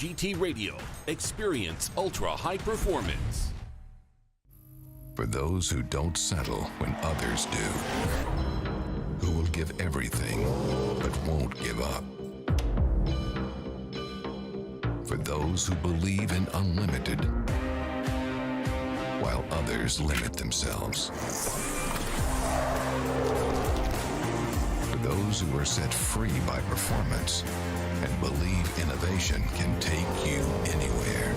GT Radio. Experience ultra-high performance. For those who don't settle when others do. Who will give everything, but won't give up. For those who believe in unlimited, while others limit themselves. For those who are set free by performance and believe innovation can take you anywhere.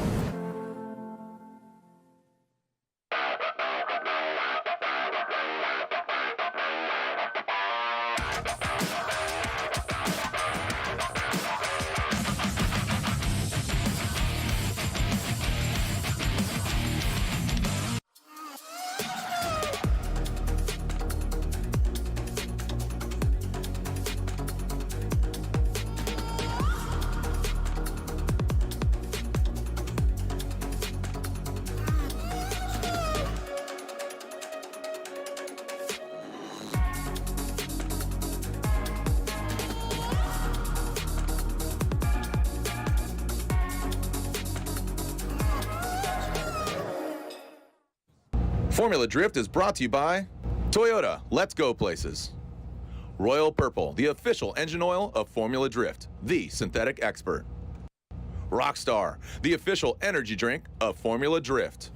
Formula Drift is brought to you by Toyota, let's go places. Royal Purple, the official engine oil of Formula Drift, the synthetic expert. Rockstar, the official energy drink of Formula Drift.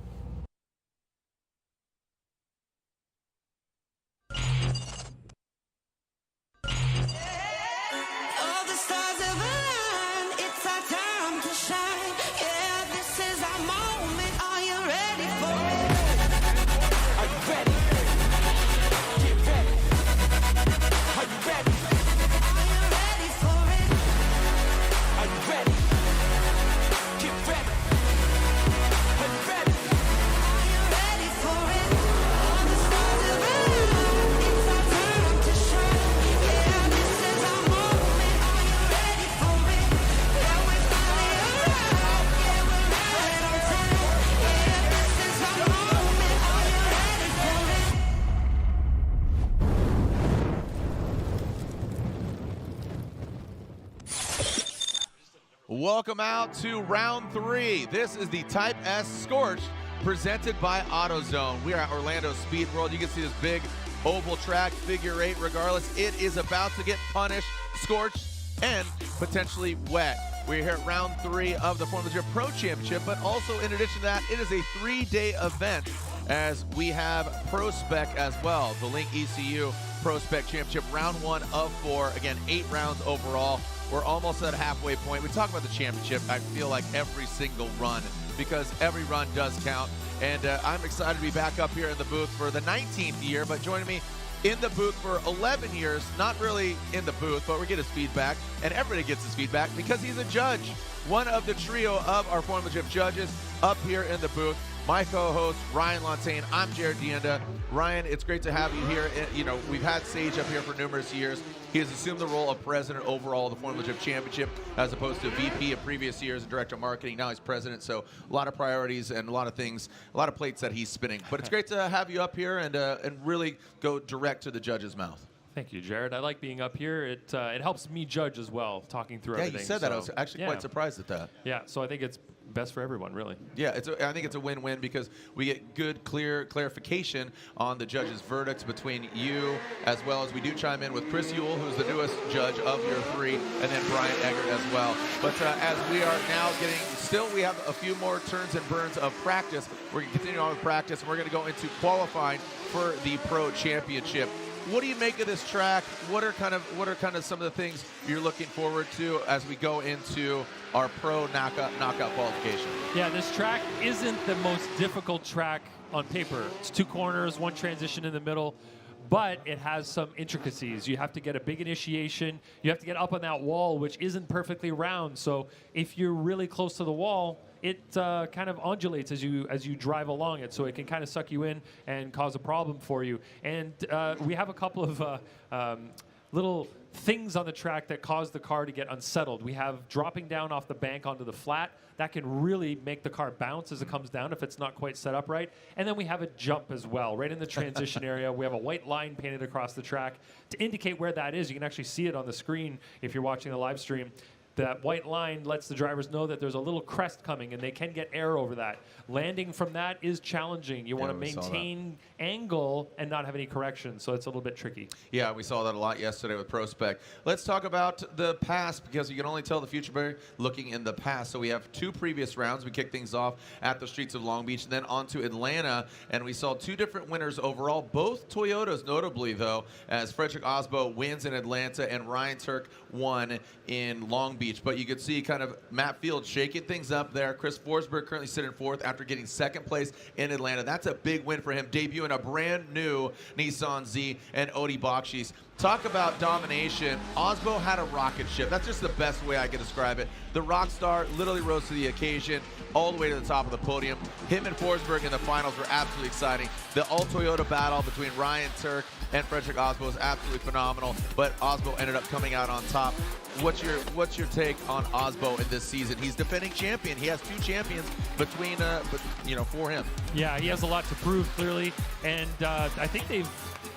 Welcome out to round 3. This is the Type S Scorched presented by AutoZone. We are at Orlando Speed World. You can see this big oval track, figure 8. Regardless, it is about to get punished, scorched, and potentially wet. We're here at round 3 of the Formula Drift Pro Championship, but also in addition to that, it is a 3-day event as we have Pro Spec as well. The Link ECU Pro Spec Championship, round 1 of 4. Again, 8 rounds overall. We're almost at a halfway point. We talk about the championship, I feel like every single run, because every run does count. And I'm excited to be back up here in the booth for the 19th year, but joining me in the booth for 11 years, not really in the booth, but we get his feedback, and everybody gets his feedback because he's a judge. One of the trio of our Formula Drift judges up here in the booth. My co-host, Ryan Lontaine. I'm Jared Dienda. Ryan, it's great to have you here. You know, we've had Sage up here for numerous years. He has assumed the role of president overall of the Formula Drift Championship as opposed to VP in previous years and director of marketing. Now he's president, so a lot of priorities and a lot of things, a lot of plates that he's spinning. But it's great to have you up here and really go direct to the judge's mouth. Thank you, Jared. I like being up here. It helps me judge as well, talking through everything. Yeah, you said that. I was actually quite surprised at that. Yeah, so I think it's best for everyone, really. Yeah, I think it's a win-win because we get good, clear clarification on the judges' verdicts between you, as well as we do chime in with Chris Ewell, who's the newest judge of your 3, and then Brian Eggert as well. But as we are now we have a few more turns and burns of practice. We're going to continue on with practice, and we're going to go into qualifying for the Pro Championship. What do you make of this track? What are kind of some of the things you're looking forward to as we go into our pro knockout qualification? Yeah, this track isn't the most difficult track on paper. It's 2 corners, 1 transition in the middle, but it has some intricacies. You have to get a big initiation. You have to get up on that wall, which isn't perfectly round. So if you're really close to the wall, it kind of undulates as you drive along it, so it can kind of suck you in and cause a problem for you. And we have a couple of little things on the track that cause the car to get unsettled. We have dropping down off the bank onto the flat. That can really make the car bounce as it comes down if it's not quite set up right. And then we have a jump as well, right in the transition area. We have a white line painted across the track to indicate where that is. You can actually see it on the screen if you're watching the live stream. that white line lets the drivers know that there's a little crest coming, and they can get air over that. Landing from that is challenging. You want to maintain angle and not have any correction, so it's a little bit tricky. Yeah, we saw that a lot yesterday with Prospect. Let's talk about the past, because you can only tell the future by looking in the past. So we have 2 previous rounds. We kicked things off at the streets of Long Beach, and then on to Atlanta, and we saw 2 different winners overall, both Toyotas notably, though, as Frederick Aasbo wins in Atlanta and Ryan Tuerck won in Long Beach. But you could see kind of Matt Field shaking things up there. Chris Forsberg currently sitting 4th after getting 2nd place in Atlanta. That's a big win for him, debuting a brand new Nissan Z, and Odi Bakchis. Talk about domination. Aasbo had a rocket ship. That's just the best way I can describe it. The rock star literally rose to the occasion all the way to the top of the podium. Him and Forsberg in the finals were absolutely exciting. The all-Toyota battle between Ryan Tuerck and Frederick Aasbo was absolutely phenomenal, but Aasbo ended up coming out on top. What's your take on Aasbo in this season? He's defending champion. He has 2 champions between, for him. Yeah, he has a lot to prove, clearly, and I think they've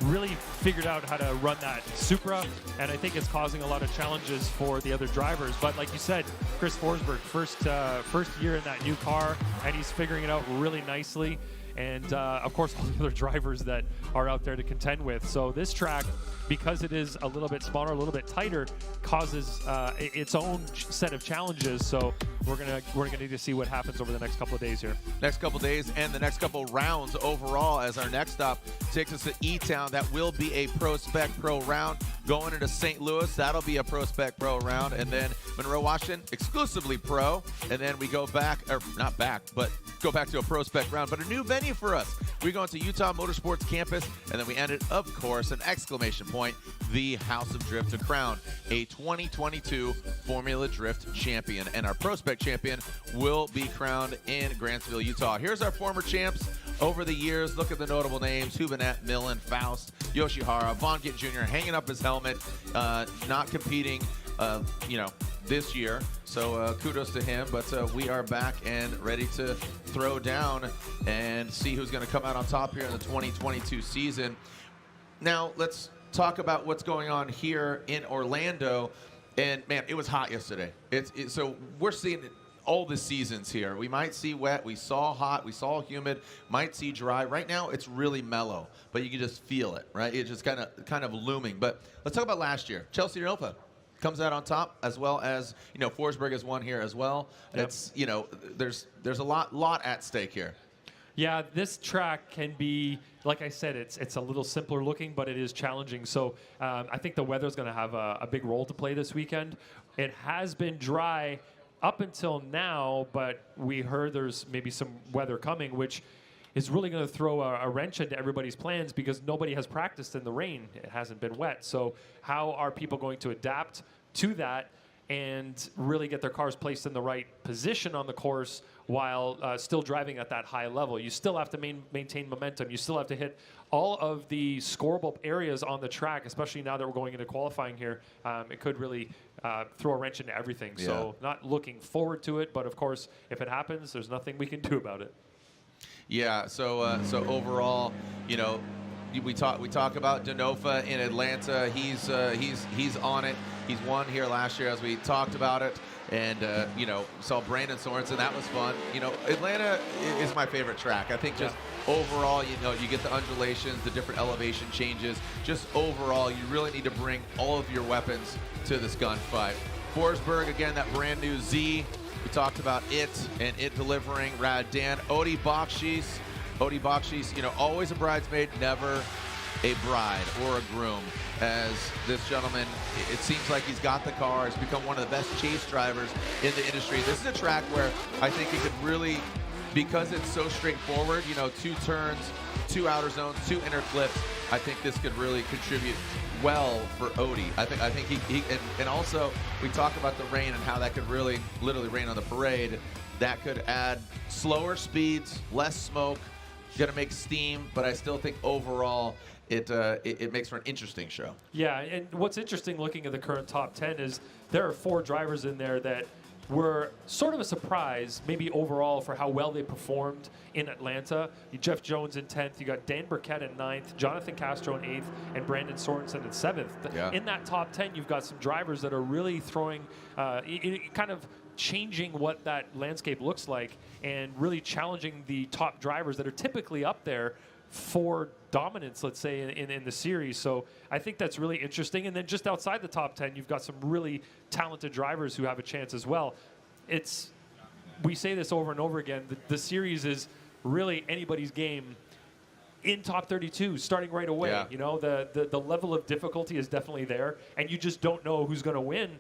really figured out how to run that Supra, and I think it's causing a lot of challenges for the other drivers. But like you said, Chris Forsberg, first year in that new car, and he's figuring it out really nicely. And of course, all the other drivers that are out there to contend with. So this track, because it is a little bit smaller, a little bit tighter, causes its own set of challenges. So we're gonna need to see what happens over the next couple of days here. Next couple of days and the next couple rounds overall, as our next stop takes us to E-Town. That will be a Pro Spec Pro round. Going into St. Louis, that'll be a Pro Spec Pro round. And then Monroe, Washington, exclusively Pro. And then we go back, or not back, but go back to a Pro Spec round, but a new venue for us. We go into Utah Motorsports campus, and then we end it, of course, an exclamation point, the House of Drift, to crown a 2022 Formula Drift champion. And our Pro Spec champion will be crowned in Grantsville, Utah. Here's our former champs over the years. Look at the notable names: Hubinette, Millen, Faust, Yoshihara, Von Gittin Jr. hanging up his helmet, not competing, this year. So kudos to him. But we are back and ready to throw down and see who's going to come out on top here in the 2022 season. Now let's talk about what's going on here in Orlando. And man, it was hot yesterday. So we're seeing all the seasons here. We might see wet, we saw hot, we saw humid, might see dry. Right now it's really mellow, but you can just feel it, right? It's just kind of looming. But let's talk about last year. Chelsea DeNofa comes out on top, as well as, Forsberg has won here as well. Yep. It's, there's a lot at stake here. Yeah, this track can be, like I said, it's a little simpler looking, but it is challenging. So I think the weather's going to have a big role to play this weekend. It has been dry up until now, but we heard there's maybe some weather coming, which is really going to throw a wrench into everybody's plans, because nobody has practiced in the rain. It hasn't been wet. So how are people going to adapt to that and really get their cars placed in the right position on the course while still driving at that high level? You still have to maintain momentum. You still have to hit all of the scoreable areas on the track, especially now that we're going into qualifying here. It could really throw a wrench into everything. Yeah. So not looking forward to it, but of course, if it happens, there's nothing we can do about it. Yeah, so overall, we talk about DeNofa in Atlanta. He's on it. He's won here last year, as we talked about it, and saw Brandon Sorensen. That was fun. Atlanta is my favorite track. I think just overall, you get the undulations, the different elevation changes. Just overall, you really need to bring all of your weapons to this gunfight. Forsberg, again, that brand new Z. We talked about it and it delivering. Rad Dan. Odi Bakchis, always a bridesmaid, never a bride or a groom. As this gentleman, it seems like he's got the car. He's become one of the best chase drivers in the industry. This is a track where I think he could really, because it's so straightforward, 2 turns, 2 outer zones, 2 inner clips, I think this could really contribute well for Odi. I think he and also we talk about the rain and how that could really literally rain on the parade. That could add slower speeds, less smoke, gonna make steam, but I still think overall it makes for an interesting show. Yeah, and what's interesting looking at the current top 10 is there are 4 drivers in there that were sort of a surprise, maybe overall, for how well they performed in Atlanta. Jeff Jones in 10th. You got Dan Burkett in 9th, Jonathan Castro in 8th, and Brandon Sorensen in 7th. Yeah. In that top 10, you've got some drivers that are really throwing, kind of changing what that landscape looks like and really challenging the top drivers that are typically up there for dominance, let's say, in the series. So I think that's really interesting. And then just outside the top 10, you've got some really talented drivers who have a chance as well. We say this over and over again, the series is really anybody's game in top 32, starting right away. Yeah. You know, the level of difficulty is definitely there, and you just don't know who's going to win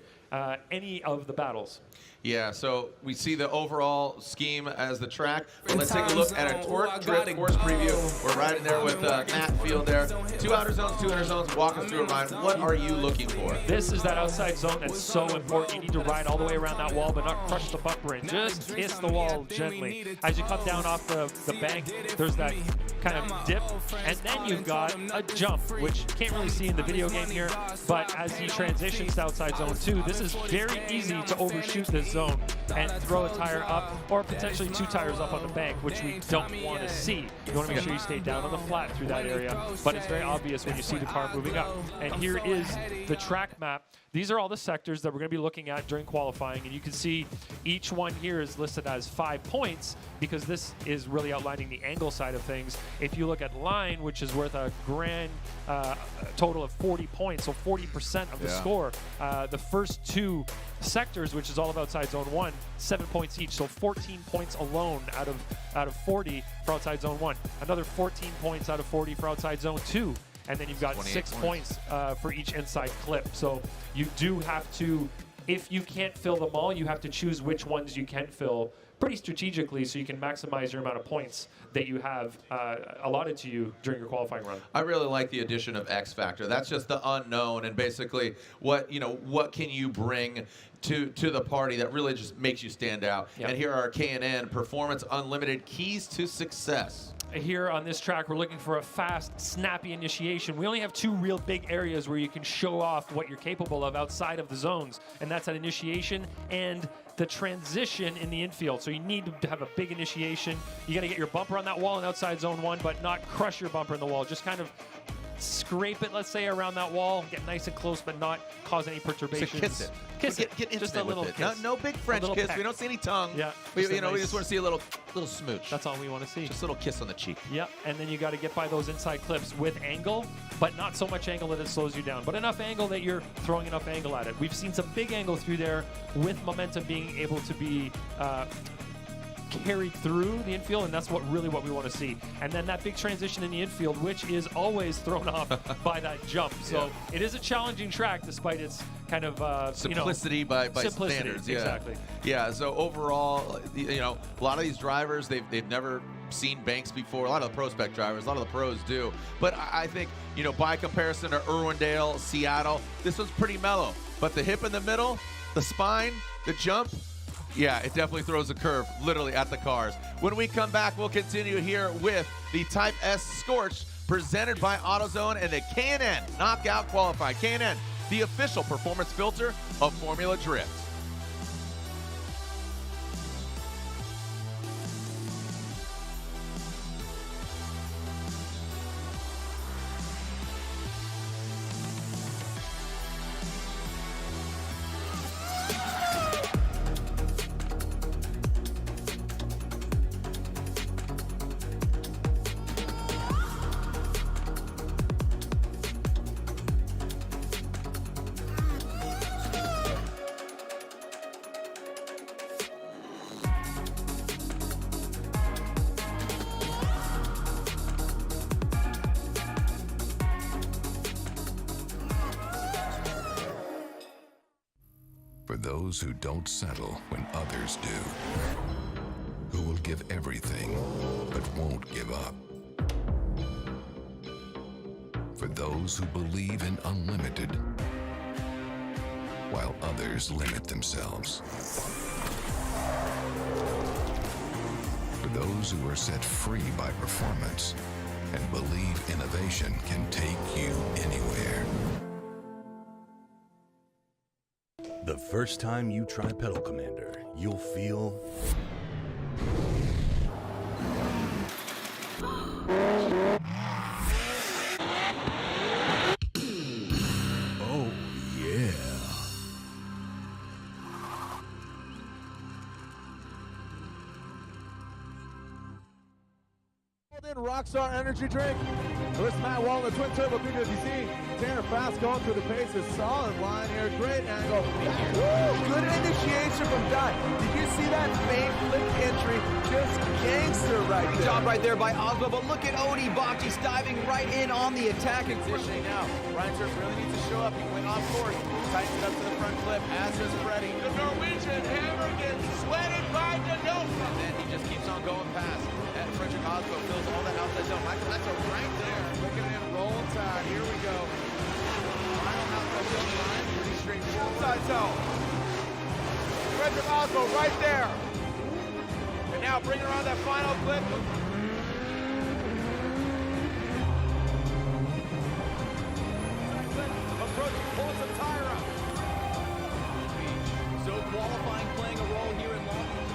any of the battles. Yeah, so we see the overall scheme as the track. But let's take a look at a Tuerck drift course preview. We're right in there with Matt Field there. 2 outer zones, 2 inner zones. Walk us through it, Ryan. What are you looking for? This is that outside zone that's so important. You need to ride all the way around that wall, but not crush the bumper in. Just kiss the wall gently. As you come down off the bank, there's that kind of dip, and then you've got a jump, which you can't really see in the video game here, but as he transitions to outside zone 2, this is very easy to overshoot this zone and throw a tire up, or potentially 2 tires up on the bank, which we don't want to see. You want to make sure you stay down on the flat through that area, but it's very obvious when you see the car moving up. And here is the track map. These are all the sectors that we're going to be looking at during qualifying, and you can see each one here is listed as 5 points because this is really outlining the angle side of things. If you look at line, which is worth a grand total of 40 points, so 40% of the score, the first 2 sectors, which is all of outside zone 1, 7 points each, so 14 points alone out of 40 for outside zone 1. Another 14 points out of 40 for outside zone 2. And then you've got 6 points for each inside clip. So you do have to, if you can't fill them all, you have to choose which ones you can fill pretty strategically so you can maximize your amount of points that you have allotted to you during your qualifying run. I really like the addition of X Factor. That's just the unknown, and basically what can you bring to the party that really just makes you stand out. Yep. And here are K&N Performance Unlimited Keys to Success. Here on this track, we're looking for a fast, snappy initiation. We only have 2 real big areas where you can show off what you're capable of outside of the zones, and that's that initiation and the transition in the infield. So you need to have a big initiation. You got to get your bumper on that wall in outside zone 1, but not crush your bumper in the wall. Just kind of scrape it, let's say, around that wall, get nice and close, but not cause any perturbations. So kiss it. Kiss it. Get just a little with it. kiss. No big French kiss. peck. We don't see any tongue. Yeah. We just a we nice- just want to see a little smooch. That's all we want to see. Just a little kiss on the cheek. Yep, and then you got to get by those inside clips with angle, but not so much angle that it slows you down, but enough angle that you're throwing enough angle at it. We've seen some big angle through there with momentum being able to be carried through the infield, and that's what we want to see. And then that big transition in the infield, which is always thrown off by that jump. So it is a challenging track despite its kind of simplicity by simplicity, standards. Yeah. Exactly. Yeah. So overall, a lot of these drivers they've never seen banks before. A lot of the pro spec drivers, a lot of the pros do. But I think by comparison to Irwindale, Seattle, this was pretty mellow. But the hip in the middle, the spine, the jump. Yeah, it definitely throws a curve, literally, at the cars. When we come back, we'll continue here with the Type S Scorched, presented by AutoZone and the K&N Knockout Qualified. K&N, the official performance filter of Formula Drift. For those who don't settle when others do, who will give everything but won't give up. For those who believe in unlimited, while others limit themselves. For those who are set free by performance and believe innovation can take you anywhere. The first time you try Pedal Commander, you'll feel... oh, yeah. Rockstar Energy Drink. Here's Matt Wall, the twin turbo PWC. Tanner fast going through the paces. Solid line here. Great angle. Woo, good initiation from Dot. Did you see that fake flip entry? Just gangster right there. Job right there by Aasbo, but look at Odi Bakchis diving right in on the attacking positioning now. Ryan Hurst really needs to show up. He went off course. Tightens it up to the front clip. As is Freddie. The Norwegian hammer gets sweated by DeNofa. And then he just keeps on going past. And Frederick Aasbo fills all that outside zone. Michael, that's a right there. Look at him roll tide. Here we go. Final outside zone line. Pretty straightforward. Outside zone. Frederick Aasbo right there. And now bring around that final clip. Approaching, pulls the tire up. So qualifying playing a role here in Long Beach.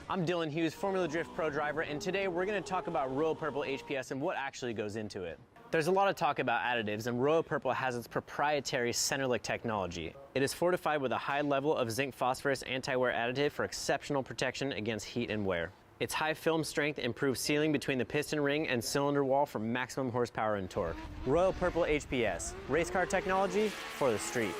I'm Dylan Hughes, Formula Drift Pro Driver, and today we're going to talk about Royal Purple HPS and what actually goes into it. There's a lot of talk about additives, and Royal Purple has its proprietary Centerlick technology. It is fortified with a high level of zinc phosphorus anti-wear additive for exceptional protection against heat and wear. Its high film strength improves sealing between the piston ring and cylinder wall for maximum horsepower and torque. Royal Purple HPS, race car technology for the street.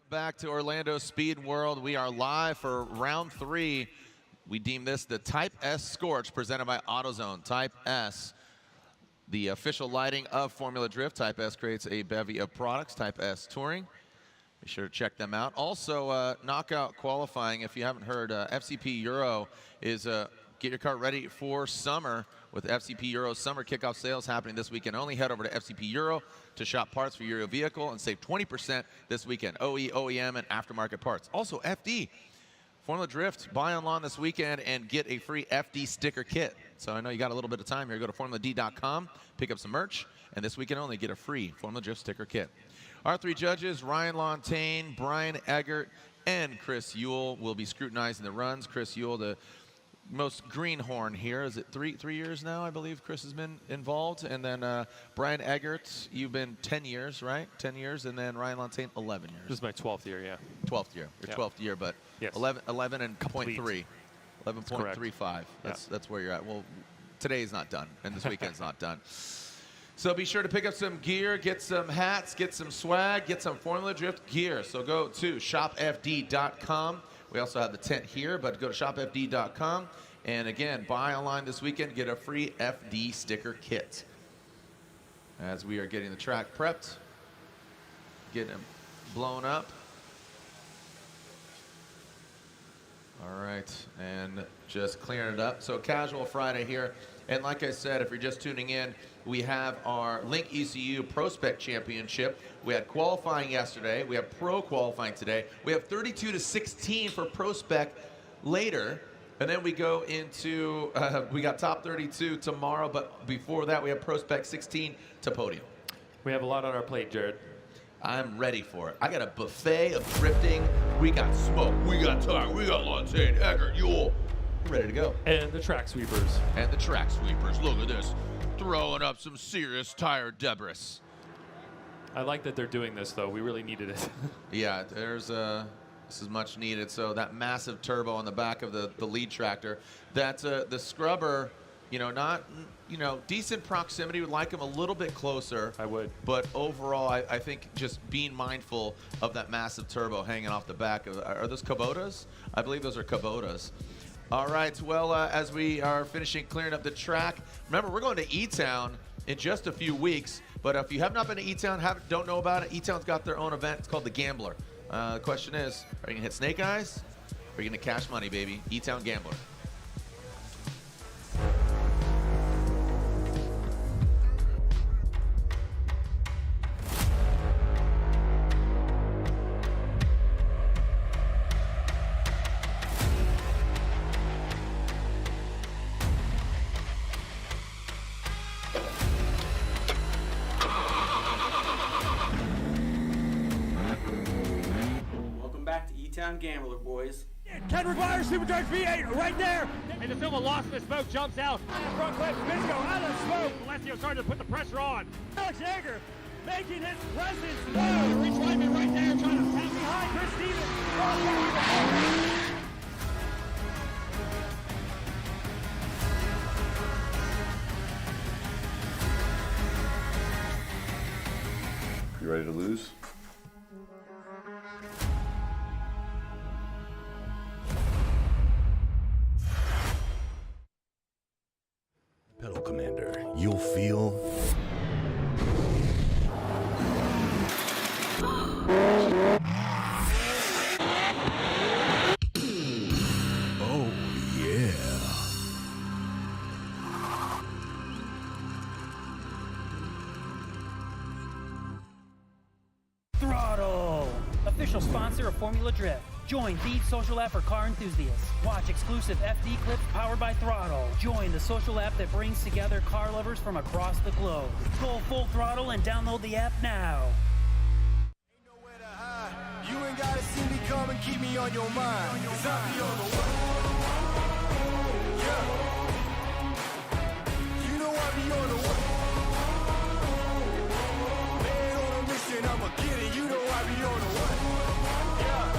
Back to Orlando Speed World. We are live for round 3. We deem this the Type S Scorch presented by AutoZone. Type S, the official lighting of Formula Drift. Type S creates a bevy of products. Type S Touring. Be sure to check them out. Also, knockout qualifying. If you haven't heard, FCP Euro is get your car ready for summer with FCP Euro summer kickoff sales happening this weekend only. Head over to FCP Euro to shop parts for your vehicle and save 20% this weekend. OE, OEM, and aftermarket parts. Also, FD. Formula Drift, buy online this weekend and get a free FD sticker kit. So I know you got a little bit of time here. Go to formuladee.com, pick up some merch, and this weekend only get a free Formula Drift sticker kit. Our 3 judges, Ryan Lontaine, Brian Eggert, and Chris Ewell will be scrutinizing the runs. Chris Ewell, the most greenhorn here. Is it three years now, I believe Chris has been involved? And then Brian Eggert, you've been 10 years, right? 10 years, and then Ryan Lontaine, 11 years. This is my 12th year, yeah. 12th year. Your 12th year, but yes. 11 and .3. 11.35. That's where you're at. Well, today is not done, and this weekend's not done. So be sure to pick up some gear, get some hats, get some swag, get some Formula Drift gear. So go to shopfd.com. We also have the tent here, but go to shopfd.com. And again, buy online this weekend, get a free FD sticker kit. As we are getting the track prepped, getting them blown up. All right, and just clearing it up. So casual Friday here. And like I said, if you're just tuning in, we have our Link ECU Prospect Championship. We had qualifying yesterday. We have pro qualifying today. We have 32 to 16 for Prospect later. And then we go into, we got top 32 tomorrow, but before that we have Prospect 16 to podium. We have a lot on our plate, Jared. I'm ready for it. I got a buffet of drifting. We got smoke. We got tire. We got Lontaine, Eggert, Ewell. We're ready to go. And the track sweepers. And the track sweepers. Look at this. Throwing up some serious tire debris. I like that they're doing this, though. We really needed it. Yeah, there's this is much needed. So that massive turbo on the back of the lead tractor. That's the scrubber, you know, not, you know, decent proximity. Would like them a little bit closer. I would. But overall, I think just being mindful of that massive turbo hanging off the back of, are those Kubotas? I believe those are Kubotas. All right, well, as we are finishing clearing up the track, remember, we're going to E-Town in just a few weeks. But if you have not been to E-Town, don't know about it, E-Town's got their own event. It's called The Gambler. The question is, are you gonna hit snake eyes? Or are you gonna cash money, baby? E-Town Gambler. E-Town Gambler, boys. Kendrick Myers, Superdrive V8, right there. And the Silva lost the smoke, jumps out. Front clip, Bisco out of the smoke. Alessio starting to put the pressure on. Ola Jaeger making his presence known. Reach Lyman right there, trying to tap behind Chris Stevens. You ready to lose? Pedal Commander, you'll feel... Oh, yeah. Throttle, official sponsor of Formula Drift. Join the social app for car enthusiasts. Watch exclusive FD clips powered by Throttle. Join the social app that brings together car lovers from across the globe. Go full throttle and download the app now. Ain't nowhere to hide. You ain't gotta see me come and keep me on your mind. 'Cause I be on the way. Yeah. You know I be on the way. Man on a mission, I'ma get it. You know I be on the way. Yeah.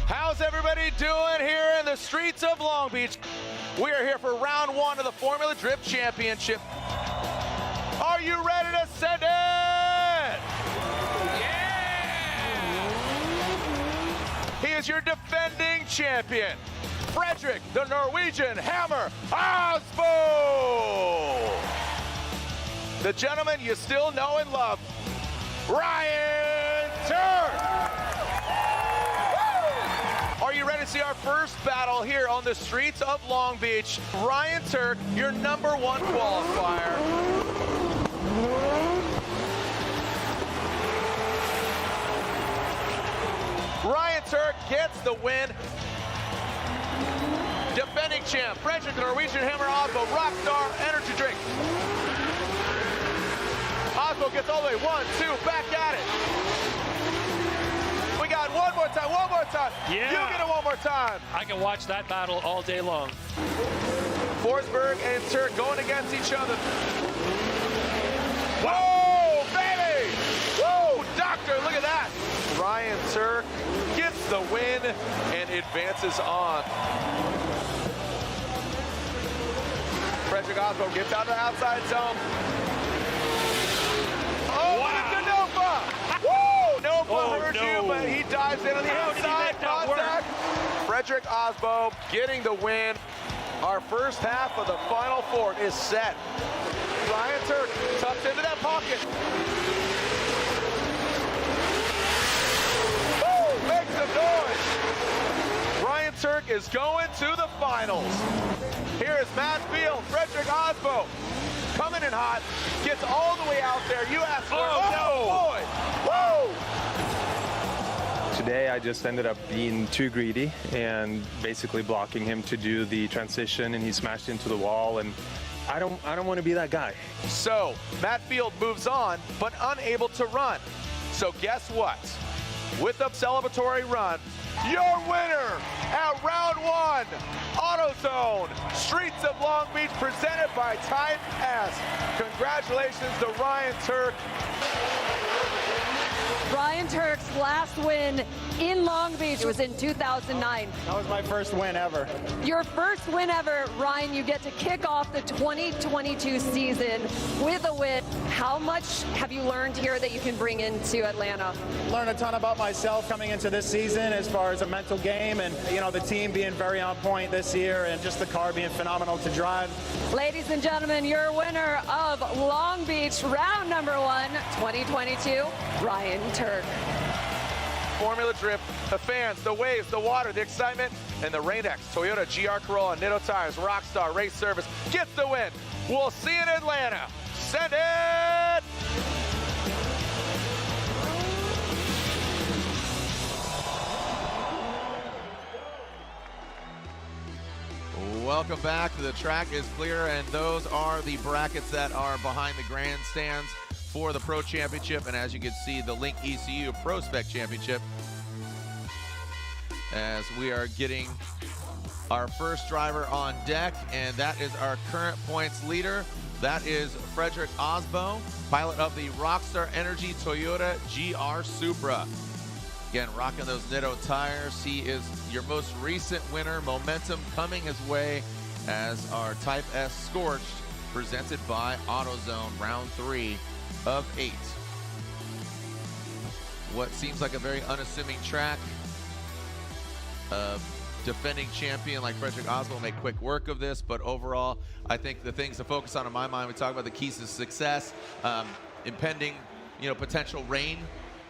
How's everybody doing here in the streets of Long Beach? We are here for round one of the Formula Drift Championship. Are you ready to send it? Yeah! He is your defending champion, Frederick, the Norwegian Hammer Aasbo! The gentleman you still know and love, Ryan Tuerck! Are you ready to see our first battle here on the streets of Long Beach? Ryan Tuerck, your #1 qualifier. Ryan Tuerck gets the win. Defending champ, Frederick, the Norwegian Hammer Aasbo, Rockstar Energy Drink. Aasbo gets all the way, 1, 2, back at it. We got one more time. Yeah. You get it one more time. I can watch that battle all day long. Forsberg and Tuerck going against each other. Whoa, baby! Whoa, doctor, look at that. Ryan Tuerck gets the win and advances on. Frederick Aasbo gets out to the outside zone. Oh, wow. DeNofa! Woo! Nofa heard you, but he dives in on the outside contact. Frederick Aasbo getting the win. Our first half of the Final Four is set. Ryan Tuerck tucks into that pocket. Woo! Make some noise! Ryan Tuerck is going to the finals. Here is Matt Field, Frederick Aasbo, coming in hot, gets all the way out there. You asked for boy! Woo! Today I just ended up being too greedy and basically blocking him to do the transition, and he smashed into the wall, and I don't want to be that guy. So Matt Field moves on, but unable to run. So guess what? With a celebratory run, your winner at round 1, AutoZone, Streets of Long Beach, presented by Type S. Congratulations to Ryan Tuerck. Ryan Tuerck's last win in Long Beach was in 2009. That was my first win ever. Your first win ever, Ryan. You get to kick off the 2022 season with a win. How much have you learned here that you can bring into Atlanta? Learned a ton about myself coming into this season as far as a mental game, and the team being very on point this year, and just the car being phenomenal to drive. Ladies and gentlemen, your winner of Long Beach round number 1, 2022, Ryan Tuerck. Formula Drift, the fans, the waves, the water, the excitement, and the Rain-X Toyota GR Corolla Nitto Tires Rockstar Race Service gets the win. We'll see you in Atlanta. Send it! Welcome back. The track is clear, and those are the brackets that are behind the grandstands for the Pro Championship, and as you can see, the Link ECU Pro Spec Championship, as we are getting our first driver on deck, and that is our current points leader. That is Frederick Aasbo, pilot of the Rockstar Energy Toyota GR Supra. Again, rocking those Nitto tires. He is your most recent winner. Momentum coming his way as our Type S Scorched, presented by AutoZone, round 3 of 8. What seems like a very unassuming track. Defending champion like Frederick Aasbo will make quick work of this, but overall, I think the things to focus on in my mind, we talk about the keys to success, impending, potential rain.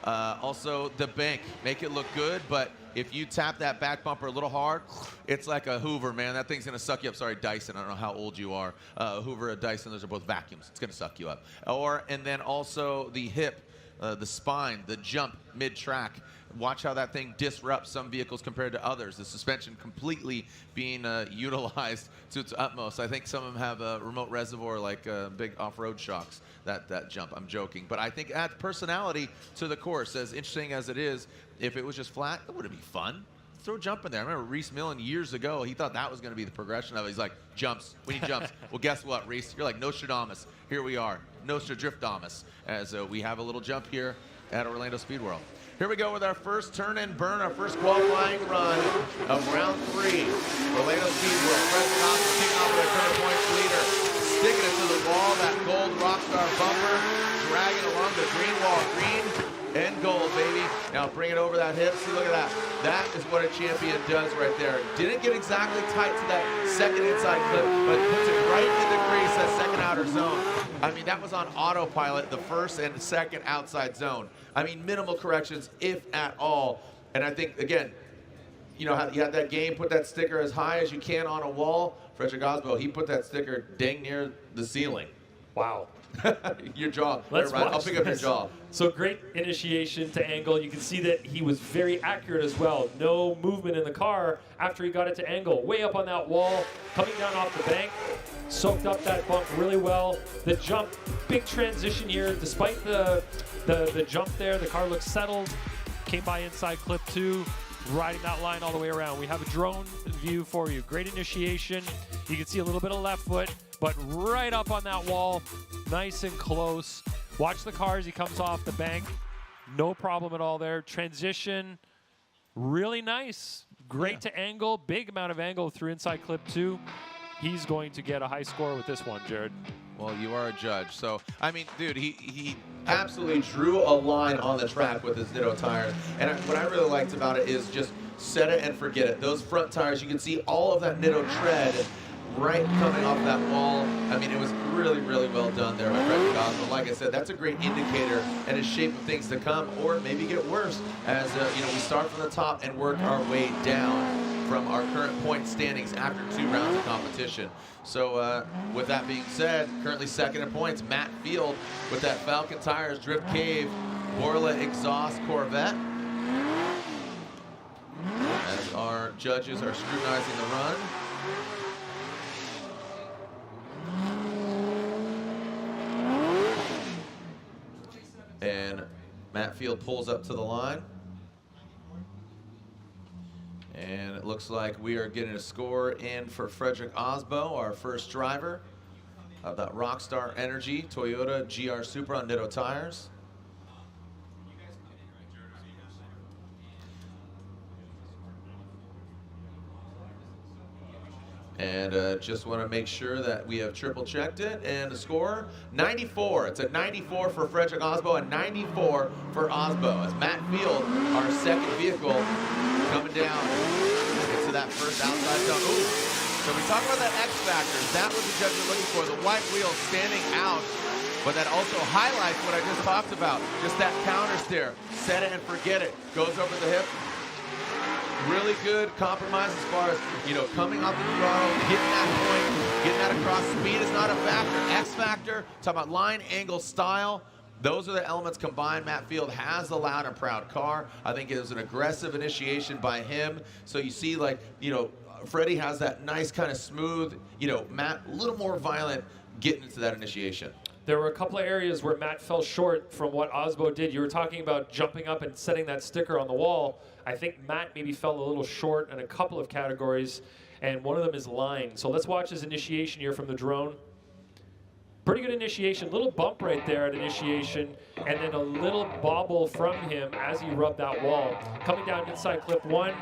Also, the bank, make it look good, but if you tap that back bumper a little hard, it's like a Hoover, man. That thing's gonna suck you up. Sorry, Dyson, I don't know how old you are. Hoover and Dyson, those are both vacuums. It's gonna suck you up. And then also the hip, the spine, the jump mid-track. Watch how that thing disrupts some vehicles compared to others. The suspension completely being utilized to its utmost. I think some of them have a remote reservoir, like big off-road shocks, that jump. I'm joking. But I think it adds personality to the course. As interesting as it is, if it was just flat, it wouldn't be fun. Throw a jump in there. I remember Reese Millen years ago, he thought that was going to be the progression of it. He's like, jumps, we need jumps. Well, guess what, Reese? You're like Nostradamus. Here we are, Nostradamus, as we have a little jump here at Orlando Speed World. Here we go with our first turn and burn, our first qualifying run of round 3. Orlando Speed World. Frederick Aasbo kicking off their current points leader. Sticking it to the wall, that gold Rockstar bumper, dragging along the green wall. Green and gold, baby. Now bring it over that hip. See, look at that. That is what a champion does right there. Didn't get exactly tight to that second inside clip, but puts it right in the crease, that second outer zone. I mean, that was on autopilot, the first and second outside zone. I mean, minimal corrections, if at all. And I think, again, you had that game, put that sticker as high as you can on a wall. Frederick Aasbo, he put that sticker dang near the ceiling. Wow. Your jaw. Let's right, watch I'll pick up your this. jaw. So great initiation to angle. You can see that he was very accurate as well. No movement in the car after he got it to angle. Way up on that wall, coming down off the bank. Soaked up that bump really well. The jump, big transition here. Despite the jump there, the car looks settled. Came by inside clip 2, riding that line all the way around. We have a drone view for you. Great initiation. You can see a little bit of left foot, but right up on that wall, nice and close. Watch the car as he comes off the bank. No problem at all there. Transition, really nice. Great to angle, big amount of angle through inside clip 2. He's going to get a high score with this one, Jared. Well, you are a judge. So, I mean, dude, he absolutely drew a line on the track with his Nitto tires. And what I really liked about it is just set it and forget it. Those front tires, you can see all of that Nitto tread right coming off that wall. I mean, it was really, really well done there by Frederick Aasbo. Like I said, that's a great indicator and a shape of things to come, or maybe get worse as we start from the top and work our way down. from our current point standings after 2 rounds of competition. So with that being said, currently second in points, Matt Field with that Falcon Tires Drift Cave Borla exhaust Corvette. As our judges are scrutinizing the run. And Matt Field pulls up to the line. And it looks like we are getting a score in for Frederick Aasbo, our first driver of that Rockstar Energy Toyota GR Supra on Nitto tires. And just want to make sure that we have triple checked it. And the score, 94. It's a 94 for Frederick Aasbo, a 94 for Aasbo. As Matt Field, our second vehicle, coming down into that first outside zone. Ooh. So we talk about that X factor. That was the judge we're looking for. The white wheel standing out. But that also highlights what I just talked about. Just that counter steer. Set it and forget it. Goes over the hip. Really good compromise as far as, you know, coming off the throttle, getting that point, getting that across. Speed is not a factor. X factor, talking about line, angle, style. Those are the elements combined. Matt Field has the loud and proud car. I think it was an aggressive initiation by him. So you see, like, you know, Freddie has that nice kind of smooth, you know, Matt a little more violent getting into that initiation. There were a couple of areas where Matt fell short from what Aasbo did. You were talking about jumping up and setting that sticker on the wall. I think Matt maybe fell a little short in a couple of categories, and one of them is line. So let's watch his initiation here from the drone. Pretty good initiation, little bump right there at initiation, and then a little bobble from him as he rubbed that wall. Coming down inside clip 1,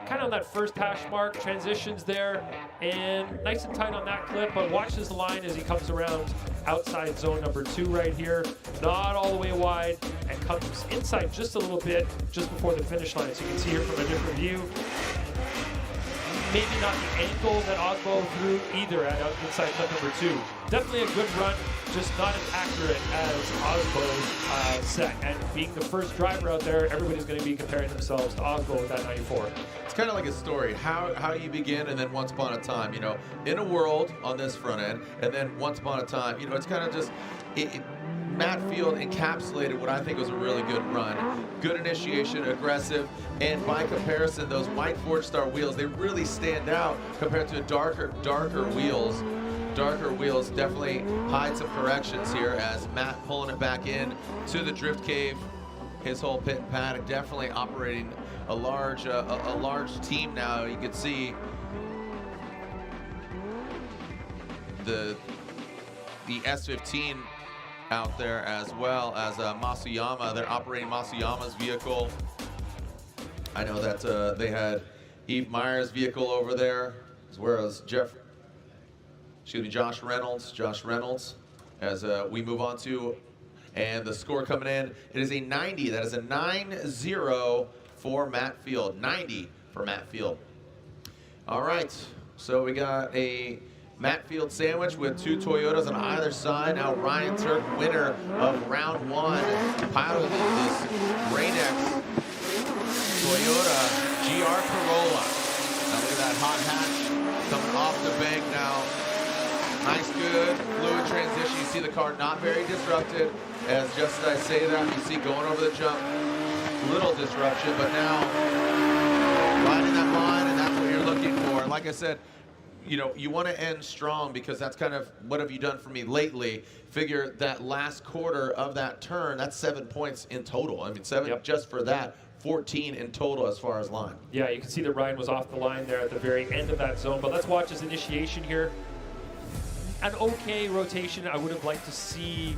kind of on that first hash mark, transitions there, and nice and tight on that clip, but watch his line as he comes around outside zone number 2 right here. Not all the way wide, and comes inside just a little bit just before the finish line. So you can see here from a different view. Maybe not the angle that Aasbo threw either at inside clip number 2. Definitely a good run, just not as accurate as Aasbo's set. And being the first driver out there, everybody's going to be comparing themselves to Aasbo with that 94. It's kind of like a story, how you begin and then once upon a time, you know, in a world on this front end, and then once upon a time, you know, it's kind of just, Matt Field encapsulated what I think was a really good run. Good initiation, aggressive, and by comparison, those white Forge Star wheels, they really stand out compared to darker wheels. Darker wheels definitely hide some corrections here as Matt pulling it back in to the drift cave. His whole pit and paddock definitely operating a large team now. You can see the S15 out there, as well as Masuyama. They're operating Masuyama's vehicle. I know that they had Eve Meyer's vehicle over there, as well as Josh Reynolds, as we move on to, and the score coming in, it is a 90. That is a 9-0 for Matt Field. 90 for Matt Field. All right, so we got a Matt Field sandwich with 2 Toyotas on either side. Now Ryan Tuerck, winner of round 1, piloting this Rain-X Toyota GR Corolla. Now look at that hot hatch coming off the bank now. Nice, good, fluid transition. You see the car not very disrupted. As just as I say that, you see going over the jump, little disruption, but now riding that line, and that's what you're looking for. And like I said, you know, you want to end strong because that's kind of what have you done for me lately. Figure that last quarter of that turn, that's 7 points in total. I mean, 7 just for that. 14 in total as far as line. Yeah, you can see that Ryan was off the line there at the very end of that zone, but let's watch his initiation here. An okay rotation. I would have liked to see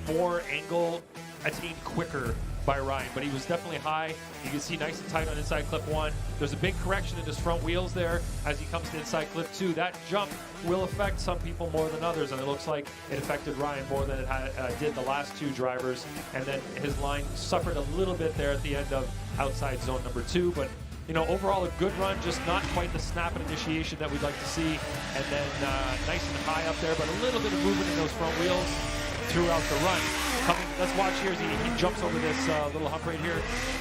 more angle attained quicker by Ryan, but he was definitely high. You can see nice and tight on inside clip 1. There's a big correction in his front wheels there as he comes to inside clip 2. That jump will affect some people more than others, and it looks like it affected Ryan more than it did the last 2 drivers. And then his line suffered a little bit there at the end of outside zone number 2, but you know, overall a good run, just not quite the snap and initiation that we'd like to see. And then nice and high up there, but a little bit of movement in those front wheels throughout the run. Coming let's watch here as he jumps over this little hump right here.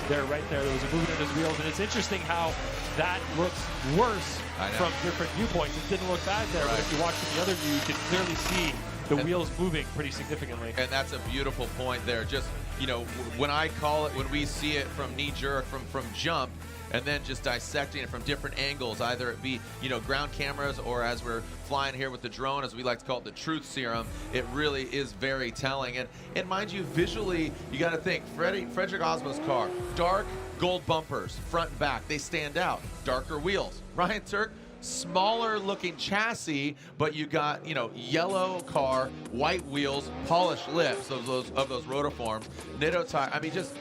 There, right there. There was a movement in his wheels, and it's interesting how that looks worse from different viewpoints. It didn't look bad there, but if you watch from the other view, you can clearly see the wheels moving pretty significantly. And that's a beautiful point there. Just, you know, when I call it, when we see it from knee jerk, from jump, and then just dissecting it from different angles, either it be, you know, ground cameras or as we're flying here with the drone, as we like to call it, the truth serum, it really is very telling. And mind you, visually, you got to think, Frederick Aasbo's car, dark gold bumpers, front and back, they stand out. Darker wheels. Ryan Tuerck, smaller looking chassis, but you got, you know, yellow car, white wheels, polished lips of those rotiforms, Nitto tire. I mean, just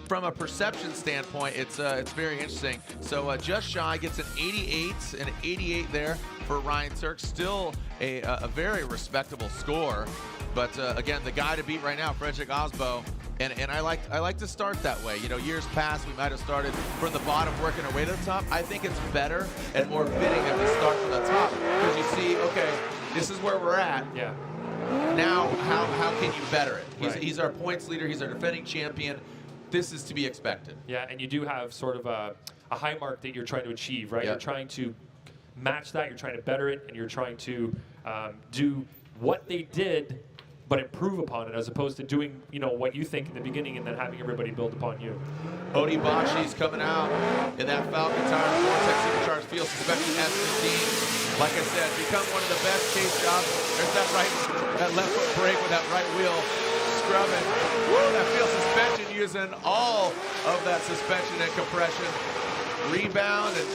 from a perception standpoint, it's very interesting. So just shy, gets an 88, and an 88 there for Ryan Tuerck. Still a very respectable score. But again, the guy to beat right now, Frederick Aasbo. And I like to start that way. You know, years past, we might have started from the bottom, working our way to the top. I think it's better and more fitting that we start from the top, because you see, okay, this is where we're at. Yeah. Now, how can you better it? He's our points leader. He's our defending champion. This is to be expected. Yeah, and you do have sort of a high mark that you're trying to achieve, right? You're trying to match that. You're trying to better it, and you're trying to do what they did, but improve upon it, as opposed to doing, you know, what you think in the beginning and then having everybody build upon you. Odi Bakchis coming out in that Falcon Tire Vortex Supercharged Field Suspension S15. Like I said, become one of the best case jobs. There's that left foot brake with that right wheel scrubbing. Woo, that field suspension, using all of that suspension and compression. Rebound and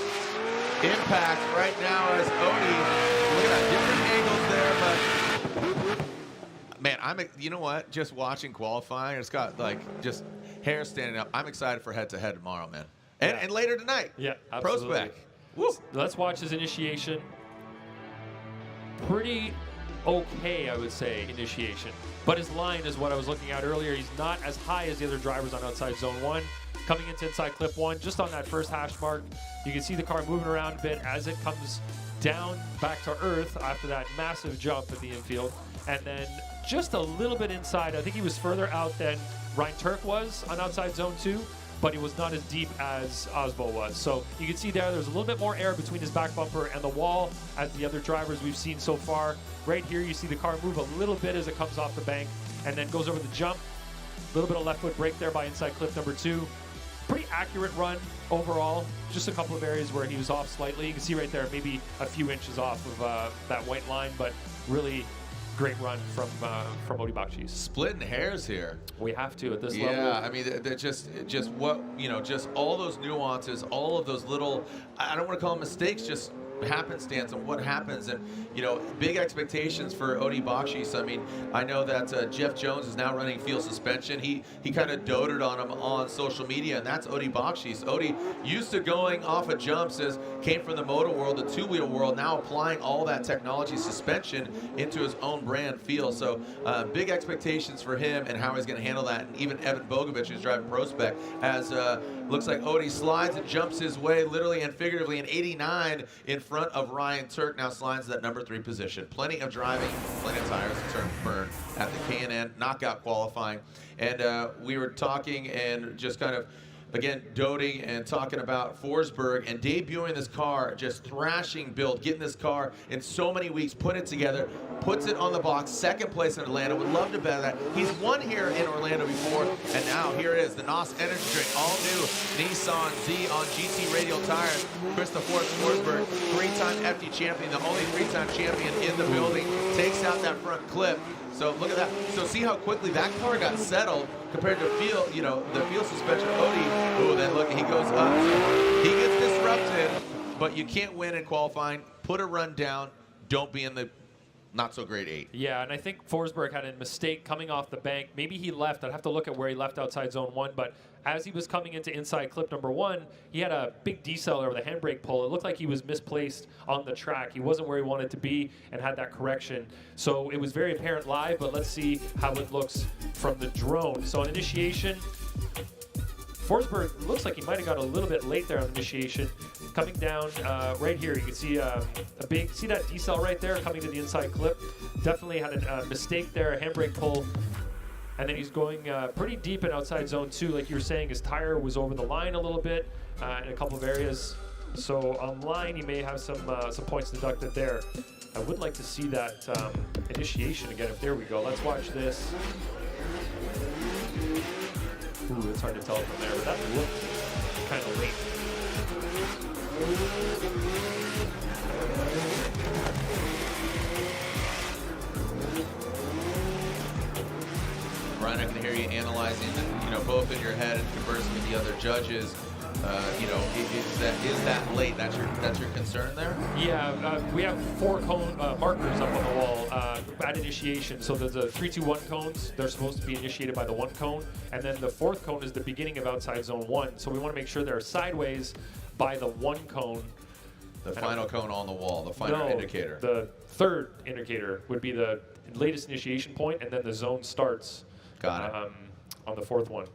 impact right now as Odi. Look at that, different angles there, but man, you know what? Just watching qualifying, it's got like just hair standing up. I'm excited for head-to-head tomorrow, man. And later tonight. Yeah, absolutely. Prospect. Woo. Let's watch his initiation. Pretty okay, I would say, initiation. But his line is what I was looking at earlier. He's not as high as the other drivers on outside zone 1. Coming into inside clip 1, just on that first hash mark, you can see the car moving around a bit as it comes down back to earth after that massive jump in the infield. And then just a little bit inside. I think he was further out than Ryan Tuerck was on outside zone 2, but he was not as deep as Aasbo was. So you can see there's a little bit more air between his back bumper and the wall as the other drivers we've seen so far. Right here, you see the car move a little bit as it comes off the bank and then goes over the jump. A little bit of left foot brake there by inside clip number 2. Pretty accurate run overall. Just a couple of areas where he was off slightly. You can see right there, maybe a few inches off of that white line, but really great run from Odi Bakchis. Splitting hairs here. We have to at this level. Yeah, I mean, they're just what, you know, just all those nuances, all of those little, I don't want to call them mistakes, just happenstance and what happens. And, you know, big expectations for Odi Bakchis. I mean, I know that Jeff Jones is now running field suspension. He kind of doted on him on social media, and that's Odi Bakchis. Odi, used to going off of jumps, came from the moto world, the two-wheel world, now applying all that technology suspension into his own brand feel. So big expectations for him and how he's going to handle that. And even Evan Bogovic, who's driving Prospect, as looks like Odi slides and jumps his way, literally and figuratively, in 89 in front of Ryan Tuerck. Now slides to that number 3 position. Plenty of driving, plenty of tires to burn at the K&N knockout qualifying. And we were talking and just kind of, again, doting and talking about Forsberg and debuting this car, just thrashing build, getting this car in so many weeks, put it together, puts it on the box, second place in Atlanta. Would love to bet that. He's won here in Orlando before, and now here it is, the NOS Energy Drink, all new Nissan Z on GT radial tires. Christopher Forsberg, 3-time FD champion, the only 3-time champion in the building, takes out that front clip. So look at that. So see how quickly that car got settled compared to field, you know, the field suspension. Odi, oh, then look, he goes up. So he gets disrupted, but you can't win in qualifying. Put a run down. Don't be in the not so great 8. Yeah, and I think Forsberg had a mistake coming off the bank. Maybe he left. I'd have to look at where he left outside zone 1, but as he was coming into inside clip number 1, he had a big decel with a handbrake pull. It looked like he was misplaced on the track. He wasn't where he wanted to be and had that correction. So it was very apparent live, but let's see how it looks from the drone. So on initiation, Forsberg looks like he might have got a little bit late there on initiation. Coming down right here, you can see see that decel right there coming to the inside clip. Definitely had a mistake there, a handbrake pull. And then he's going pretty deep in outside zone 2. Like you were saying, his tire was over the line a little bit in a couple of areas. So on line, he may have some points deducted there. I would like to see that initiation again. If there we go. Let's watch this. Ooh, it's hard to tell from there, but that looked kind of late. Brian, I can hear you analyzing, both in your head and conversing with the other judges. Is that late? That's your concern there? Yeah, we have 4 cone markers up on the wall at initiation. So there's the 3, 2, 1 cones. They're supposed to be initiated by the 1 cone, and then the 4th cone is the beginning of outside zone 1. So we want to make sure they're sideways by the 1 cone. The final cone on the wall, the final indicator. The 3rd indicator would be the latest initiation point, and then the zone starts. Got it. On the 4th one.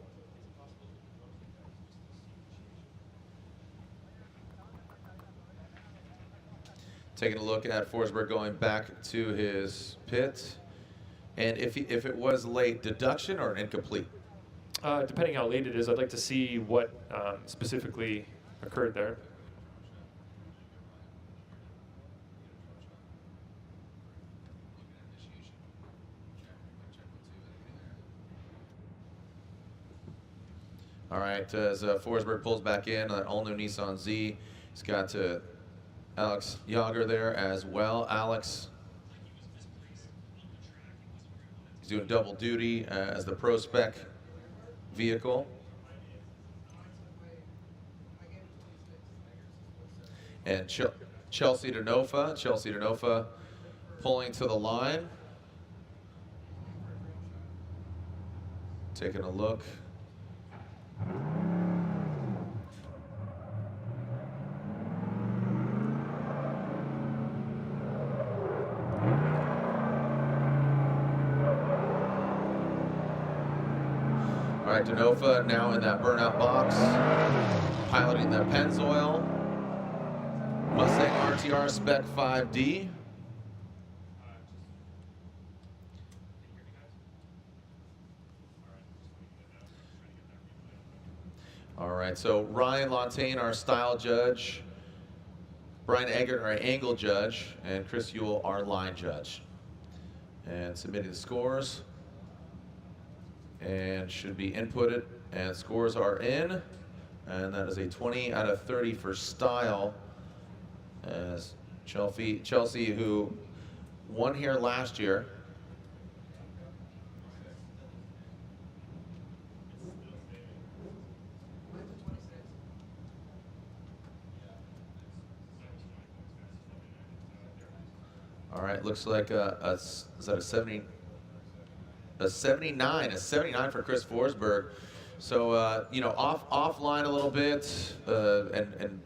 Taking a look at Forsberg going back to his pit. And if it was late, deduction or incomplete? Depending how late it is, I'd like to see what specifically occurred there. All right, as Forsberg pulls back in, all-new Nissan Z. He's got Alec Jaeger there as well. Alex, he's doing double duty as the Pro Spec vehicle. And Chelsea DeNofa pulling to the line. Taking a look. All right, DeNofa now in that burnout box, piloting the Pennzoil Mustang RTR Spec 5D. All right, so Ryan Lontaine, our style judge, Brian Eggert, our angle judge, and Chris Ewell, our line judge. And submitting the scores. And should be inputted, and scores are in. And that is a 20 out of 30 for style. As Chelsea, who won here last year. All right, looks like is that a 70? A 79 for Chris Forsberg. So offline a little bit, and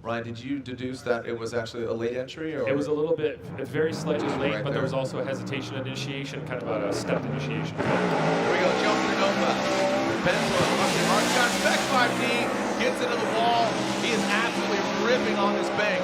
Ryan, did you deduce that it was actually a late entry? Or? It was a little bit, very slightly late, but there was also a hesitation at initiation, kind of a stepped initiation. Here we go, Joe DeNofa. RTR Spec 5D gets into the wall. He is absolutely ripping on this bank.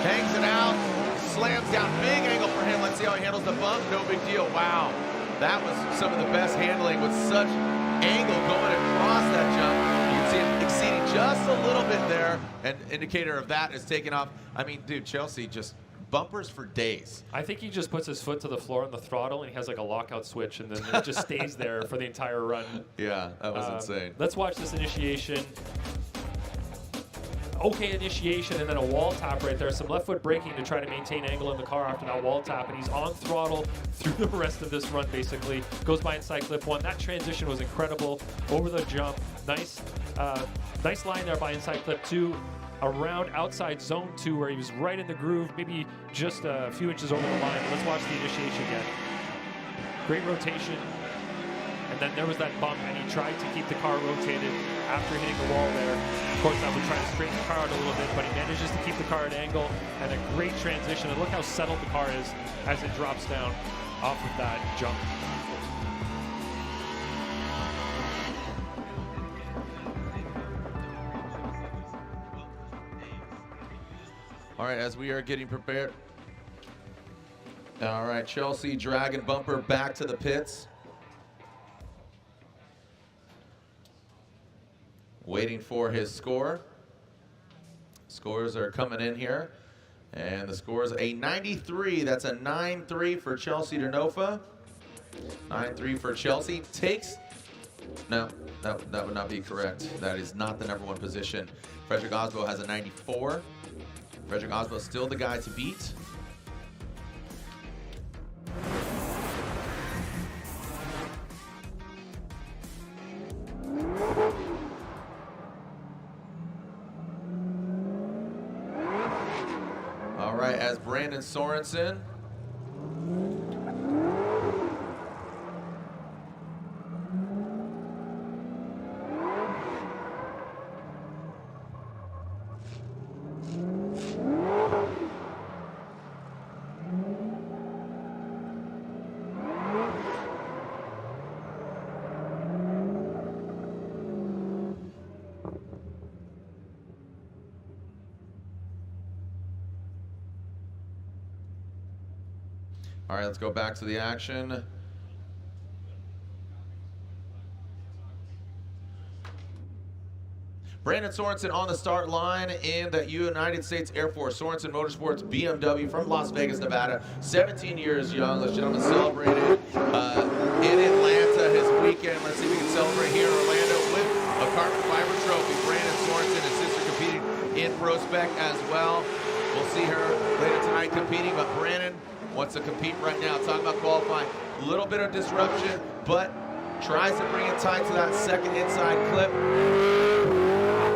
Hangs it out, slams down, big angle for him. Let's see how he handles the bump. No big deal. Wow. That was some of the best handling with such angle going across that jump. You can see it exceeding just a little bit there. An indicator of that is taking off. I mean, dude, Chelsea just bumpers for days. I think he just puts his foot to the floor on the throttle and he has like a lockout switch and then it just stays there for the entire run. Yeah, that was insane. Let's watch this initiation. Okay initiation and then a wall tap right there. Some left foot braking to try to maintain angle in the car after that wall tap, and he's on throttle through the rest of this run basically. Goes by inside clip 1. That transition was incredible over the jump. Nice line there by inside clip 2. Around outside zone 2 where he was right in the groove, maybe just a few inches over the line. Let's watch the initiation again. Great rotation. And then there was that bump, and he tried to keep the car rotated after hitting the wall there. Of course, that would try to straighten the car out a little bit, but he manages to keep the car at angle, and a great transition. And look how settled the car is as it drops down off of that jump. All right, as we are getting prepared. All right, Chelsea dragging bumper back to the pits. waiting for his score. Scores are coming in here. And the score is a 93. That's a 9-3 for Chelsea DeNofa. 9-3 for Chelsea. Takes, no, that would not be correct. That is not the #1 position. Frederick Aasbo has a 94. Frederick Aasbo is still the guy to beat. All right, as Brandon Sorensen. All right, let's go back to the action. Brandon Sorensen on the start line in the United States Air Force. Sorensen Motorsports BMW from Las Vegas, Nevada. 17 years young. This gentleman celebrated in Atlanta his weekend. Let's see if we can celebrate here in Orlando with a carbon fiber trophy. Brandon Sorensen, his sister, competing in Pro Spec as well. We'll see her later tonight competing, but Brandon wants to compete right now. Talking about qualifying, a little bit of disruption, but tries to bring it tight to that second inside clip.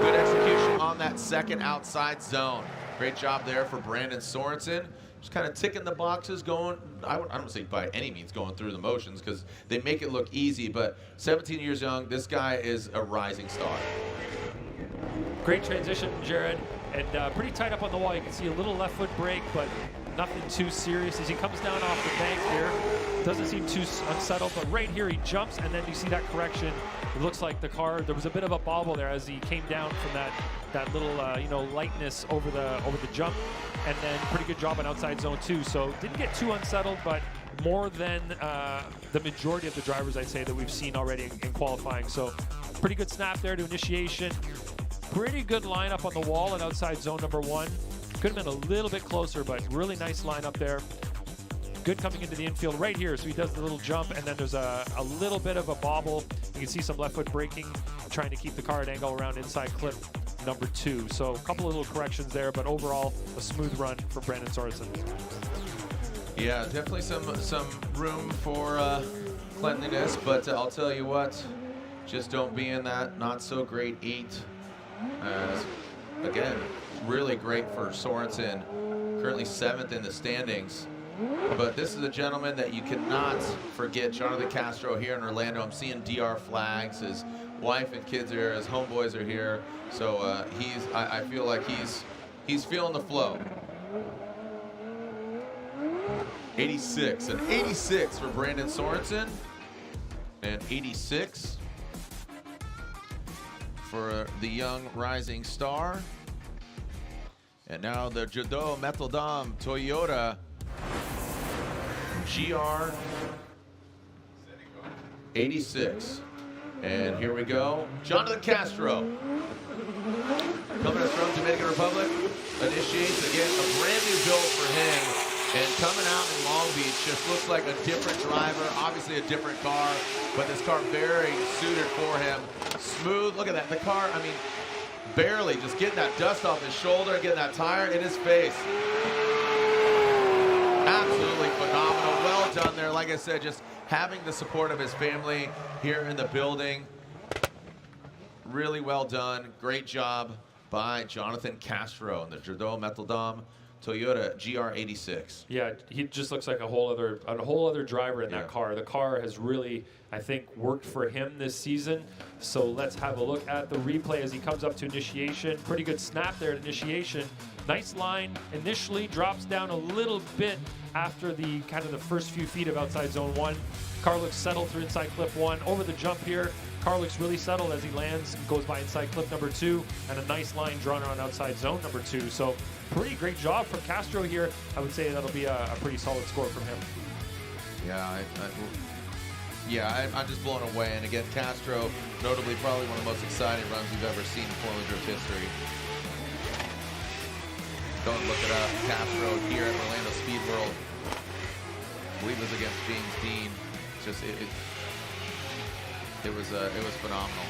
Good execution on that second outside zone. Great job there for Brandon Sorensen. Just kind of ticking the boxes, going, I don't say by any means going through the motions, because they make it look easy, but 17 years young, this guy is a rising star. Great transition, Jared, and pretty tight up on the wall. You can see a little left foot break, but nothing too serious as he comes down off the bank here. Doesn't seem too unsettled, but right here he jumps, and then you see that correction. It looks like the car, there was a bit of a bobble there as he came down from that little lightness over the jump, and then pretty good job on outside zone too. So didn't get too unsettled, but more than the majority of the drivers, I'd say, that we've seen already in qualifying. So pretty good snap there to initiation. Pretty good lineup on the wall at outside zone #1. Could have been a little bit closer, but really nice lineup there. Good coming into the infield right here. So he does the little jump, and then there's a little bit of a bobble. You can see some left foot braking, trying to keep the car at angle around inside clip #2. So a couple of little corrections there, but overall a smooth run for Brandon Sorensen. Yeah, definitely some room for cleanliness, but I'll tell you what, just don't be in that not so great 8. Again, really great for Sorensen, currently 7th in the standings. But this is a gentleman that you cannot forget, Jonathan Castro here in Orlando. I'm seeing DR flags, his wife and kids are here, his homeboys are here. So I feel like he's feeling the flow. 86, and 86 for Brandon Sorensen, and 86 for the young rising star. And now the Judo Metal Dom Toyota GR 86. And here we go, Jonathan Castro, coming us from Dominican Republic, initiates again a brand new build for him. And coming out in Long Beach, just looks like a different driver, obviously a different car, but this car very suited for him. Smooth, look at that, the car, I mean, barely just getting that dust off his shoulder, getting that tire in his face. Absolutely phenomenal, well done there. Like I said, just having the support of his family here in the building. Really well done, great job by Jonathan Castro and the Judo Metal Dom Toyota GR86. Yeah, he just looks like a whole other driver in that car. The car has really, I think, worked for him this season. So let's have a look at the replay as he comes up to initiation. Pretty good snap there at initiation. Nice line initially, drops down a little bit after the kind of the first few feet of outside zone 1. Car looks settled through inside clip 1. Over the jump here, car looks really settled as he lands, goes by inside clip #2, and a nice line drawn around outside zone #2. So pretty great job from Castro here. I would say that'll be a pretty solid score from him. Yeah, Yeah, I'm just blown away. And again, Castro, notably probably one of the most exciting runs we've ever seen in Formula Drift history. Go and look it up. Castro here at Orlando Speed World. I believe it was against James Dean. It's just it was phenomenal.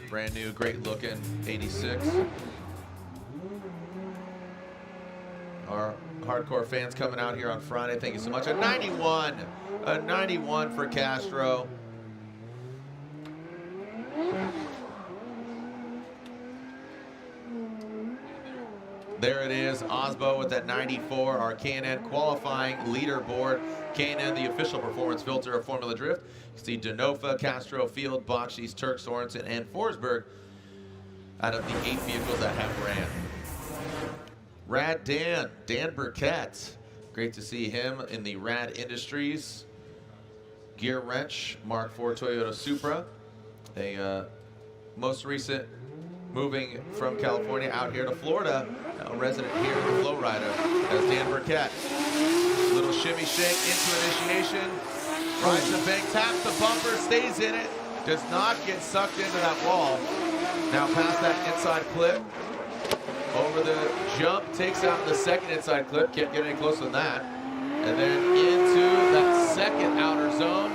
Brand new, great looking 86. Our hardcore fans coming out here on Friday, thank you so much. A 91 for Castro. There it is, Aasbo with that 94, our K&N qualifying leaderboard. K&N, the official performance filter of Formula Drift. You see DeNofa, Castro, Field, Bakchis, Tuerck, Sorensen, and Forsberg out of the 8 vehicles that have ran. Rad Dan Burkett. Great to see him in the Rad Industries Gear Wrench Mark IV Toyota Supra. A most recent moving from California out here to Florida. Now a resident here in the Flow Rider as Dan Burkett. Little shimmy shake into initiation. Rides the bank, taps the bumper, stays in it. Does not get sucked into that wall. Now past that inside clip. Over the jump, takes out the second inside clip. Can't get any closer than that. And then into that second outer zone.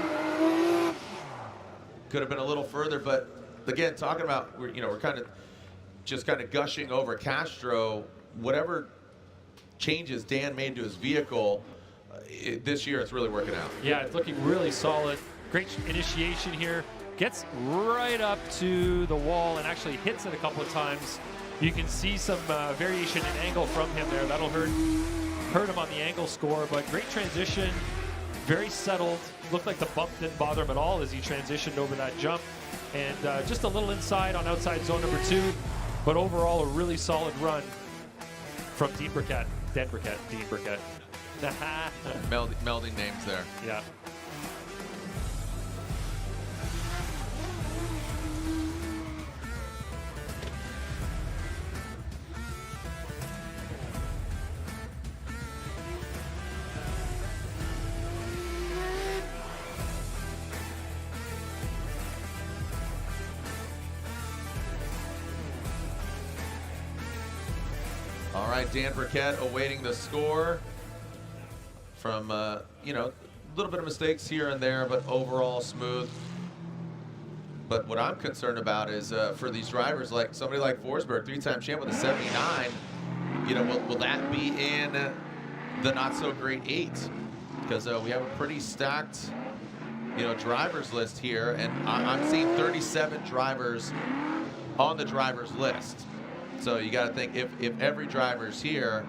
Could have been a little further, but again, talking about, we're kind of gushing over Castro. Whatever changes Dan made to his vehicle, this year it's really working out. Yeah, it's looking really solid. Great initiation here. Gets right up to the wall and actually hits it a couple of times. You can see some variation in angle from him there. That'll hurt him on the angle score, but great transition. Very settled. Looked like the bump didn't bother him at all as he transitioned over that jump. And just a little inside on outside zone number 2, but overall a really solid run from Dan Burkett. Melding names there. Yeah. All right, Dan Burkett awaiting the score from, a little bit of mistakes here and there, but overall smooth. But what I'm concerned about is for these drivers, like somebody like Forsberg, 3-time champ with a 79, will that be in the not-so-great 8? Because we have a pretty stacked, drivers list here, and I'm seeing 37 drivers on the drivers list. So you got to think, if every driver's here,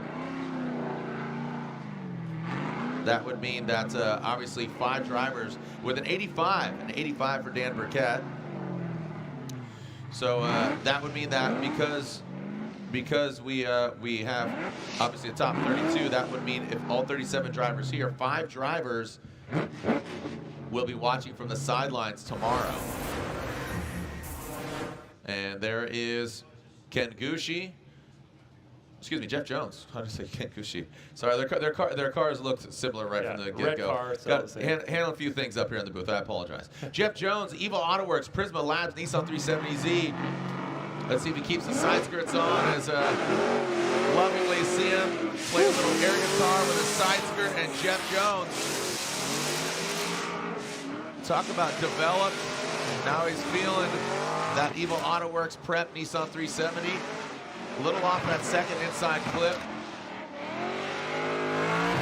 that would mean that obviously 5 drivers with an 85 for Dan Burkett. So that would mean that because we have obviously a top 32, that would mean if all 37 drivers here, 5 drivers will be watching from the sidelines tomorrow. And there is Ken Gushi. Excuse me, Jeff Jones. How did I say Ken Gushi? Sorry, their cars looked similar right from the get-go. Got to handle a few things up here in the booth. I apologize. Jeff Jones, Evil Autoworks, Prisma Labs, Nissan 370Z. Let's see if he keeps the side skirts on as lovingly see him play a little air guitar with a side skirt. And Jeff Jones, talk about developed. Now he's feeling that Evil Autoworks prep Nissan 370. A little off that second inside clip.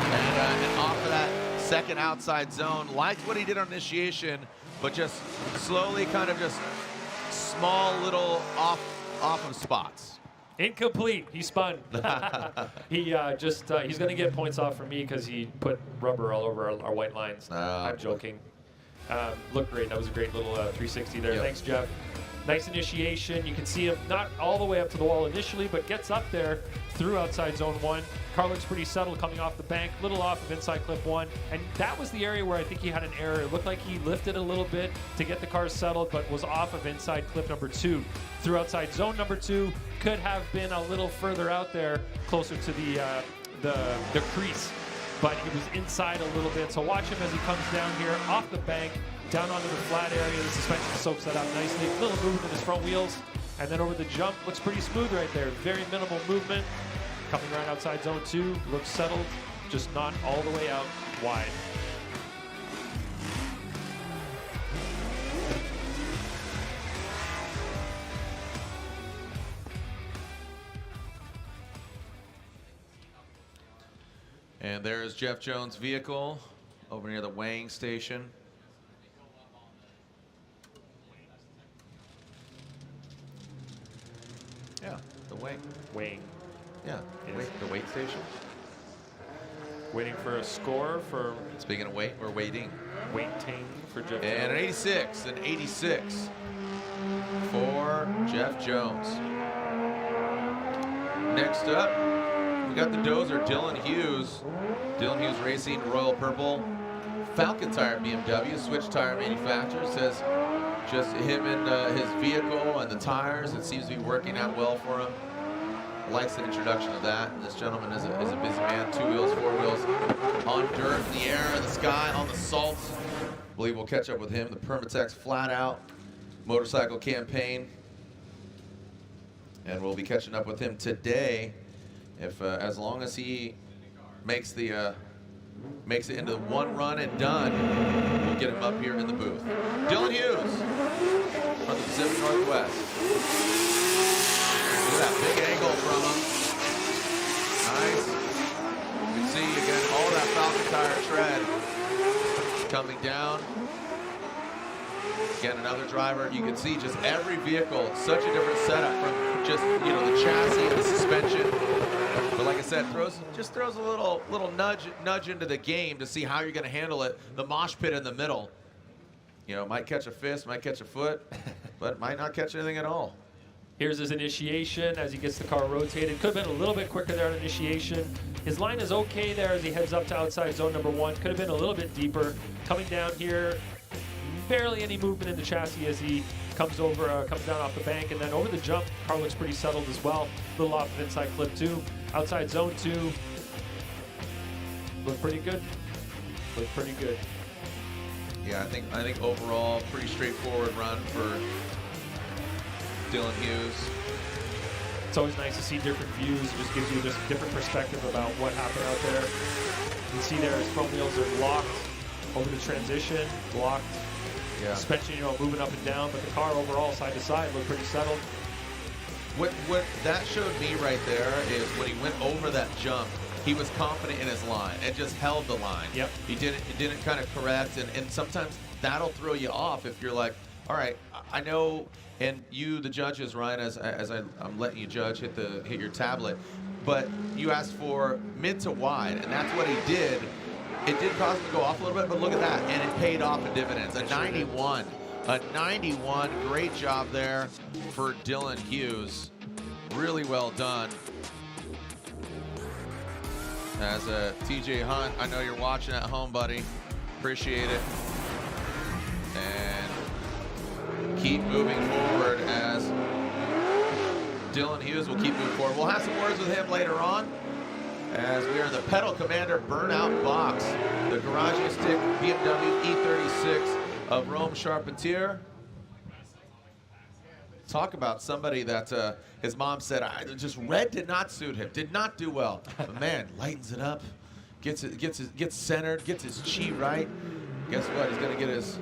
And off of that second outside zone. Liked what he did on initiation, but just slowly kind of just small little off of spots. Incomplete. He spun. He he's going to get points off from me because he put rubber all over our white lines. I'm joking. Looked great. That was a great little 360 there. Yep. Thanks, Jeff. Nice initiation. You can see him not all the way up to the wall initially, but gets up there through outside zone 1. Car looks pretty settled coming off the bank, little off of inside clip 1. And that was the area where I think he had an error. It looked like he lifted a little bit to get the car settled, but was off of inside clip number 2. Through outside zone number 2, could have been a little further out there, closer to the crease. But he was inside a little bit. So watch him as he comes down here off the bank, down onto the flat area. The suspension soaks that out nicely. A little movement in his front wheels. And then over the jump, looks pretty smooth right there. Very minimal movement. Coming around outside zone 2, looks settled, just not all the way out wide. And there's Jeff Jones' vehicle over near the weighing station. Yeah, the weighing. Yeah, the weight station. Waiting for a score for... Speaking of weight, we're waiting. Waiting for Jeff Jones. And an 86 for Jeff Jones. Next up, we got the dozer, Dylan Hughes. Dylan Hughes Racing, Royal Purple. Falcon Tire BMW, switch tire manufacturer. Says just him and his vehicle and the tires, it seems to be working out well for him. Likes the introduction of that. This gentleman is a busy man. 2 wheels, 4 wheels, on dirt, in the air, in the sky, on the salt. I believe we'll catch up with him. The Permatex Flat Out motorcycle campaign. And we'll be catching up with him today, if as long as he makes it into one run and done, we'll get him up here in the booth. Dylan Hughes from the Pacific Northwest. Look at that big angle from him. Nice. You can see again all that Falcon Tire tread coming down. Again, another driver. You can see just every vehicle, such a different setup from just, you know, the chassis and the suspension. But like I said, just throws a little nudge into the game to see how you're going to handle it. The mosh pit in the middle. You know, might catch a fist, might catch a foot, but might not catch anything at all. Here's his initiation as he gets the car rotated. Could have been a little bit quicker there on initiation. His line is okay there as he heads up to outside zone number 1. Could have been a little bit deeper. Coming down here, barely any movement in the chassis as he comes down off the bank, and then over the jump, car looks pretty settled as well. A little off of inside clip 2. Outside zone 2, look pretty good. Look pretty good. Yeah, I think overall pretty straightforward run for Dylan Hughes. It's always nice to see different views. It just gives you just different perspective about what happened out there. You can see there his front wheels are locked over the transition, locked. Yeah. Suspension, you know, moving up and down, but the car overall side to side looked pretty settled. What that showed me right there is when he went over that jump, he was confident in his line and just held the line. Yep. He didn't kind of correct, and sometimes that'll throw you off if you're like, all right, I know, and you, the judges, Ryan, as I'm letting you judge, hit your tablet, but you asked for mid to wide, and that's what he did. It did cause him to go off a little bit, but look at that, and it paid off in dividends. A 91. A 91. Great job there for Dylan Hughes. Really well done. As a TJ Hunt, I know you're watching at home, buddy. Appreciate it. And keep moving forward as Dylan Hughes will keep moving forward. We'll have some words with him later on, as we are in the Pedal Commander Burnout Box, the Garagistic BMW E36 of Rome Charpentier. Talk about somebody that his mom said just red did not suit him, did not do well. But man, lightens it up, gets centered, gets his chi right. Guess what? He's gonna get his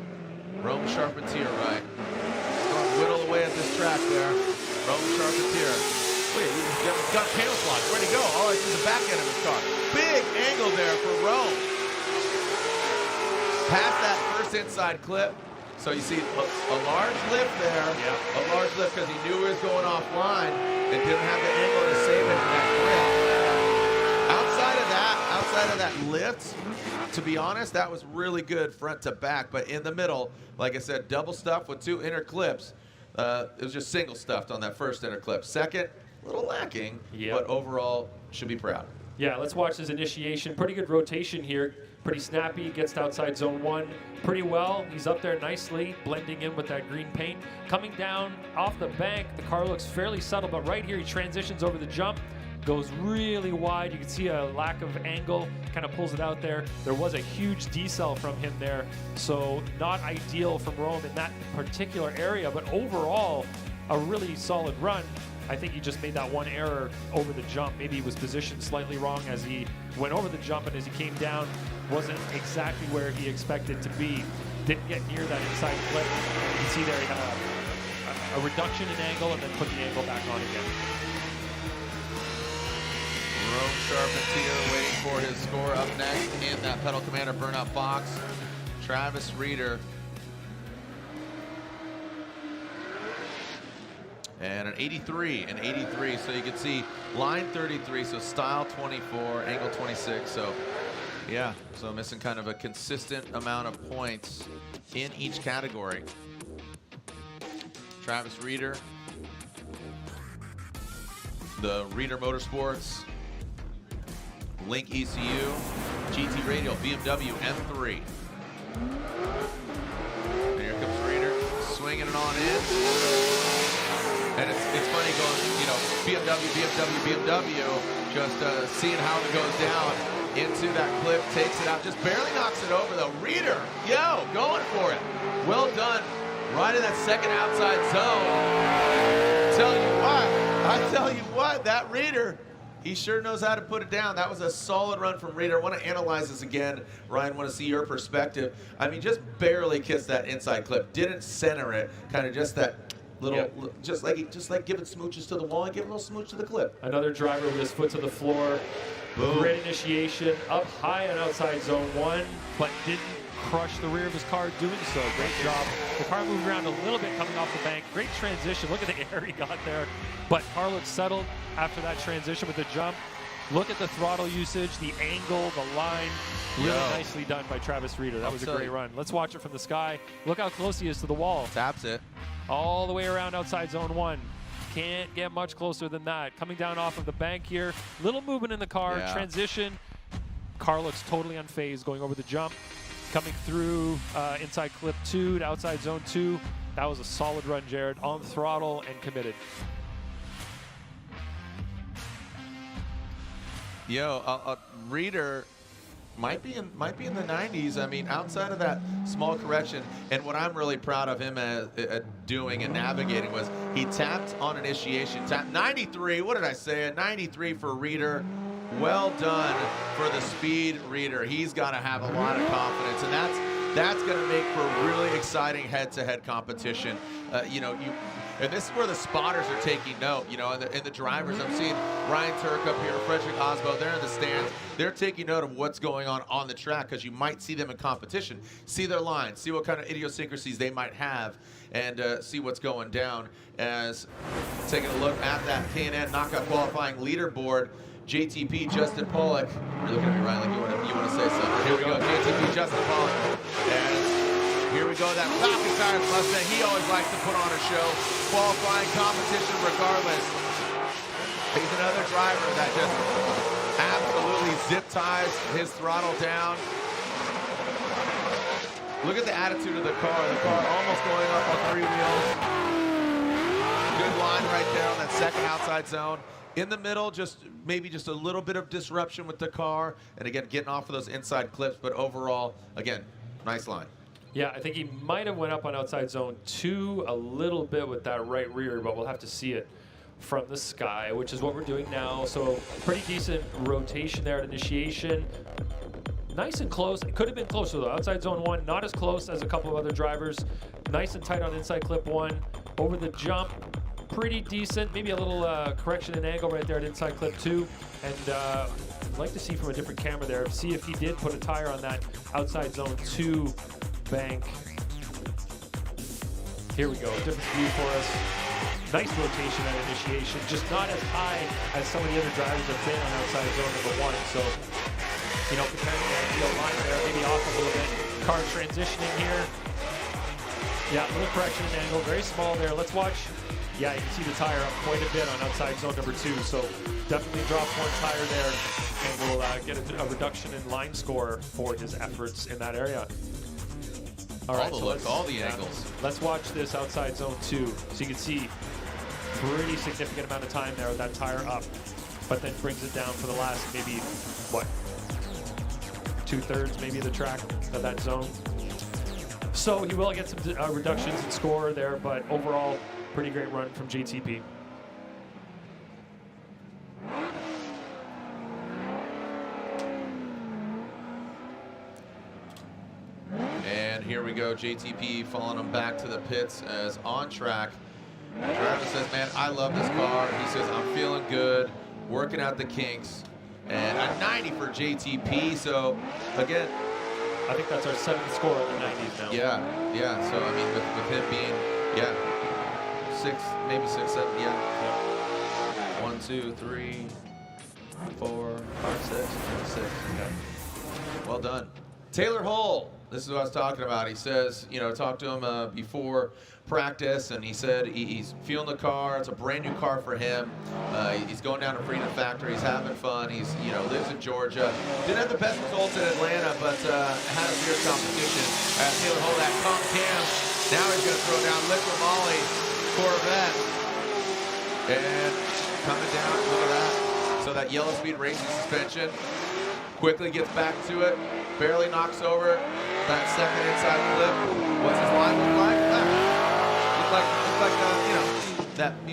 Rome Charpentier right. He's going to whittle away at this track there. Rome Charpentier. Wait, he's got camouflage. Where'd he go? Oh, it's in the back end of his car. Big angle there for Rome. Past that first inside clip. So you see a large lift there. Yeah. A large lift because he knew he was going offline and didn't have the angle to save it in that grip. Outside of that lift, to be honest, that was really good front to back. But in the middle, like I said, double stuff with 2 inner clips. it was just single stuffed on that first inner clip. Second, a little lacking, but overall should be proud. Yeah, let's watch his initiation. Pretty good rotation here. Pretty snappy, gets to outside zone 1 pretty well. He's up there nicely, blending in with that green paint. Coming down off the bank, the car looks fairly subtle, but right here he transitions over the jump, goes really wide. You can see a lack of angle, kind of pulls it out there. There was a huge decel from him there, so not ideal from Rome in that particular area, but overall, a really solid run. I think he just made that one error over the jump. Maybe he was positioned slightly wrong as he went over the jump, and as he came down, wasn't exactly where he expected to be. Didn't get near that inside clip. You can see there he had a reduction in angle and then put the angle back on again. Rome Charpentier waiting for his score up next in that Pedal Commander burnout box. Travis Reeder. And an 83, so you can see line 33, so style 24, angle 26, so yeah, so missing kind of a consistent amount of points in each category. Travis Reeder, the Reeder Motorsports, Link ECU, GT Radial, BMW M3. And here comes Reeder, swinging it on in. And it's funny going, you know, BMW, just seeing how it goes down into that clip, takes it out, just barely knocks it over though. Reeder, going for it. Well done, right in that second outside zone. I tell you what, that Reeder, he sure knows how to put it down. That was a solid run from Reeder. I want to analyze this again. Ryan, want to see your perspective. I mean, just barely kissed that inside clip, didn't center it, kind of just that little, just like giving smooches to the wall and giving a little smooch to the clip. Another driver with his foot to the floor. Boom. Great initiation, up high on outside zone 1, but didn't crush the rear of his car doing so. Great job. The car moved around a little bit coming off the bank. Great transition. Look at the air he got there. But car looks settled after that transition with the jump. Look at the throttle usage, the angle, the line. Really nicely done by Travis Reeder. That was a great run. Let's watch it from the sky. Look how close he is to the wall. Taps it. All the way around outside zone 1. Can't get much closer than that. Coming down off of the bank here. Little movement in the car. Transition. Car looks totally unfazed going over the jump. Coming through inside clip 2 to outside zone 2. That was a solid run, Jared. On throttle and committed. Reeder might be in the 90s. I mean, outside of that small correction, and what I'm really proud of him at doing and navigating was he tapped on initiation. 93. What did I say? A 93 for Reeder. Well done for the speed Reeder. He's got to have a lot of confidence, and that's going to make for a really exciting head-to-head competition. And this is where the spotters are taking note, and the drivers. I'm seeing Ryan Tuerck up here, Frederick Aasbo, they're in the stands. They're taking note of what's going on the track, because you might see them in competition, see their lines, see what kind of idiosyncrasies they might have, and see what's going down. As taking a look at that K&N knockout qualifying leaderboard, JTP Justin Pawlak. You're looking at me, Ryan, like you want to say something. Here we go, JTP Justin Pawlak. And here we go, that Falcon Tires Mustang. He always likes to put on a show. Qualifying competition regardless. He's another driver that just absolutely zip ties his throttle down. Look at the attitude of the car. The car almost going up on 3 wheels. Good line right there on that second outside zone. In the middle, maybe just a little bit of disruption with the car. And again, getting off of those inside clips. But overall, again, nice line. Yeah, I think he might have went up on outside zone 2 a little bit with that right rear, but we'll have to see it from the sky, which is what we're doing now. So pretty decent rotation there at initiation. Nice and close. It could have been closer though. Outside zone 1, not as close as a couple of other drivers. Nice and tight on inside clip 1. Over the jump, pretty decent. Maybe a little correction in angle right there at inside clip 2. And I'd like to see from a different camera there, see if he did put a tire on that outside zone 2 bank. Here we go, different view for us. Nice rotation at initiation, just not as high as some of the other drivers have been on outside zone number 1. So, comparing the ideal line there, maybe off a little bit. Car transitioning here. Yeah, a little correction in angle, very small there. Let's watch. Yeah, you can see the tire up quite a bit on outside zone number 2. So definitely drop one tire there, and we'll get a reduction in line score for his efforts in that area. All right, the looks, all the angles. Let's watch this outside zone 2. So you can see pretty significant amount of time there with that tire up, but then brings it down for the last maybe, what, 2/3 maybe of the track of that zone. So he will get some reductions in score there, but overall, pretty great run from JTP. And here we go, JTP following him back to the pits as on track. Travis says, man, I love this car. He says, I'm feeling good, working out the kinks. And a 90 for JTP, so again, I think that's our 7th score in the 90s now. Yeah. So I mean, with him being, 6, maybe 6, 7, yeah. 1, 2, 3, 4, 5, 6, 6. Yeah. Well done. Taylor Hull, this is what I was talking about. He says, talked to him before practice, and he said he's feeling the car. It's a brand new car for him. He's going down to Freedom Factory. He's having fun. He's, lives in Georgia. Didn't have the best results in Atlanta, but had a fierce competition. Taylor Hull, that comp cam. Now he's going to throw down Litteral Molly Corvette. And coming down, look at that. So that yellow speed racing suspension. Quickly gets back to it. Barely knocks over that second inside flip. What's his line look like?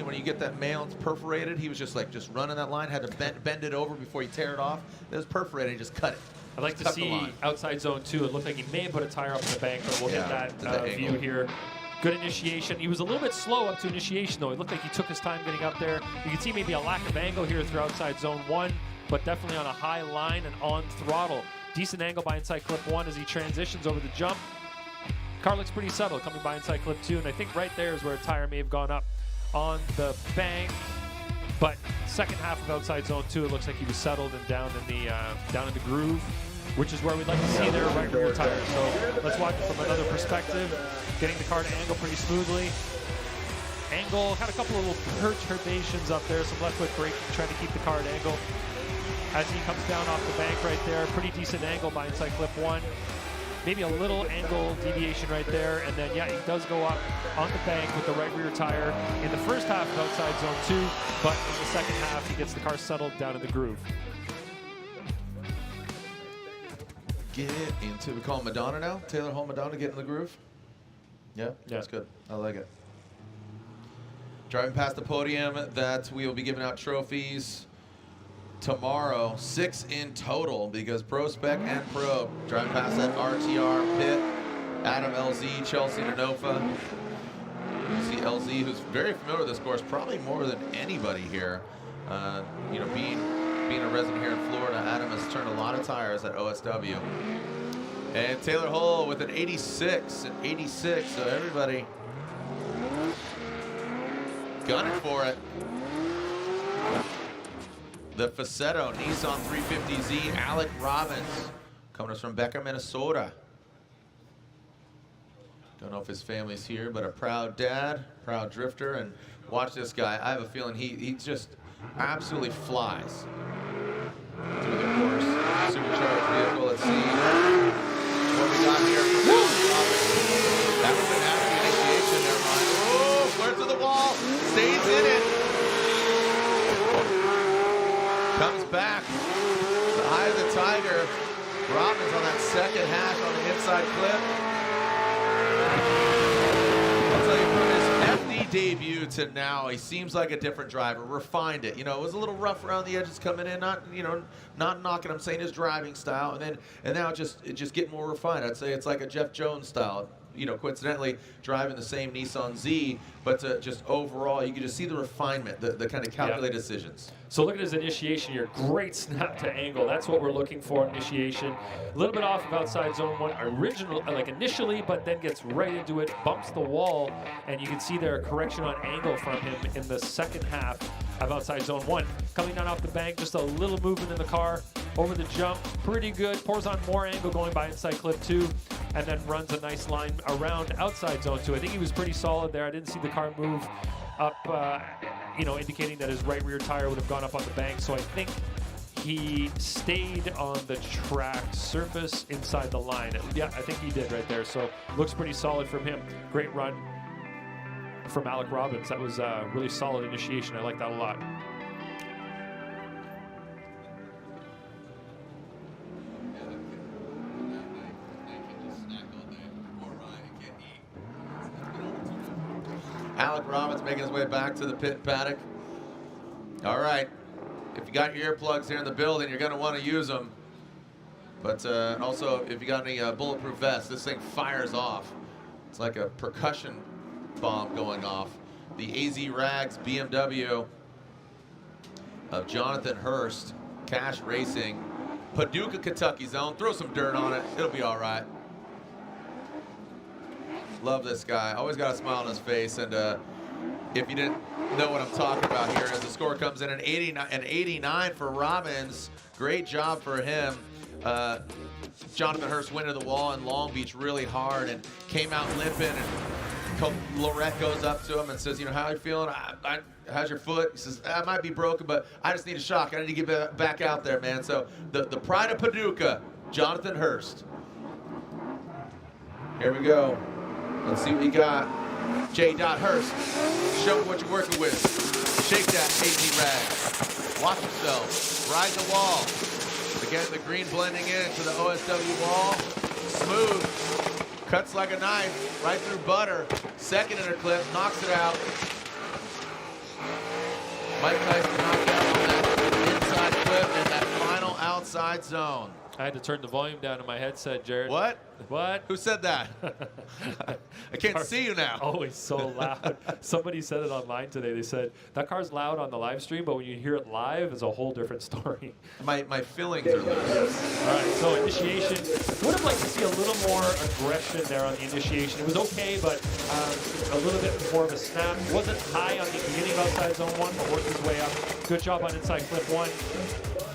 When you get that mail, it's perforated. He was just running that line, had to bend it over before he tear it off. It was perforated, he just cut it. I'd like to see outside zone 2. It looked like he may have put a tire up in the bank, but we'll get that view here. Good initiation. He was a little bit slow up to initiation, though. It looked like he took his time getting up there. You can see maybe a lack of angle here through outside zone 1, but definitely on a high line and on throttle. Decent angle by inside clip 1 as he transitions over the jump. Car looks pretty subtle coming by inside clip 2, and I think right there is where a tire may have gone up on the bank. But second half of outside zone 2, it looks like he was settled and down in the groove, which is where we'd like to see their right rear tire. So let's watch it from another perspective. Getting the car to angle pretty smoothly. Angle, had a couple of little perturbations up there, some left foot braking, trying to keep the car at angle. As he comes down off the bank right there, pretty decent angle by inside clip 1. Maybe a little angle deviation right there, and then he does go up on the bank with the right rear tire in the first half of outside zone 2, but in the second half he gets the car settled down in the groove. Get into, we call him Madonna now? Taylor Hull Madonna, get in the groove? Yeah, that's good. I like it. Driving past the podium, that we will be giving out trophies tomorrow, 6 in total, because Pro Spec and Pro. Driving past that RTR pit, Adam LZ, Chelsea DeNofa. You see LZ, who's very familiar with this course, probably more than anybody here. Being a resident here in Florida, Adam has turned a lot of tires at OSW. And Taylor Hull with an 86, so everybody gunning for it. The Facetto Nissan 350Z, Alec Robbins, coming us from Becker, Minnesota. Don't know if his family's here, but a proud dad, proud drifter, and watch this guy. I have a feeling he just absolutely flies through the course. Supercharged vehicle. Let's see what we got here for Robbins. That was an after initiation there, Ryan. Oh, flares to the wall, stays in it. Comes back, the eye of the tiger. Robbins on that second hash on the inside clip. I'll tell you, from his FD debut to now, he seems like a different driver. Refined it. It was a little rough around the edges coming in, not knocking. I'm saying his driving style, and now just getting more refined. I'd say it's like a Jeff Jones style. Coincidentally, driving the same Nissan Z, but just overall, you can just see the refinement, the kind of calculated decisions. So look at his initiation here. Great snap to angle. That's what we're looking for in initiation. A little bit off of outside zone 1 initially, but then gets right into it, bumps the wall, and you can see there a correction on angle from him in the second half of outside zone 1. Coming down off the bank, just a little movement in the car over the jump. Pretty good. Pours on more angle going by inside clip 2. and then runs a nice line around outside zone 2. I think he was pretty solid there. I didn't see the car move up, indicating that his right rear tire would have gone up on the bank. So I think he stayed on the track surface inside the line. Yeah, I think he did right there. So looks pretty solid from him. Great run from Alec Robbins. That was a really solid initiation. I like that a lot. Alec Robbins making his way back to the pit paddock. All right, if you got your earplugs here in the building, you're going to want to use them. But also, if you got any bulletproof vests, this thing fires off. It's like a percussion bomb going off. The AZ Rags BMW of Jonathan Hurst, Cash Racing, Paducah, Kentucky zone. Throw some dirt on it. It'll be all right. Love this guy. Always got a smile on his face. And if you didn't know what I'm talking about here, as the score comes in an 89 for Robbins. Great job for him. Jonathan Hurst went to the wall in Long Beach really hard and came out limping. And Lorette goes up to him and says, how are you feeling? How's your foot? He says, I might be broken, but I just need a shock. I need to get back out there, man. So the pride of Paducah, Jonathan Hurst. Here we go. Let's see what you got. J. Hurst, show me what you're working with. Shake that AZ rag. Watch yourself. Ride the wall. Again, the green blending into the OSW wall. Smooth. Cuts like a knife. Right through butter. Second inner clip. Knocks it out. Mike Tyson knocked out on that inside clip and that final outside zone. I had to turn the volume down in my headset, Jared. What? What? Who said that? I can't see you now. Always so loud. Somebody said it online today. They said, that car's loud on the live stream, but when you hear it live, it's a whole different story. My feelings are loose. All right, so initiation. Would have liked to see a little more aggression there on the initiation. It was okay, but a little bit more of a snap. Wasn't high on the beginning of outside zone 1, but worked his way up. Good job on inside clip 1.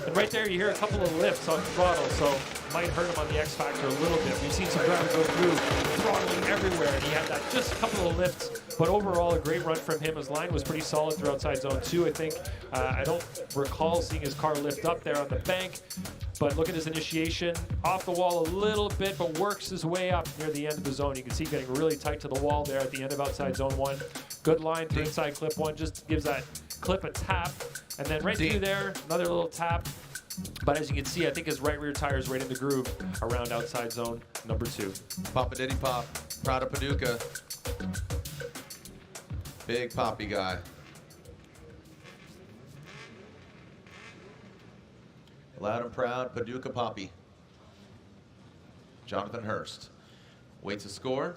And right there, you hear a couple of lifts on throttle, so might hurt him on the X Factor a little bit. We've seen some drivers go through throttling everywhere, and he had that just a couple of lifts. But overall, a great run from him. His line was pretty solid through outside zone 2, I think. I don't recall seeing his car lift up there on the bank. But look at his initiation. Off the wall a little bit, but works his way up near the end of the zone. You can see getting really tight to the wall there at the end of outside zone 1. Good line to inside clip 1. Just gives that clip a tap. And then right through there, another little tap. But as you can see, I think his right rear tire is right in the groove around outside zone number 2. Papa Diddy Pop, proud of Paducah. Big poppy guy. Loud and proud, Paducah Poppy. Jonathan Hurst waits to score.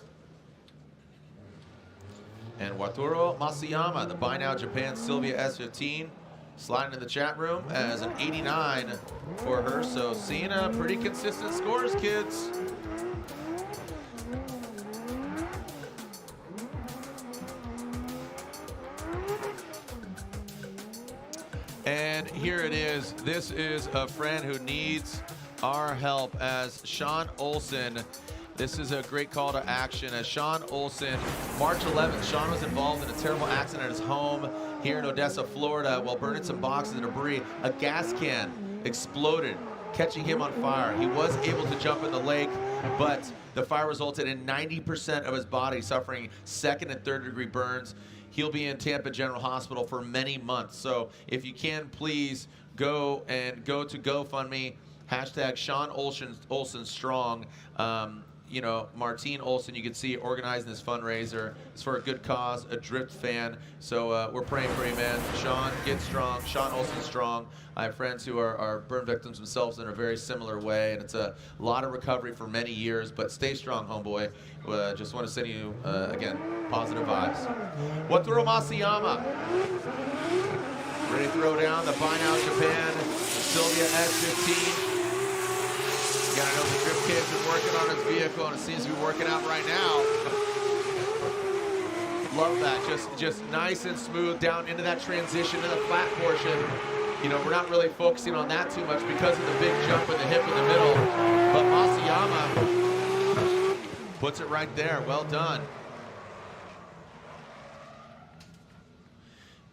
And Wataru Masayama, the Buy Now Japan Sylvia S15, sliding in the chat room as an 89 for her. So seeing pretty consistent scores, kids. And here it is. This is a friend who needs our help as Sean Olsen. This is a great call to action as Sean Olsen, March 11th, Sean was involved in a terrible accident at his home here in Odessa, Florida, while burning some boxes of debris. A gas can exploded, catching him on fire. He was able to jump in the lake, but the fire resulted in 90% of his body suffering second and third degree burns. He'll be in Tampa General Hospital for many months. So if you can, please go to GoFundMe, hashtag Sean Olsen Strong. Martine Olsen, you can see organizing this fundraiser. It's for a good cause, a drift fan. So we're praying for you, man. Sean, get strong. Sean Olsen strong. I have friends who are burn victims themselves in a very similar way, and it's a lot of recovery for many years, but stay strong, homeboy. Just want to send you, again, positive vibes. Wataru Masayama. Ready to throw down the Buy Now Japan Sylvia S15. You gotta know the drift kid's been working on his vehicle, and it seems to be working out right now. Love that, just nice and smooth down into that transition to the flat portion. We're not really focusing on that too much because of the big jump in the hip in the middle. But Masayama Puts it right there. Well done.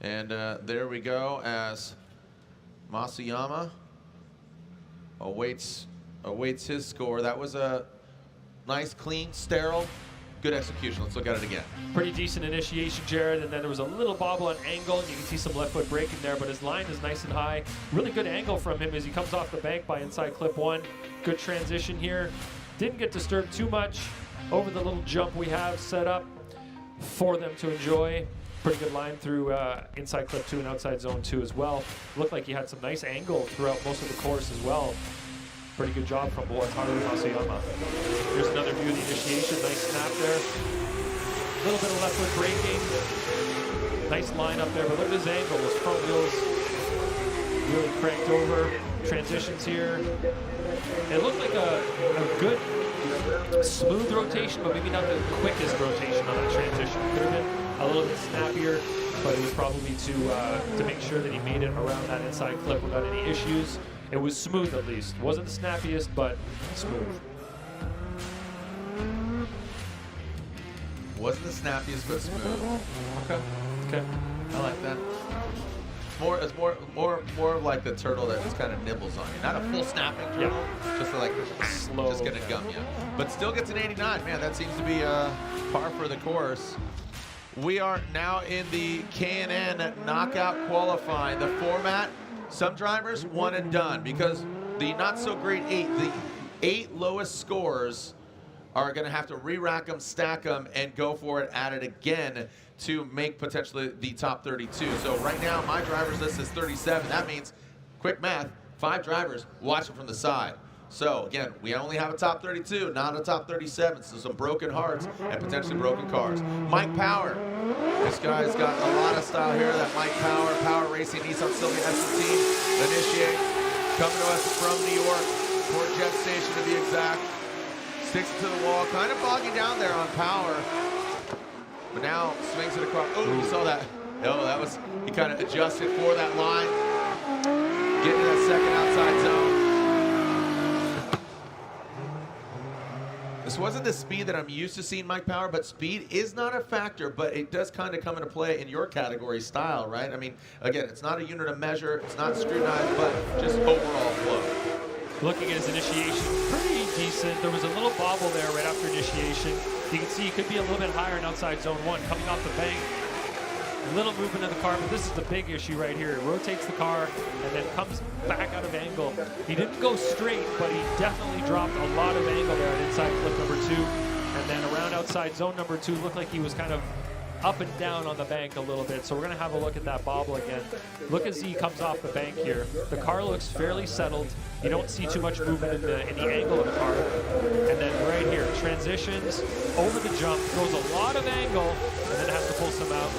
And there we go as Masuyama awaits his score. That was a nice, clean, sterile, good execution. Let's look at it again. Pretty decent initiation, Jared, and then there was a little bobble on angle, and you can see some left foot braking there, but his line is nice and high. Really good angle from him as he comes off the bank by inside clip 1. Good transition here. Didn't get disturbed too much over the little jump we have set up for them to enjoy. Pretty good line through inside clip 2 and outside zone 2 as well. Looked like he had some nice angle throughout most of the course as well. Pretty good job from Haru Masuyama. Here's another view of the initiation. Nice snap there. A little bit of left foot braking. Nice line up there, but look at his angle. His front wheels really cranked over. Transitions here. It looked like a good smooth rotation, but maybe not the quickest rotation on that transition. Could have been a little bit snappier, but it was probably to make sure that he made it around that inside clip without any issues. It was smooth at least. Wasn't the snappiest, but smooth. Wasn't the snappiest, but smooth. Okay. I like that. It's more like the turtle that just kind of nibbles on you. Not a full snapping turtle, just like slow, just gonna gum you. But still gets an 89. Man, that seems to be par for the course. We are now in the K&N knockout qualifying. The format, some drivers one and done, because the not so great 8, the 8 lowest scores are going to have to re-rack them, stack them, and go for it at it again to make potentially the top 32. So right now, my driver's list is 37. That means, quick math, 5 drivers watching from the side. So again, we only have a top 32, not a top 37, so some broken hearts and potentially broken cars. Mike Power. This guy's got a lot of style here. That Mike Power, Power Racing, Nissan Sylvia Essa team, initiate. Coming to us from New York, Port Jet Station to be exact. Sticks to the wall, kind of bogging down there on Power. But now swings it across. Oh, you saw that. Oh, that was, he kind of adjusted for that line. Getting to that second outside zone. This wasn't the speed that I'm used to seeing Mike Power, but speed is not a factor, but it does kind of come into play in your category style, right? I mean, again, it's not a unit of measure, it's not scrutinized, but just overall flow. Looking at his initiation, pretty decent. There was a little bobble there right after initiation. You can see he could be a little bit higher in outside zone 1, coming off the bank. A little movement of the car, but this is the big issue right here. It rotates the car and then comes back out of angle. He didn't go straight, but he definitely dropped a lot of angle there at inside clip number 2. And then around outside zone number 2, looked like he was kind of up and down on the bank a little bit. So we're going to have a look at that bobble again. Look as he comes off the bank here. The car looks fairly settled. You don't see too much movement in the angle of the car. And then right here, transitions over the jump, throws a lot of angle, and then has to pull some out.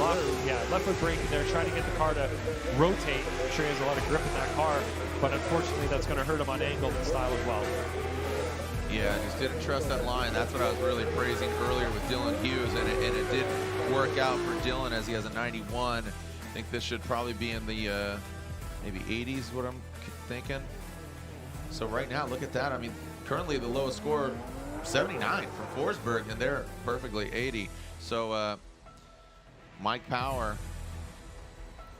Left foot braking there, trying to get the car to rotate. I'm sure he has a lot of grip in that car, but unfortunately that's going to hurt him on angle and style as well. Yeah, just didn't trust that line. That's what I was really praising earlier with Dylan Hughes, and it did work out for Dylan as he has a 91. I think this should probably be in the maybe 80s, what I'm thinking. So right now, look at that. I mean, currently the lowest score, 79 from Forsberg, and they're perfectly 80. So Mike Power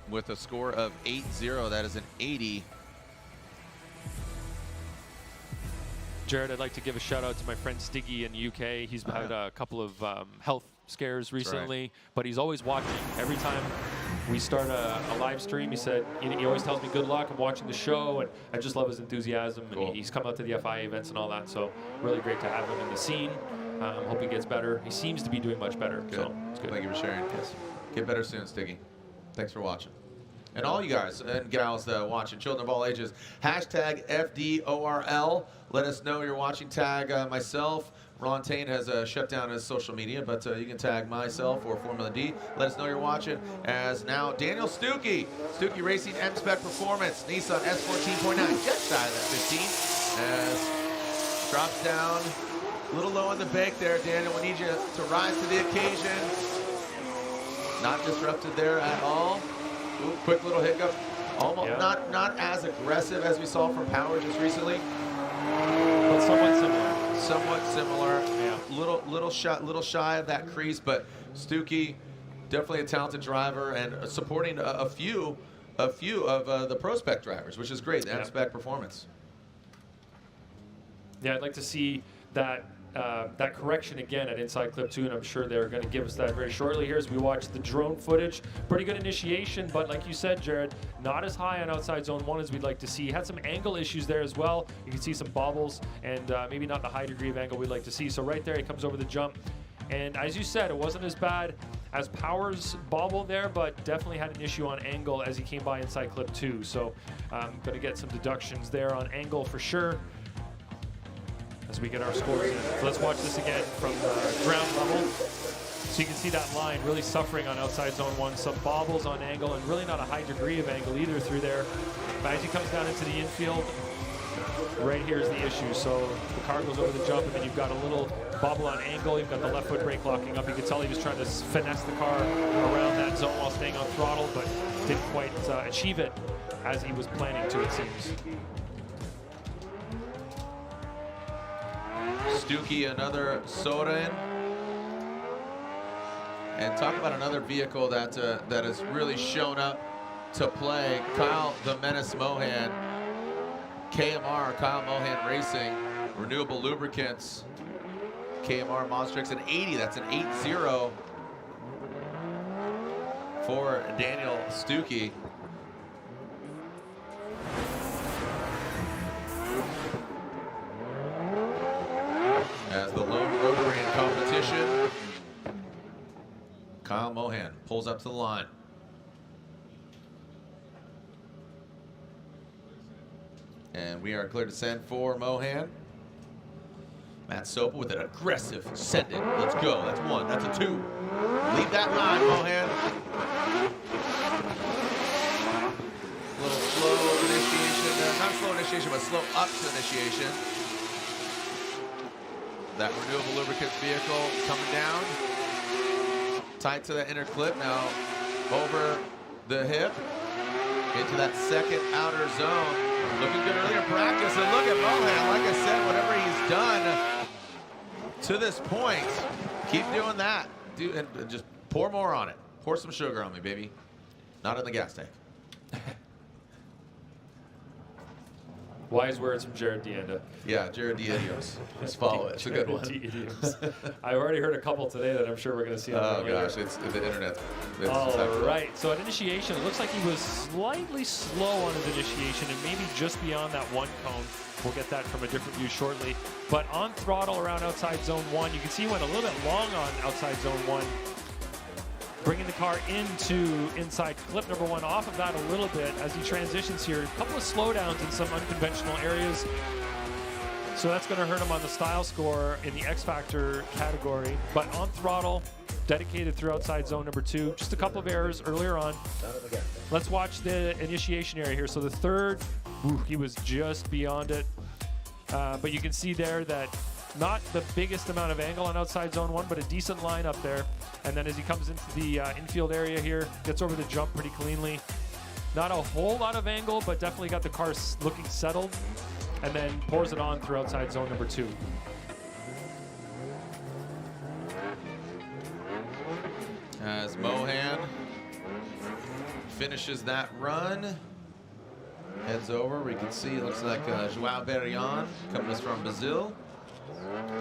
with a score of 8-0. That is an 80. Jared, I'd like to give a shout out to my friend Stiggy in the UK. He's had a couple of health scares recently, but he's always watching. Every time we start a live stream, he said, he always tells me good luck, I'm watching the show, and I just love his enthusiasm. Cool. And he's come out to the FIA events and all that, so really great to have him in the scene. Hope he gets better. He seems to be doing much better. Good. So it's good. Thank you for sharing. Yes. Get better soon, Stiggy. Thanks for watching. And all you guys and gals watching, children of all ages, hashtag FDORL. Let us know you're watching. Tag myself. Ron Tain has shut down his social media, but you can tag myself or Formula D. Let us know you're watching. As now, Daniel Stuki. Stuki Racing M-Spec Performance. Nissan S14.9, just shy of that 15. As drops down. A little low on the bank there, Daniel. We need you to rise to the occasion. Not disrupted there at all. Ooh, quick little hiccup. Almost not as aggressive as we saw from Power just recently. But somewhat similar. somewhat similar. Yeah. Little shy of that crease, but Stuki, definitely a talented driver and supporting a few of the pro spec drivers, which is great. The M-Spec performance. Yeah, I'd like to see that that correction again at inside clip 2, and I'm sure they're going to give us that very shortly here as we watch the drone footage. Pretty good initiation, but like you said, Jared, not as high on outside zone 1 as we'd like to see. Had some angle issues there as well. You can see some bobbles and maybe not the high degree of angle we'd like to see. So right there, he comes over the jump. And as you said, it wasn't as bad as Power's bobble there, but definitely had an issue on angle as he came by inside clip 2. So going to get some deductions there on angle for sure as we get our scores in. So let's watch this again from ground level. So you can see that line really suffering on outside zone 1, some bobbles on angle, and really not a high degree of angle either through there. But as he comes down into the infield, right here's the issue. So the car goes over the jump, and then you've got a little bobble on angle. You've got the left foot brake locking up. You can tell he was trying to finesse the car around that zone while staying on throttle, but didn't quite achieve it as he was planning to, it seems. Stuki, another Soren. And talk about another vehicle that that has really shown up to play. Kyle the Menace Mohan, KMR, Kyle Mohan Racing, Renewable Lubricants, KMR Monstrix, an 80. That's an 8-0 for Daniel Stuki. As the lone rotary in competition, Kyle Mohan pulls up to the line. And we are clear to send for Mohan. Matt Sopa with an aggressive send it. Let's go. That's 1. That's a 2. Leave that line, Mohan. A little slow initiation. Not slow initiation, but slow up to initiation. That renewable lubricants vehicle coming down. Tight to that inner clip now. Over the hip. Into that second outer zone. Looking good earlier practice, and look at Mohan. Like I said, whatever he's done to this point, keep doing that. And just pour more on it. Pour some sugar on me, baby. Not in the gas tank. Wise words from Jared Dienda. Yeah, Jared Diedios. Just follow it. It's a good one. I've already heard a couple today that I'm sure we're going to see on the gosh, it's the internet. All right. So at initiation, it looks like he was slightly slow on his initiation and maybe just beyond that 1 cone. We'll get that from a different view shortly. But on throttle around outside zone 1, you can see he went a little bit long on outside zone 1. Bringing the car into inside clip number 1 off of that a little bit as he transitions here. A couple of slowdowns in some unconventional areas. So that's going to hurt him on the style score in the X Factor category. But on throttle, dedicated through outside zone number 2. Just a couple of errors earlier on. Let's watch the initiation area here. So the third, he was just beyond it. But you can see there that not the biggest amount of angle on outside zone 1, but a decent line up there. And then as he comes into the infield area here, gets over the jump pretty cleanly. Not a whole lot of angle, but definitely got the car looking settled. And then pours it on through outside zone number 2. As Mohan finishes that run, heads over, we can see it looks like Joao Barion coming to us from Brazil.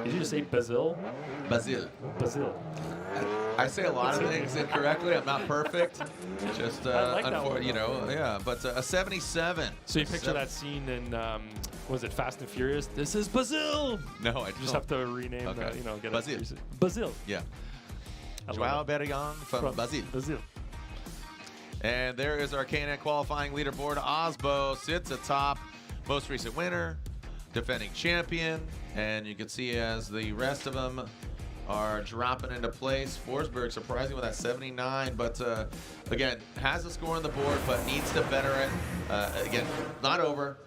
Did you just say Brazil? Brazil. Brazil. I say a lot of things incorrectly. I'm not perfect. Just, I like that one, you know, yeah. But a 77. So you picture that scene in, was it Fast and Furious? This is Brazil. No, I just have to rename okay. the, you know, get Brazil. Brazil. Yeah. Joao Barion from Brazil. Brazil. And there is our K&N qualifying leaderboard. Aasbo sits atop, most recent winner, defending champion, and you can see as the rest of them are dropping into place. Forsberg surprising with that 79, but again, has a score on the board, but needs to better it. Again, not over.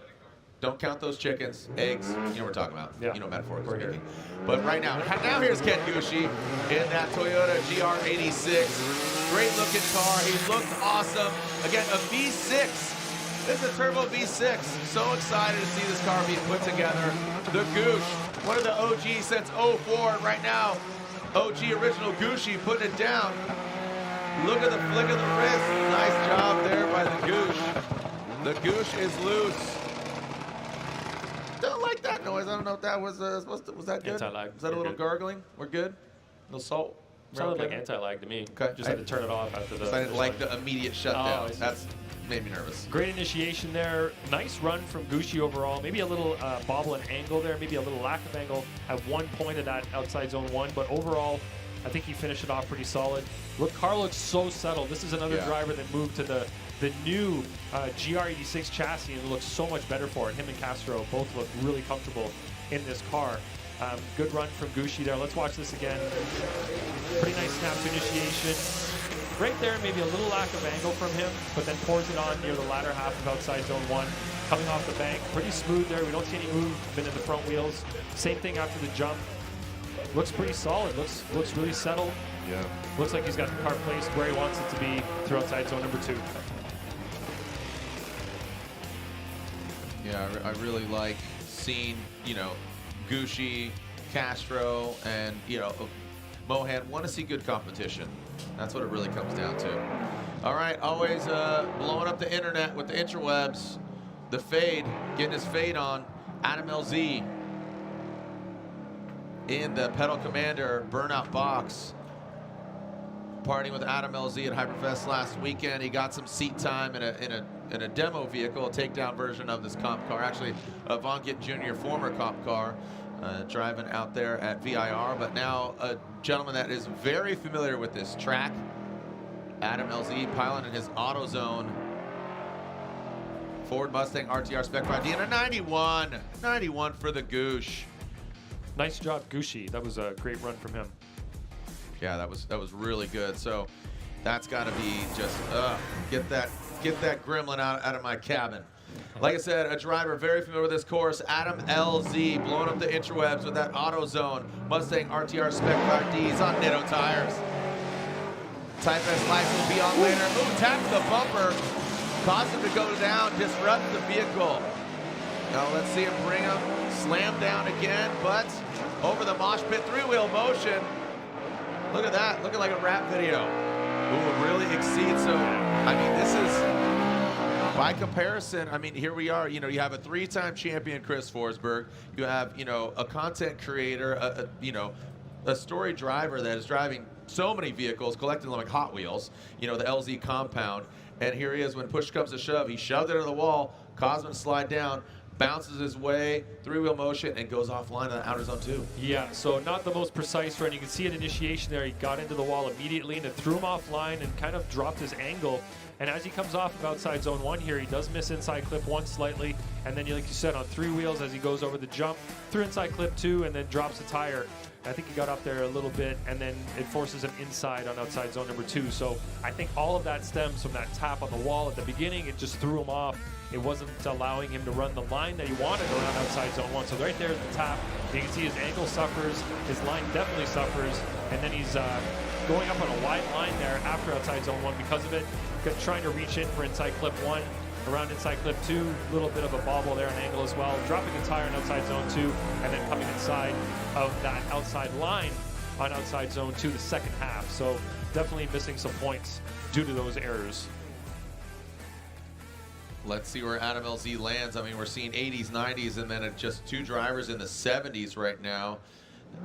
Don't count those chickens, eggs. You know what we're talking about. Yeah. You know, metaphorically speaking. But right now here's Ken Gushi in that Toyota GR86. Great looking car. He looked awesome. Again, a V6. This is a turbo V6. So excited to see this car being put together. The Goosh One of the OGs since 04 right now. OG original Gushi putting it down. Look at the flick of the wrist. Nice job there by the Gush. The Gush is loose. Don't like that noise. I don't know if that was was that good? Anti-lag. Was that a little gargling? We're good? No salt? Sounded like anti-lag to me. Okay. Just had to turn it off after the. I didn't like the immediate shutdown. Oh, That's made me nervous. Great initiation there. Nice run from Gushi overall. Maybe a little bobble and angle there. Maybe a little lack of angle at one point of that outside zone 1. But overall, I think he finished it off pretty solid. Look, car looks so settled. This is another driver that moved to the new GR86 chassis and looks so much better for it. Him and Castro both look really comfortable in this car. Good run from Gushi there. Let's watch this again. Pretty nice snap to initiation. Right there, maybe a little lack of angle from him, but then pours it on near the latter half of outside zone 1. Coming off the bank, pretty smooth there. We don't see any movement in the front wheels. Same thing after the jump. Looks pretty solid. Looks really settled. Yeah. Looks like he's got the car placed where he wants it to be through outside zone number 2. Yeah, I really like seeing, Gushi, Castro, and, Mohan want to see good competition. That's what it really comes down to. All right, always blowing up the internet with the interwebs. The fade, getting his fade on. Adam LZ in the Pedal Commander burnout box. Partying with Adam LZ at Hyperfest last weekend. He got some seat time in a demo vehicle, a takedown version of this comp car. Actually, a Von Gittin Jr. former comp car, driving out there at VIR, but now a gentleman that is very familiar with this track. Adam LZ piloting his AutoZone Ford Mustang RTR Spec 5D and a 91. 91 for the Goosh. Nice job, Gushi. That was a great run from him. Yeah, that was really good. So that's got to be just get that gremlin out of my cabin. Like I said, a driver very familiar with this course, Adam LZ, blowing up the interwebs with that AutoZone Mustang RTR Spec 5Ds on Nitto tires. Type S license will be on later. Ooh, taps the bumper, cause him to go down, disrupt the vehicle. Now let's see him bring him, slam down again, but over the mosh pit, 3-wheel motion. Look at that, looking like a rap video. Ooh, really exceeds. So, I mean, this is, by comparison, I mean, here we are, you have a 3-time champion, Chris Forsberg. You have, a content creator, a story driver that is driving so many vehicles, collecting them like Hot Wheels, the LZ compound. And here he is, when push comes to shove, he shoved it into the wall, caused him to slide down, bounces his way, 3-wheel motion, and goes offline on the outer zone 2. Yeah, so not the most precise run. You can see an initiation there. He got into the wall immediately and it threw him offline and kind of dropped his angle. And as he comes off of outside zone 1 here, he does miss inside clip 1 slightly. And then, like you said, on 3 wheels as he goes over the jump, through inside clip 2 and then drops a tire. I think he got up there a little bit, and then it forces him inside on outside zone number 2. So I think all of that stems from that tap on the wall at the beginning. It just threw him off. It wasn't allowing him to run the line that he wanted around outside zone 1. So right there is the tap. You can see his ankle suffers. His line definitely suffers. And then he's going up on a wide line there after outside zone 1 because of it. Trying to reach in for inside clip 1. Around inside clip 2, a little bit of a bobble there on angle as well. Dropping a tire on outside zone 2, and then coming inside of that outside line on outside zone 2 the second half. So definitely missing some points due to those errors. Let's see where Adam LZ lands. I mean, we're seeing 80s, 90s, and then just 2 drivers in the 70s right now.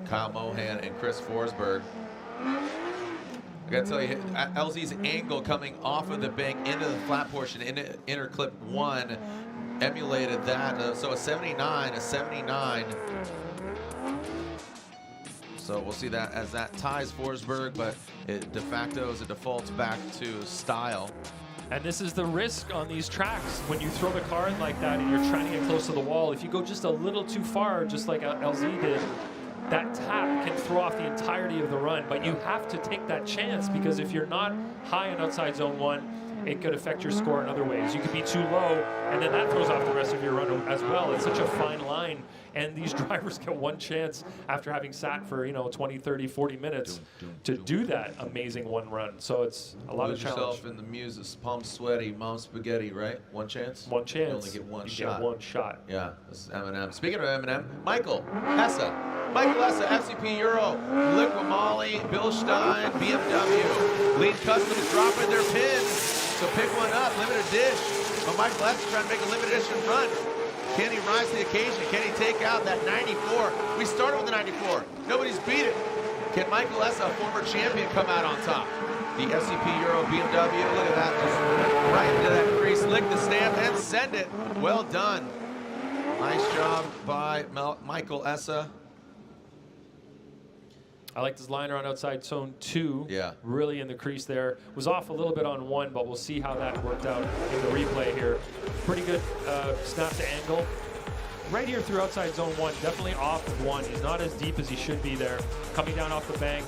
Kyle Mohan and Chris Forsberg. I gotta tell you, LZ's angle coming off of the bank into the flat portion, into inner clip 1, emulated that. So a 79, a 79. So we'll see that as that ties Forsberg, but it de facto as it defaults back to style. And this is the risk on these tracks. When you throw the car in like that and you're trying to get close to the wall, if you go just a little too far, just like LZ did, that tap can throw off the entirety of the run. But you have to take that chance, because if you're not high on outside zone 1, it could affect your score in other ways. You could be too low, and then that throws off the rest of your run as well. It's such a fine line, and these drivers get one chance after having sat for 20, 30, 40 minutes to do that amazing one run. So it's a lot of challenge. Yourself in the muses, palm sweaty, mom spaghetti, right? One chance? One chance. You only get one you shot. Get one shot. Yeah, this is Eminem. Speaking of Eminem, Michael Essa, FCP Euro, Liquimali, Bill Stein, BMW. Lean Customs dropping their pin, so pick one up, limited dish. But Michael Essa trying to make a limited edition run. Can he rise to the occasion? Can he take out that 94? We started with the 94. Nobody's beat it. Can Michael Essa, a former champion, come out on top? The FCP Euro BMW, look at that. Just right into that crease, lick the stamp, and send it. Well done. Nice job by Michael Essa. I liked his liner on outside zone 2. Yeah. Really in the crease there. Was off a little bit on 1, but we'll see how that worked out in the replay here. Pretty good snap to angle. Right here through outside zone 1, definitely off 1. He's not as deep as he should be there. Coming down off the bank.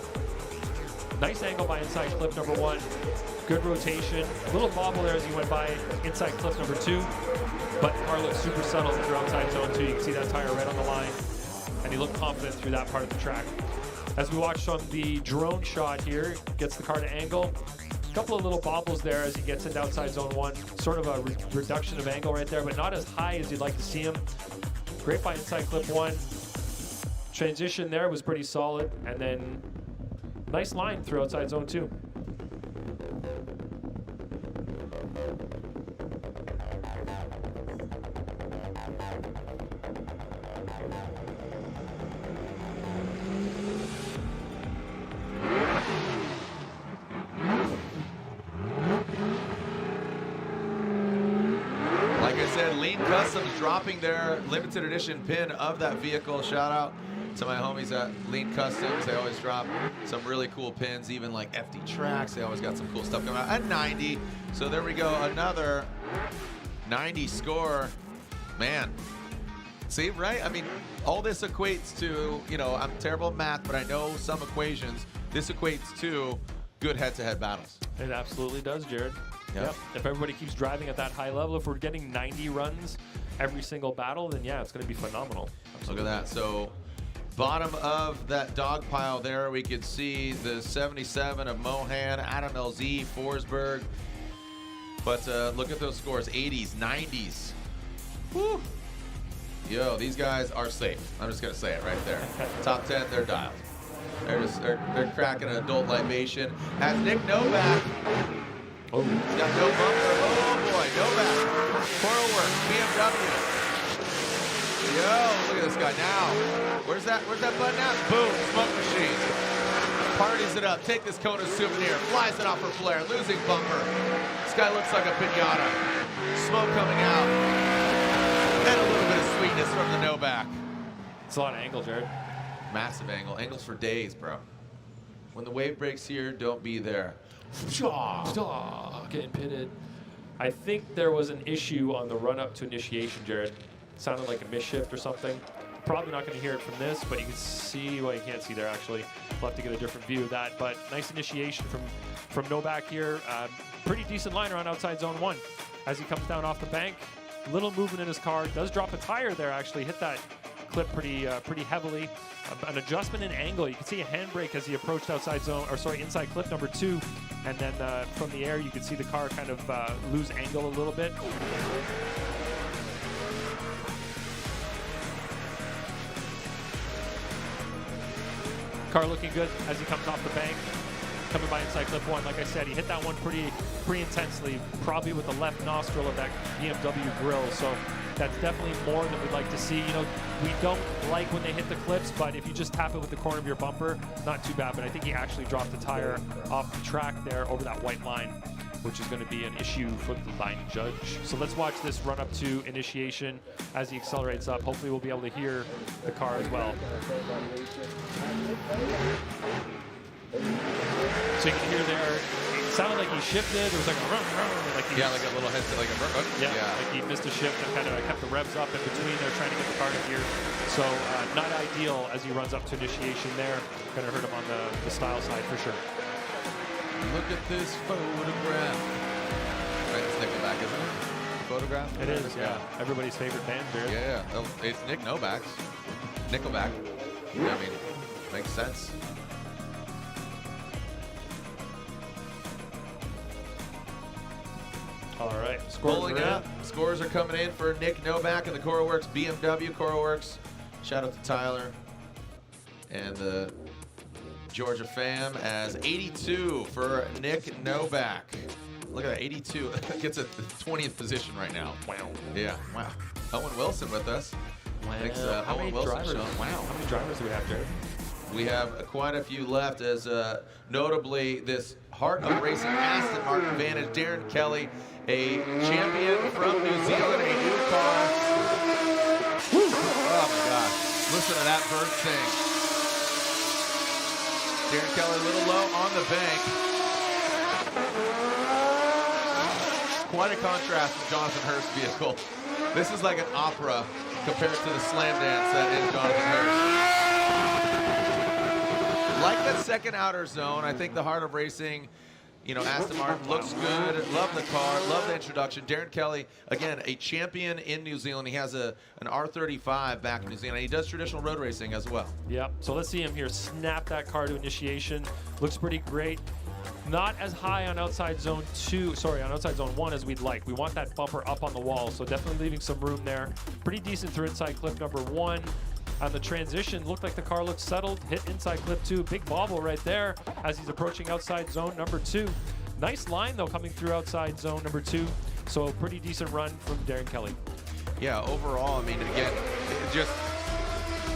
Nice angle by inside clip number 1. Good rotation. A little bobble there as he went by inside clip number 2. But the car looks super settled through outside zone 2. You can see that tire right on the line. And he looked confident through that part of the track. As we watch from the drone shot here, gets the car to angle. A couple of little bobbles there as he gets into outside zone 1. Sort of a reduction of angle right there, but not as high as you'd like to see him. Great by inside clip 1. Transition there was pretty solid, and then nice line through outside zone 2. Lean Customs dropping their limited edition pin of that vehicle. Shout out to my homies at Lean Customs. They always drop some really cool pins, even like FD Tracks. They always got some cool stuff coming out. A 90. So there we go. Another 90 score. Man. See, right? I mean, all this equates to, I'm terrible at math, but I know some equations. This equates to good head-to-head battles. It absolutely does, Jared. Yep. If everybody keeps driving at that high level, if we're getting 90 runs every single battle, then yeah, it's going to be phenomenal. Absolutely. Look at that. So bottom of that dog pile there, we could see the 77 of Mohan, Adam LZ, Forsberg. But look at those scores, 80s, 90s. Woo. Yo, these guys are safe. I'm just going to say it right there. Top 10, they're dialed. They're cracking an adult libation. As Nick Novak. Oh, he's got no bumper. Oh boy, Novak. Forward, BMW. Yo, look at this guy now. Where's that button at? Boom, smoke machine. Parties it up. Take this Kona souvenir. Flies it off for Flair. Losing bumper. This guy looks like a pinata. Smoke coming out. And a little bit of sweetness from the Novak. It's a lot of angle, Jared. Massive angle. Angles for days, bro. When the wave breaks here, don't be there. Getting pitted. I think there was an issue on the run-up to initiation, Jared. Sounded like a misshift or something. Probably not going to hear it from this, but you can see, well, you can't see there actually. We'll have to get a different view of that. But nice initiation from Novak here. Pretty decent liner on outside zone 1 as he comes down off the bank. Little movement in his car. Does drop a tire there actually. Hit that clip pretty heavily. An adjustment in angle. You can see a handbrake as he approached inside clip number 2, and then from the air you can see the car kind of lose angle a little bit. Car looking good as he comes off the bank. Coming by inside clip 1, like I said, he hit that one pretty intensely, probably with the left nostril of that BMW grill. So that's definitely more than we'd like to see. We don't like when they hit the clips, but if you just tap it with the corner of your bumper, not too bad. But I think he actually dropped the tire off the track there over that white line, which is going to be an issue for the line judge. So let's watch this run up to initiation as he accelerates up. Hopefully we'll be able to hear the car as well. So you can hear there, it sounded like he shifted. There was like a run, like he like a little head, like a run. like he missed a shift and kind of kept the revs up in between there, trying to get the car to gear. So not ideal as he runs up to initiation there. Going to hurt him on the style side for sure. Look at this photograph. It's Nickelback, isn't it? Photograph? It is, yeah. Everybody's favorite band, Jared. Yeah. It's Nick Novak's. Nickelback. Yeah, I mean, makes sense. All right. Pulling up. Scores are coming in for Nick Novak and the CoroWorks BMW. CoroWorks. Shout out to Tyler and the Georgia fam as 82 for Nick Novak. Look at that, 82. Gets at the 20th position right now. Wow. Yeah, wow. Owen Wilson with us. Wow. Thanks, How many Owen Wilson. drivers? Sean. Wow. How many drivers do we have, Jared? We have quite a few left, as notably this Heart of Racing Aston Martin Vantage, Darren Kelly, a champion from New Zealand, a new car. Oh my gosh, listen to that bird sing. Darren Kelly a little low on the bank. Quite a contrast with Jonathan Hurst's vehicle. This is like an opera compared to the slam dance that is Jonathan Hurst. Like that second outer zone, I think the Heart of Racing, you know, Aston Martin looks good. Love the car, love the introduction. Darren Kelly, again, a champion in New Zealand. He has an R35 back in New Zealand. He does traditional road racing as well. Yep. So let's see him here snap that car to initiation. Looks pretty great. Not as high on outside zone 1 as we'd like. We want that bumper up on the wall, so definitely leaving some room there. Pretty decent through inside clip number 1. On the transition, looked like the car looked settled. Hit inside clip 2. Big bobble right there as he's approaching outside zone number 2. Nice line, though, coming through outside zone number 2. So pretty decent run from Darren Kelly. Yeah, overall, I mean, again, it just...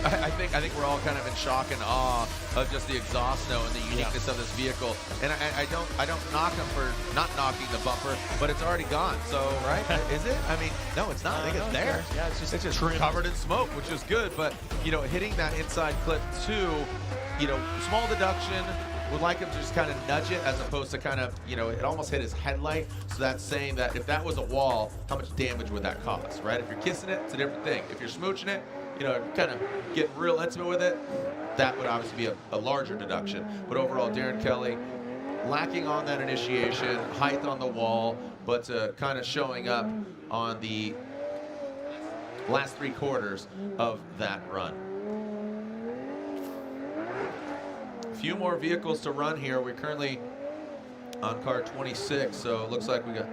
I think we're all kind of in shock and awe of just the exhaust note and the uniqueness of this vehicle. And I don't knock him for not knocking the bumper, but it's already gone. So, right? Is it? I mean, no, it's not. I think it's there. Yeah, it's just covered in smoke, which is good. But, you know, hitting that inside clip 2, you know, small deduction. Would like him to just kind of nudge it as opposed to kind of, you know, it almost hit his headlight. So that's saying that if that was a wall, how much damage would that cause, right? If you're kissing it, it's a different thing. If you're smooching it, you know, kind of getting real intimate with it, that would obviously be a larger deduction. But overall, Darren Kelly lacking on that initiation, height on the wall, but kind of showing up on the last 3 quarters of that run. A few more vehicles to run here. We're currently on car 26, so it looks like we got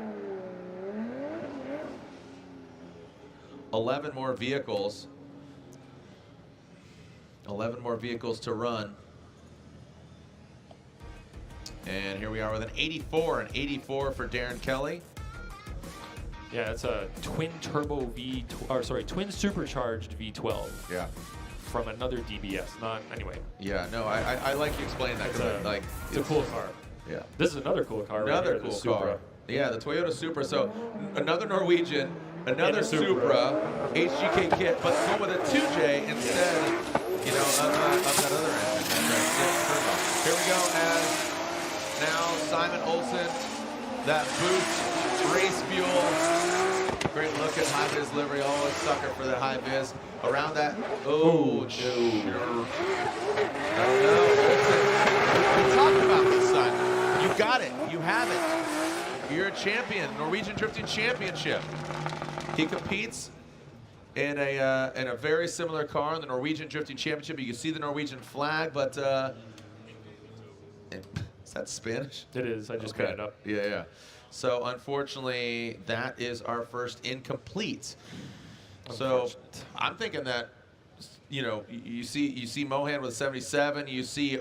11 more vehicles. 11 more vehicles to run. And here we are with an 84 for Darren Kelly. Yeah, it's a twin supercharged V12. Yeah. From another DBS, not anyway. Yeah, no, I like you explaining that because it's a cool car. Yeah. This is another cool car. Another right here, cool car. Yeah, the Toyota Supra. So another Norwegian, another Supra, HGK kit, but going with a 2J instead. You know, of that other engine. Here we go as now Simon Olsen, that boost, race fuel. Great look at high vis livery, always sucker for that high vis. Around that, oh, sure. I don't know, Olsen. We talked about this, Simon. You got it, you have it. You're a champion, Norwegian Drifting Championship. He competes in a very similar car in the Norwegian Drifting Championship. You can see the Norwegian flag, but is that Spanish? It is. I just got it up. Yeah, yeah. So unfortunately, that is our first incomplete. So I'm thinking that, you know, you see Mohan with 77, you see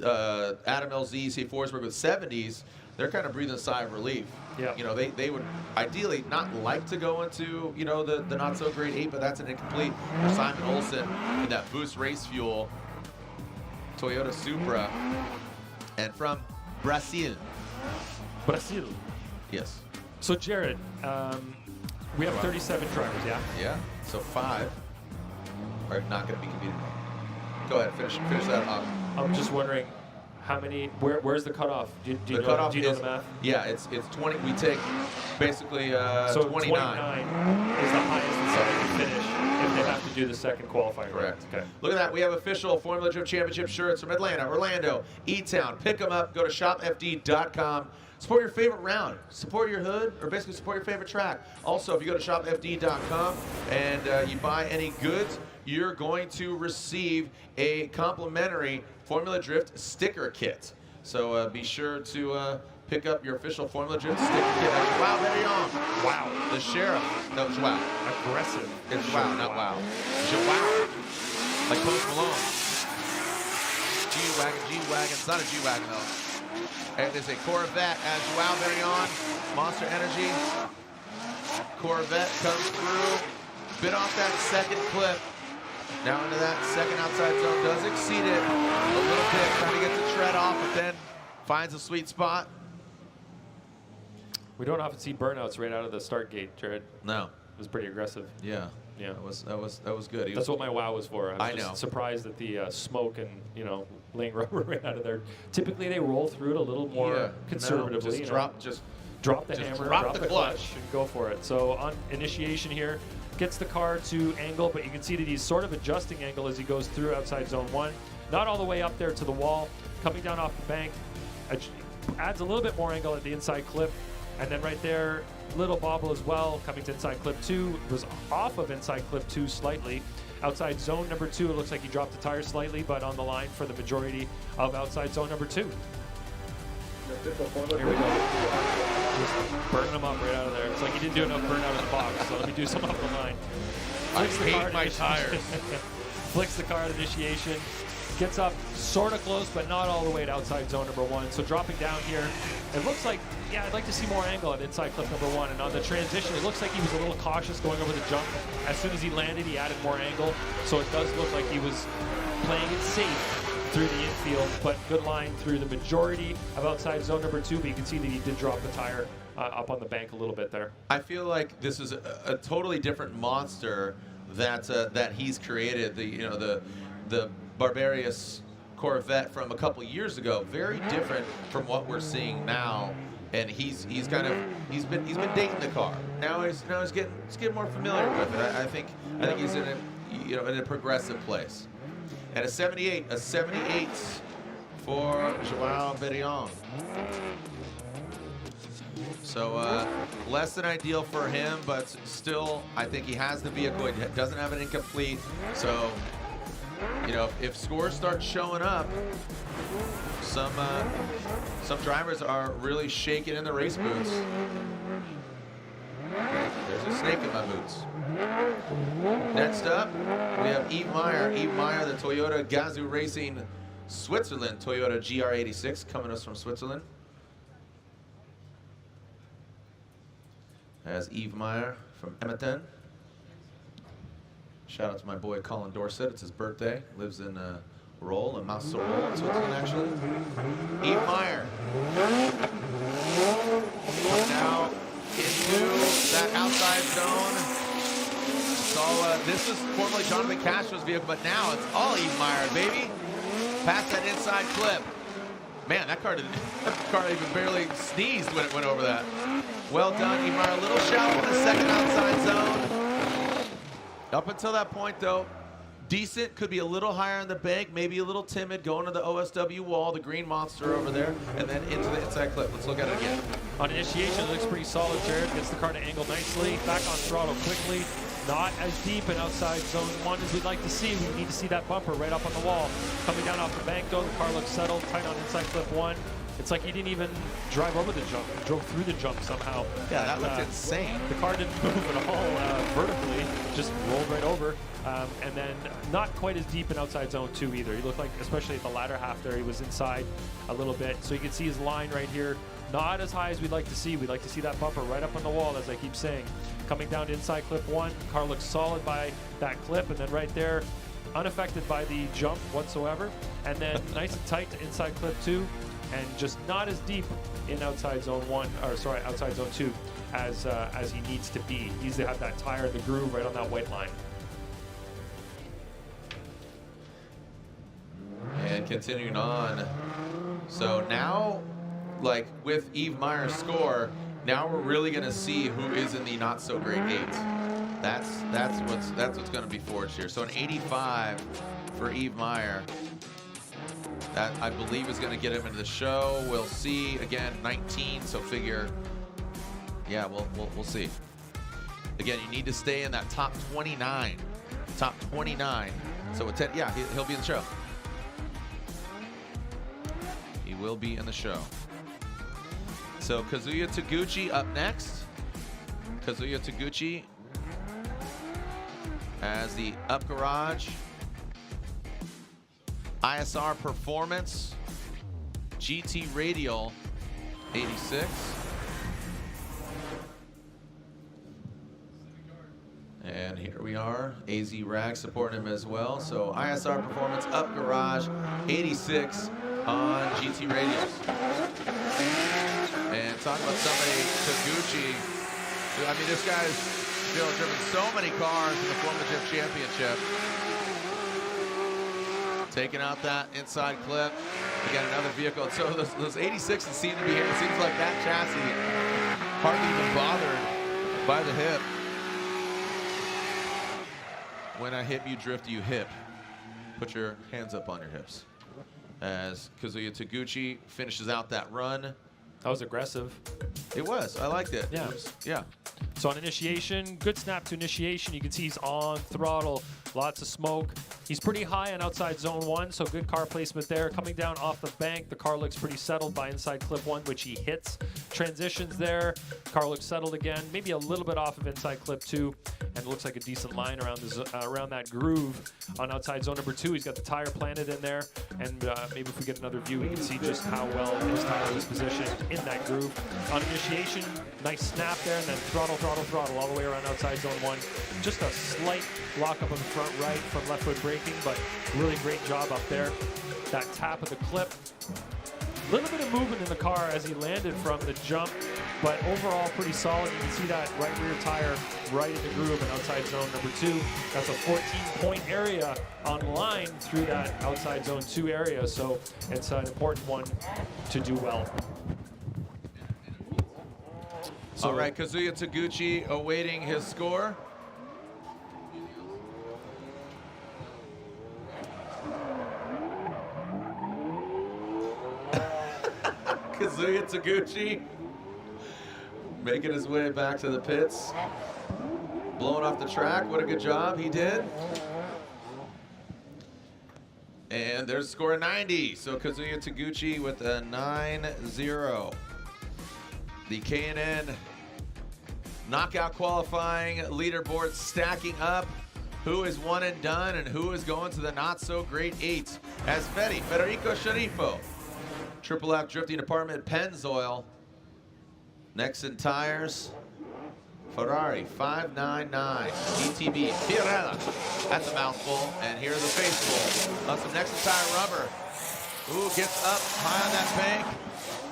Adam LZ, you see Forsberg with 70s. They're kind of breathing a sigh of relief. Yeah. You know, they would ideally not like to go into, you know, the not so great 8, but that's an incomplete for Simon Olsen in that boost race fuel Toyota Supra, and from Brazil. Brazil. Yes. So Jared, we have 37 drivers, yeah? Yeah. So 5 are not going to be competing. Go ahead, finish that off. I'm just wondering, How many? Where's the cutoff? Do you The know, cutoff do you know is, the math? yeah, it's 20. We take basically So 29. 29 is the highest that somebody can finish if they have to do the second qualifying. Correct. Okay. Look at that. We have official Formula Drift Championship shirts from Atlanta, Orlando, E-Town. Pick them up. Go to shopfd.com. Support your favorite round. Support your hood, or basically support your favorite track. Also, if you go to shopfd.com and you buy any goods, you're going to receive a complimentary Formula Drift sticker kit. So be sure to pick up your official Formula Drift sticker kit. Joao Barion. Wow. The Sheriff. No, Joao. Aggressive. It's Joao, not wow. Joao. Like Post Malone. G-Wagon, G-Wagon. It's not a G-Wagon, though. It is a Corvette as Joao Barion. Monster Energy. Corvette comes through. Bit off that second clip. Now into that second outside zone. Does exceed it a little bit. Trying to get the tread off, but then finds a sweet spot. We don't often see burnouts right out of the start gate, Jared. No. It was pretty aggressive. Yeah. Yeah. That was good. That's what my wow was for. I was know. just surprised at the smoke and, laying rubber right out of there. Typically, they roll through it a little more conservatively. No, drop the hammer, drop the clutch, and go for it. So on initiation here, gets the car to angle, but you can see that he's sort of adjusting angle as he goes through outside zone 1. Not all the way up there to the wall. Coming down off the bank, adds a little bit more angle at the inside clip. And then right there, little bobble as well, coming to inside clip 2. Was off of inside clip 2 slightly. Outside zone number 2, it looks like he dropped the tire slightly, but on the line for the majority of outside zone number 2. Here we go. Just burning him up right out of there. It's like he didn't do enough burnout in the box, so let me do some up the line. I hate my tires. Flicks the car at initiation. Gets up sort of close, but not all the way to outside zone number 1. So dropping down here, it looks like, yeah, I'd like to see more angle at inside clip number 1. And on the transition, it looks like he was a little cautious going over the jump. As soon as he landed, he added more angle. So it does look like he was playing it safe through the infield, but good line through the majority of outside zone number 2. But you can see that he did drop the tire up on the bank a little bit there. I feel like this is a totally different monster that he's created. The Barbarious Corvette from a couple years ago, very different from what we're seeing now. And he's been dating the car. Now he's getting more familiar with it. I think he's in a progressive place. And a 78 for Joao Barion. So less than ideal for him, but still, I think he has the vehicle. He doesn't have an incomplete. So, if scores start showing up, some drivers are really shaking in the race boots. There's a snake in my boots. Next up, we have Yves Meyer. Yves Meyer, the Toyota Gazoo Racing Switzerland Toyota GR86 coming to us from Switzerland. As Yves Meyer from Emmetten. Shout out to my boy Colin Dorset. It's his birthday. Lives in Roll in Massorol in Switzerland, actually. Yves Meyer. Now into that outside zone. So this is formerly Jonathan Castro's vehicle, but now it's all Yves Meyer, baby. Past that inside clip. Man, that car even barely sneezed when it went over that. Well done, Yves Meyer. A little shallow in the second outside zone. Up until that point, though, decent. Could be a little higher in the bank, maybe a little timid, going to the OSW wall, the green monster over there, and then into the inside clip. Let's look at it again. On initiation, it looks pretty solid. Jared gets the car to angle nicely. Back on throttle quickly. Not as deep in outside zone 1 as we'd like to see. We need to see that bumper right up on the wall. Coming down off the bank, though, the car looks settled, tight on inside clip 1. It's like he didn't even drive over the jump. He drove through the jump somehow. Yeah, that looked insane. The car didn't move at all vertically, just rolled right over. And then not quite as deep in outside zone 2 either. He looked like, especially at the latter half there, he was inside a little bit. So you can see his line right here. Not as high as we'd like to see. We'd like to see that bumper right up on the wall, as I keep saying. Coming down to inside clip 1, car looks solid by that clip, and then right there, unaffected by the jump whatsoever. And then nice and tight to inside clip 2, and just not as deep in outside zone 1, or sorry, outside zone 2 as he needs to be. He needs to have that tire, the groove right on that white line. And continuing on, So now, like with Yves Meyer's score, now we're really going to see who is in the not so great 8. That's what's going to be forged here. So an 85 for Yves Meyer. That I believe is going to get him into the show. We'll see. Again, 19. So figure. Yeah, we'll see. Again, you need to stay in that top 29. Top 29. So with 10, yeah, he'll be in the show. He will be in the show. So Kazuya Taguchi up next. Kazuya Taguchi as the up garage. ISR Performance. GT Radial 86. And here we are, AZ Rag supporting him as well. So ISR Performance up garage 86 on GT Radials. And talk about somebody, Taguchi. I mean, this guy's driven so many cars in the Formula Drift Championship. Taking out that inside clip. Again, another vehicle. So those 86s seem to be here. It seems like that chassis hardly even bothered by the hip. When I hip, you drift, you hip. Put your hands up on your hips. As Kazuya Taguchi finishes out that run. That was aggressive. It was. I liked it. Yeah. Yeah. So on initiation, good snap to initiation. You can see he's on throttle, lots of smoke. He's pretty high on outside zone 1, so good car placement there. Coming down off the bank, the car looks pretty settled by inside clip 1, which he hits. Transitions there, car looks settled again, maybe a little bit off of inside clip 2, and it looks like a decent line around around that groove on outside zone number 2. He's got the tire planted in there, and maybe if we get another view, we can see just how well his tire is positioned in that groove. On initiation, nice snap there, and then throttle, throttle, throttle all the way around outside zone 1. Just a slight lock up on the front right from left foot braking, but really great job up there. That tap of the clip. A little bit of movement in the car as he landed from the jump, but overall pretty solid. You can see that right rear tire right in the groove in outside zone number 2. That's a 14-point area on line through that outside zone 2 area, so it's an important one to do well. So, all right, Kazuya Taguchi awaiting his score. Kazuya Taguchi making his way back to the pits. Blowing off the track. What a good job he did. And there's a score of 90. So Kazuya Taguchi with a 9-0. The K&N knockout qualifying leaderboard stacking up. Who is one and done and who is going to the not so great 8 as Federico Sceriffo. Triple F Drifting Department, Pennzoil. Next in tires, Ferrari 599, ETB, Fiorella. That's a mouthful, and here's a faceful. On some next in tire rubber. Ooh, gets up high on that bank.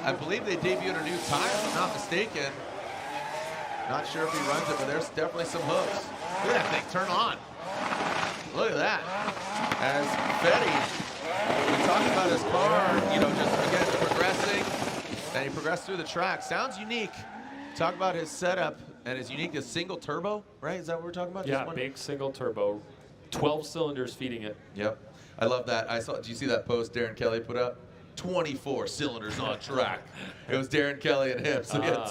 I believe they debuted a new tire, if I'm not mistaken. Not sure if he runs it, but there's definitely some hooks. Look at that thing, turn on. Look at that. As Fetty, we talked about his car, you know, just again progressing, and he progressed through the track. Sounds unique. Talk about his setup and his unique, a single turbo, right? Is that what we're talking about? Yeah, big single turbo, 12 cylinders feeding it. Yep, I love that. Did you see that post Darren Kelly put up? 24 cylinders on track. It was Darren Kelly and him. So he had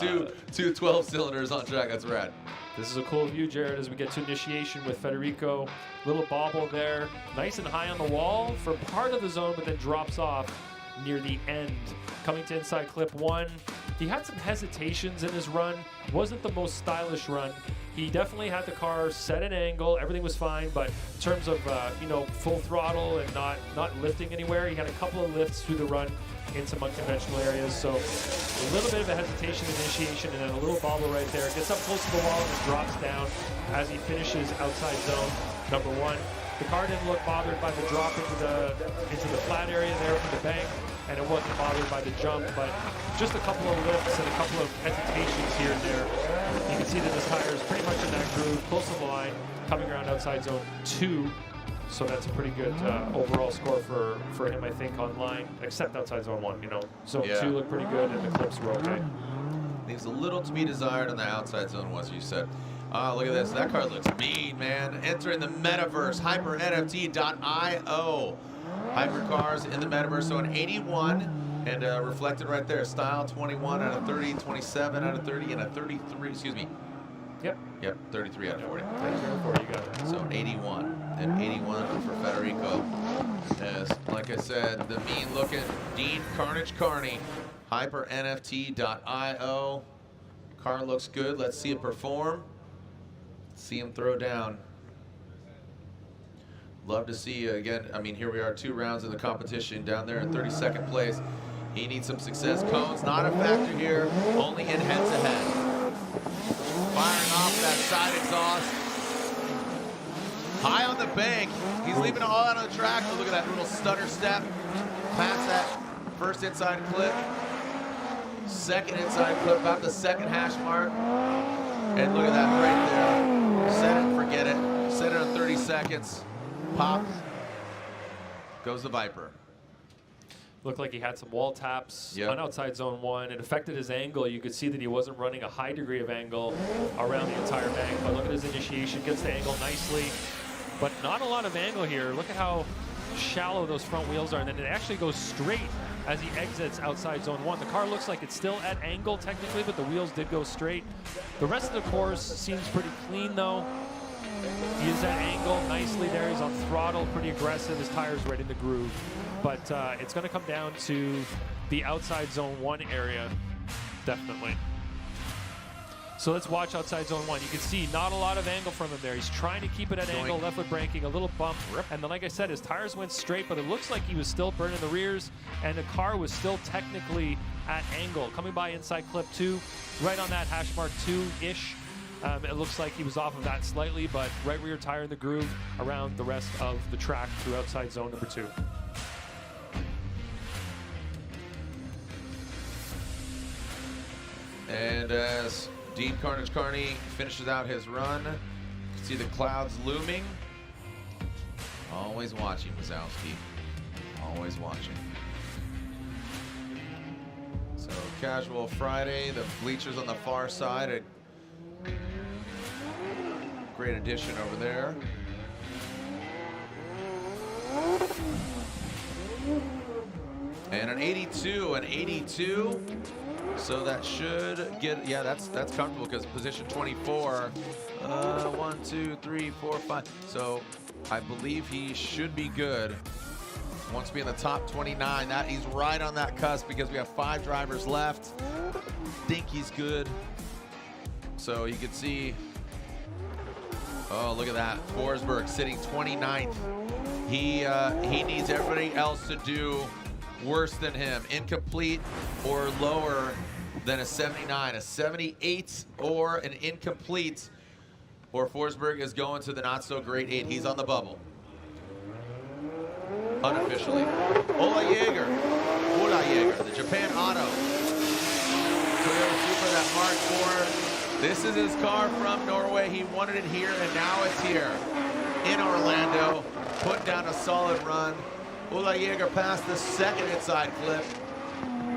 two 12 cylinders on track. That's rad. This is a cool view, Jared, as we get to initiation with Federico. Little bobble there. Nice and high on the wall for part of the zone, but then drops off near the end. Coming to inside clip 1. He had some hesitations in his run. Wasn't the most stylish run. He definitely had the car set an angle. Everything was fine, but in terms of you know, full throttle and not lifting anywhere, he had a couple of lifts through the run in some unconventional areas. So a little bit of a hesitation initiation and then a little bobble right there. Gets up close to the wall and drops down as he finishes outside zone number 1. The car didn't look bothered by the drop into the flat area there from the bank, and it wasn't bothered by the jump, but just a couple of lifts and a couple of hesitations here and there. You can see that this tire is pretty much in that groove, close to the line, coming around outside zone 2. So that's a pretty good overall score for him, I think, online, except outside zone 1. You know, zone 2 looked pretty good, and the clips were okay. Leaves a little to be desired on the outside zone, as you said. Look at this. That card looks mean, man. Entering the metaverse, hypernft.io. Hypercars in the metaverse, so an 81, and reflected right there. Style 21 out of 30, 27 out of 30, and a 33, excuse me. Yep, 33 out of 40. 33 out of 40, you got it. So an 81, and 81 for Federico. As, like I said, the mean-looking Dean Carnage Kearney, hypernft.io. Car looks good. Let's see it perform. See him throw down. Love to see, again, I mean, here we are 2 rounds in the competition down there in 32nd place. He needs some success. Cones, not a factor here, only in head-to-head. Firing off that side exhaust. High on the bank. He's leaving it all out on the track. Look at that little stutter step. Past that first inside clip. Second inside clip, about the second hash mark. And look at that right there. Set it, forget it. Set it on 30 seconds. Pop. Goes the Viper. Looked like he had some wall taps on outside zone 1. It affected his angle. You could see that he wasn't running a high degree of angle around the entire bank. But look at his initiation. Gets the angle nicely. But not a lot of angle here. Look at how shallow those front wheels are. And then it actually goes straight as he exits outside zone 1. The car looks like it's still at angle technically, but the wheels did go straight. The rest of the course seems pretty clean though. He is at angle nicely there. He's on throttle, pretty aggressive. His tire's right in the groove. But it's going to come down to the outside zone 1 area, definitely. So let's watch outside zone 1. You can see not a lot of angle from him there. He's trying to keep it at angle, left foot braking, a little bump. And then, like I said, his tires went straight, but it looks like he was still burning the rears, and the car was still technically at angle. Coming by inside clip 2, right on that hash mark 2-ish. It looks like he was off of that slightly, but right rear tire in the groove around the rest of the track through outside zone number 2. And as Dean Carnage Kearney finishes out his run, you can see the clouds looming. Always watching, Wazowski. Always watching. So casual Friday, the bleachers on the far side. A great addition over there. And an 82. So that should get, yeah, that's comfortable because position 24. 1, 2, 3, 4, 5. So I believe he should be good. Wants to be in the top 29. That he's right on that cusp because we have 5 drivers left. Think he's good. So you can see, oh, look at that. Forsberg sitting 29th. He needs everybody else to do worse than him. Incomplete or lower than a 79. A 78 or an incomplete, or Forsberg is going to the not-so-great 8. He's on the bubble. Unofficially. Ola Jaeger, the Japan Auto. Toyota Supra, that Mark IV. This is his car from Norway. He wanted it here, and now it's here in Orlando. Putting down a solid run. Ola Jaeger passed the second inside clip.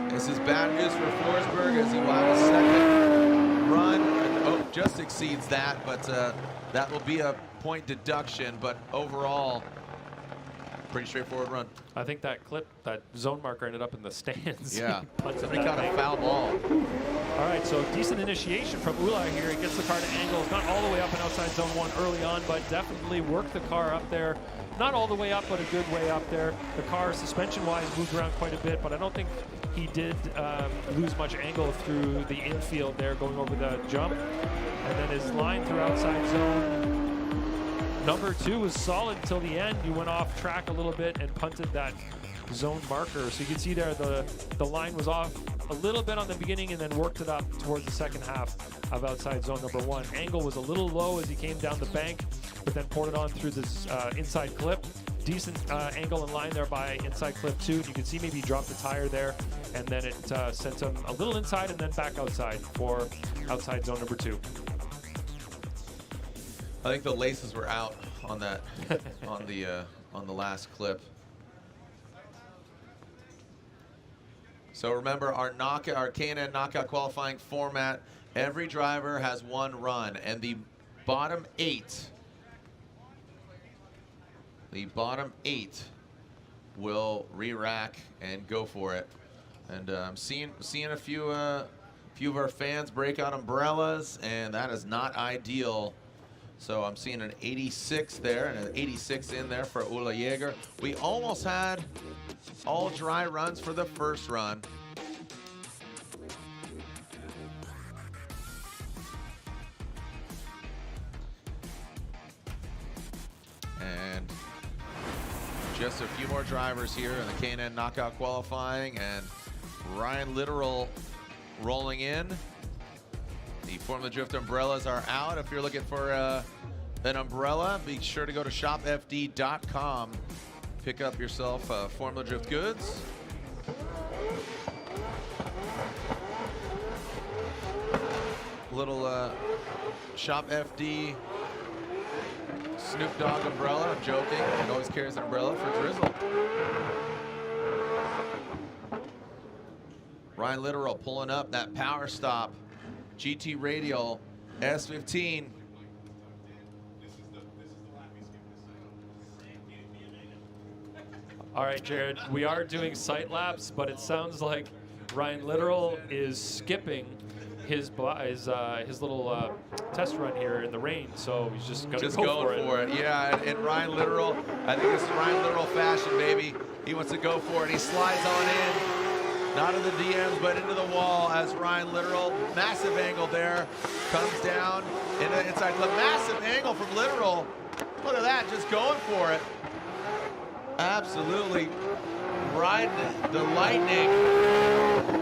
This is bad news for Forsberg as he will have a second run. Oh, just exceeds that, but that will be a point deduction. But overall, pretty straightforward run. I think that clip, that zone marker ended up in the stands. Yeah, somebody caught a foul ball. All right, so decent initiation from Ola here. He gets the car to angle. Not all the way up in outside zone 1 early on, but definitely worked the car up there. Not all the way up, but a good way up there. The car, suspension-wise, moved around quite a bit, but I don't think he did lose much angle through the infield there, going over the jump. And then his line through outside zone number 2 was solid until the end. He went off track a little bit and punted that zone marker. So you can see there the line was off a little bit on the beginning and then worked it up towards the second half of outside zone number 1. Angle was a little low as he came down the bank, but then poured it on through this inside clip. Decent angle and line there by inside clip 2. You can see maybe he dropped the tire there, and then it sent him a little inside and then back outside for outside zone number 2. I think the laces were out on that on the last clip. So remember our K&N knockout qualifying format. Every driver has one run, and the bottom eight will re-rack and go for it. And I'm seeing a few of our fans break out umbrellas, and that is not ideal. So I'm seeing an 86 there and an 86 in there for Ola Jaeger. We almost had all dry runs for the first run. And just a few more drivers here in the K&N knockout qualifying, and Ryan Litteral rolling in. The Formula Drift umbrellas are out. If you're looking for an umbrella, be sure to go to shopfd.com. Pick up yourself Formula Drift goods. Little Shop FD Snoop Dogg umbrella. I'm joking. He always carries an umbrella for Drizzle. Ryan Litteral pulling up that power stop. GT Radial S15. All right, Jared, we are doing sight laps, but it sounds like Ryan Litteral is skipping his little test run here in the rain, so he's just going for it. Yeah, and Ryan Litteral, I think this is Ryan Litteral fashion, baby. He wants to go for it. He slides on in, not in the DMs, but into the wall as Ryan Litteral, massive angle there, comes down into the inside clip. Massive angle from Litteral. Look at that, just going for it. Absolutely riding the lightning.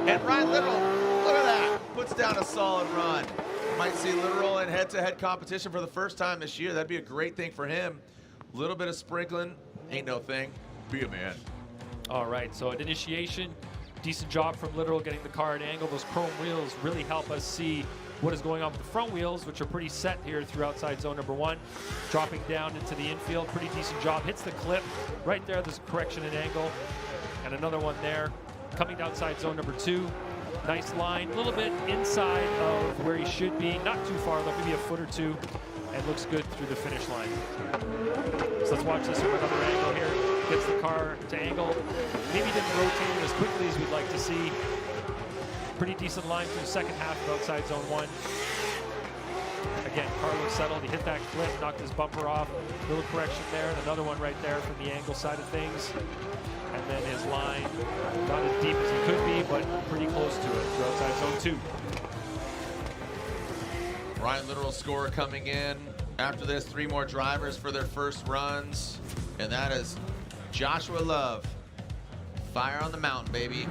And Ryan Litteral, look at that, puts down a solid run. Might see Litteral in head-to-head competition for the first time this year. That'd be a great thing for him. A little bit of sprinkling, ain't no thing. Be a man. All right, so at initiation, decent job from Litteral getting the car at angle. Those chrome wheels really help us see what is going on with the front wheels, which are pretty set here through outside zone number 1. Dropping down into the infield, pretty decent job. Hits the clip. Right there, there's a correction in angle. And another one there. Coming outside zone number 2. Nice line, a little bit inside of where he should be. Not too far though, maybe a foot or two. And looks good through the finish line. So let's watch this from another angle here. Gets the car to angle. Maybe didn't rotate it as quickly as we'd like to see. Pretty decent line through the second half of outside zone 1. Again, car looks settled. He hit that clip, knocked his bumper off. Little correction there, and another one right there from the angle side of things. And then his line, not as deep as he could be, but pretty close to it through outside zone 2. Ryan Litteral score coming in. After this, 3 more drivers for their first runs. And that is Joshua Love. Fire on the mountain, baby.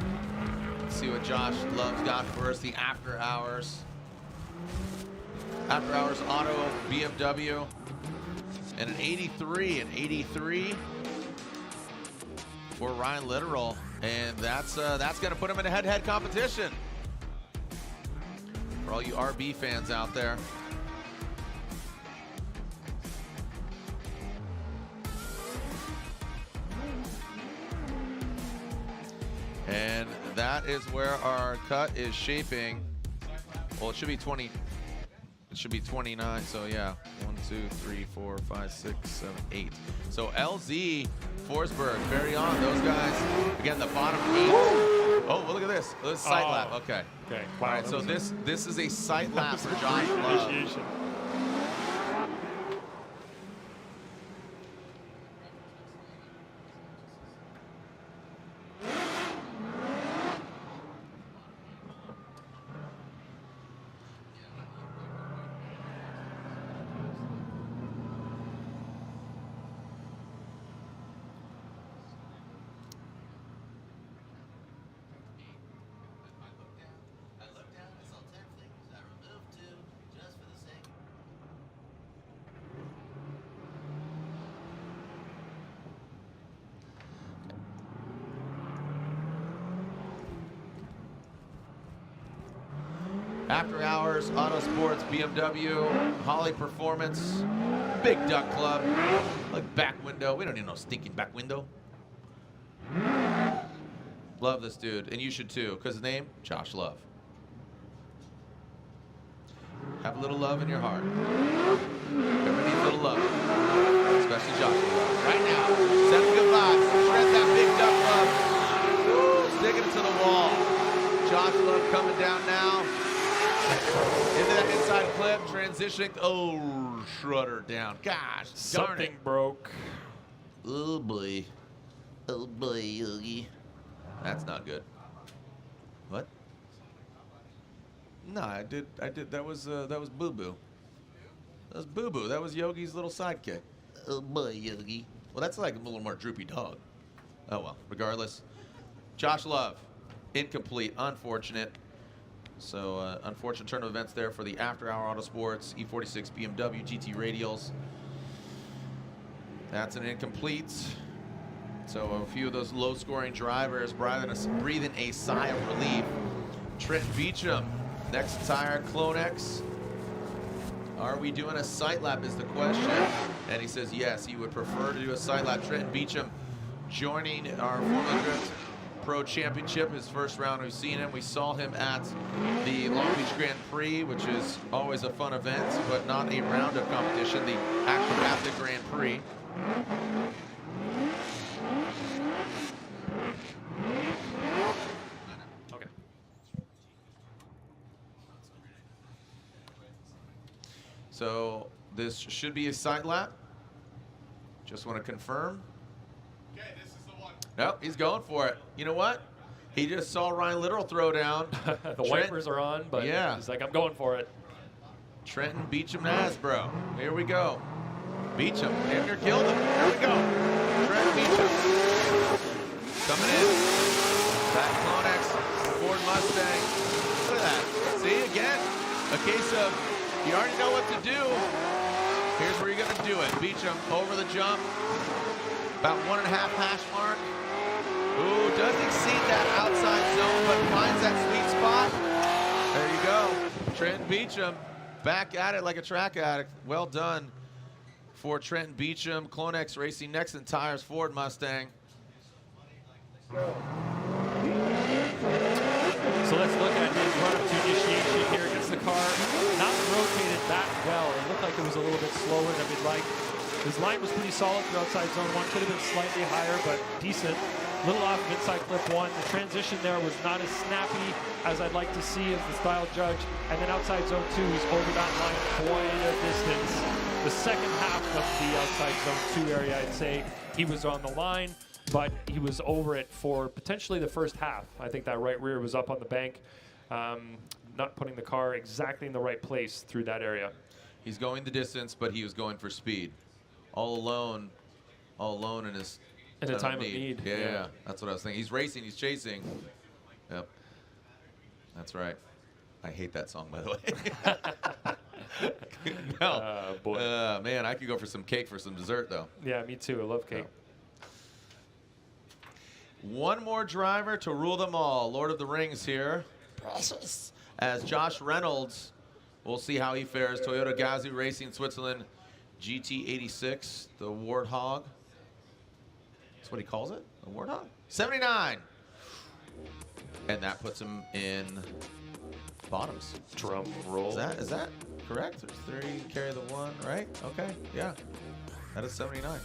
Let's see what Josh Love's got for us. The after hours. After hours auto BMW. And an 83 for Ryan Litteral. And that's going to put him in a head-to-head competition. For all you RB fans out there. And that is where our cut is shaping. Well, it should be 20. It should be 29. So yeah, 1, 2, 3, 4, 5, 6, 7, 8. So LZ, Forsberg, Barion, those guys. Again, the bottom 8. Oh, well, look at this. This is sight lap. Okay. Okay. Wow, all right. So this is a sight lap for Josh Love. Initiation. After Hours, Autosports, BMW, Holly Performance, Big Duck Club, like back window. We don't need no stinking back window. Love this dude, and you should too, because his name, Josh Love. Have a little love in your heart. Everybody needs a little love, especially Josh Love. Right now, send good vibes. Shred that Big Duck Club. Woo, sticking it to the wall. Josh Love coming down now. Into that inside clip, transitioning. Oh, Schroeder down. Gosh, something broke. Oh boy. Oh boy, Yogi. That's not good. What? No, I did. That was Boo Boo. That was Boo Boo. That was Yogi's little sidekick. Oh boy, Yogi. Well, that's like a little more droopy dog. Oh well. Regardless, Josh Love, incomplete. Unfortunate. So unfortunate turn of events there for the After Hour Autosports E46 BMW GT Radials. That's an incomplete. So a few of those low-scoring drivers breathing a sigh of relief. Trenton Beechum, next tire, Clonex. Are we doing a sight lap is the question. And he says yes, he would prefer to do a sight lap. Trenton Beechum joining our Formula Drift Pro Championship, his first round. We've seen him. We saw him at the Long Beach Grand Prix, which is always a fun event, but not a round of competition, the actual Active Grand Prix. Okay. So this should be a side lap. Just want to confirm. Okay, this is the one. Nope, he's going for it. You know what? He just saw Ryan Litteral throw down. The wipers are on, but yeah, he's like, I'm going for it. Trenton Beechum Aasbo. Here we go. Beechum, damn near killed him. Here we go. Trenton Beechum coming in. That Clonex Ford Mustang. Look at that. See, again, a case of you already know what to do. Here's where you're going to do it. Beechum over the jump. About 1.5 hash mark. Ooh, doesn't exceed that outside zone, but finds that sweet spot. There you go. Trenton Beechum back at it like a track addict. Well done for Trenton Beechum. Clonex Racing, Nexon Tires, Ford Mustang. So let's look at his run-up to initiation here against the car. Not rotated that well. It looked like it was a little bit slower than we'd like. His line was pretty solid through outside zone 1. Could have been slightly higher, but decent. Little off of inside clip 1. The transition there was not as snappy as I'd like to see as the style judge. And then outside zone 2, he's over that line quite a distance. The second half of the outside zone 2 area, I'd say he was on the line, but he was over it for potentially the first half. I think that right rear was up on the bank, not putting the car exactly in the right place through that area. He's going the distance, but he was going for speed. All alone in his in a time of need. Yeah, that's what I was thinking. He's racing, he's chasing. Yep, that's right. I hate that song, by the way. No, boy. Man, I could go for some cake for some dessert, though. Yeah, me too. I love cake. One more driver to rule them all. Lord of the Rings here. Precious. As Josh Reynolds, we'll see how he fares. Toyota Gazoo Racing Switzerland GT86, the Warthog. That's what he calls it, the Warthog? 79. And that puts him in bottoms. Drum roll. Is that correct? There's 3, carry the 1, right? Okay, yeah. That is 79.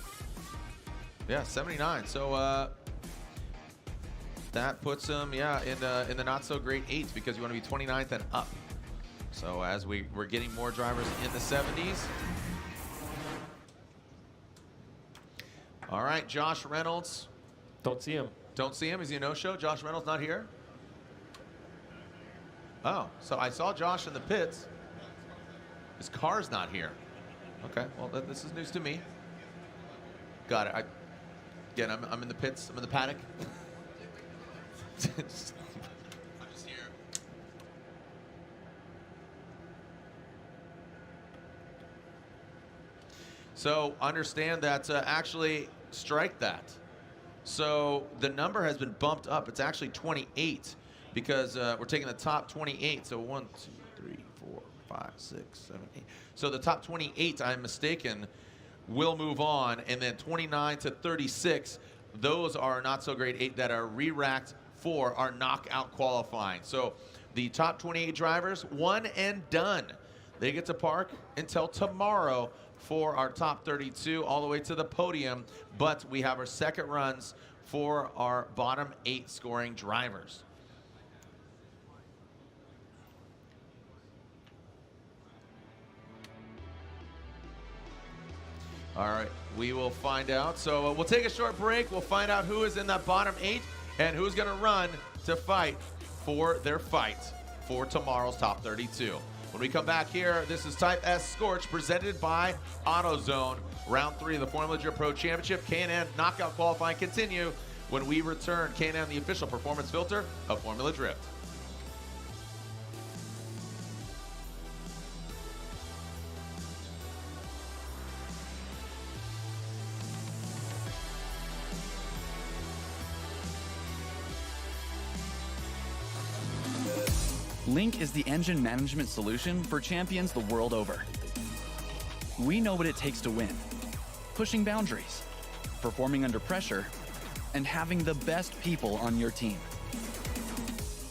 Yeah, 79. So that puts him, yeah, in the not so great 8s because you want to be 29th and up. So as we're getting more drivers in the 70s. All right, Josh Reynolds. Don't see him. Don't see him. Is he a no-show? Josh Reynolds not here? Oh, so I saw Josh in the pits. His car's not here. Okay, well, this is news to me. Got it. Again, I'm in the pits. I'm in the paddock. I'm just here. So understand that actually strike that. So the number has been bumped up. It's actually 28 because we're taking the top 28. So 1, 2, 4, 5, 6, 7, 8. So the top 28, I'm mistaken, will move on, and then 29 to 36, those are not so great 8 that are re-racked for our knockout qualifying. So the top 28 drivers, one and done. They get to park until tomorrow for our top 32 all the way to the podium, but we have our second runs for our bottom 8 scoring drivers. All right, we will find out. So we'll take a short break. We'll find out who is in that bottom 8 and who's going to run to fight for their fight for tomorrow's top 32. When we come back here, this is Type S Scorch presented by AutoZone. Round 3 of the Formula Drift Pro Championship. K&N knockout qualifying continue when we return. K&N, the official performance filter of Formula Drift. Link is the engine management solution for champions the world over. We know what it takes to win. Pushing boundaries, performing under pressure, and having the best people on your team.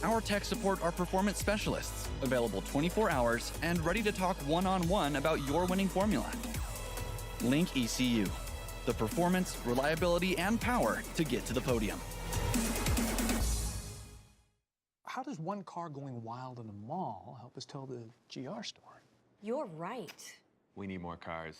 Our tech support are performance specialists, available 24 hours and ready to talk one-on-one about your winning formula. Link ECU, the performance, reliability, and power to get to the podium. How does one car going wild in a mall help us tell the GR story? You're right. We need more cars.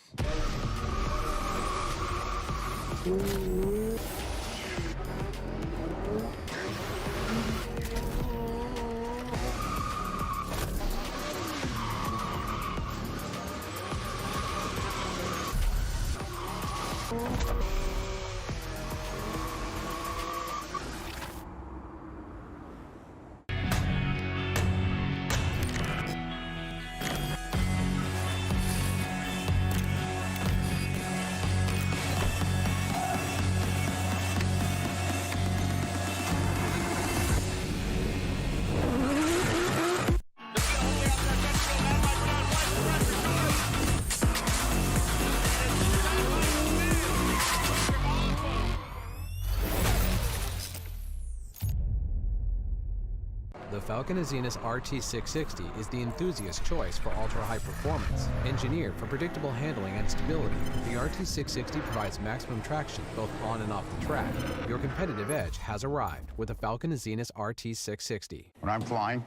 The Falcon Azenas RT660 is the enthusiast choice for ultra-high performance. Engineered for predictable handling and stability, the RT660 provides maximum traction both on and off the track. Your competitive edge has arrived with the Falcon Azenas RT660. When I'm flying,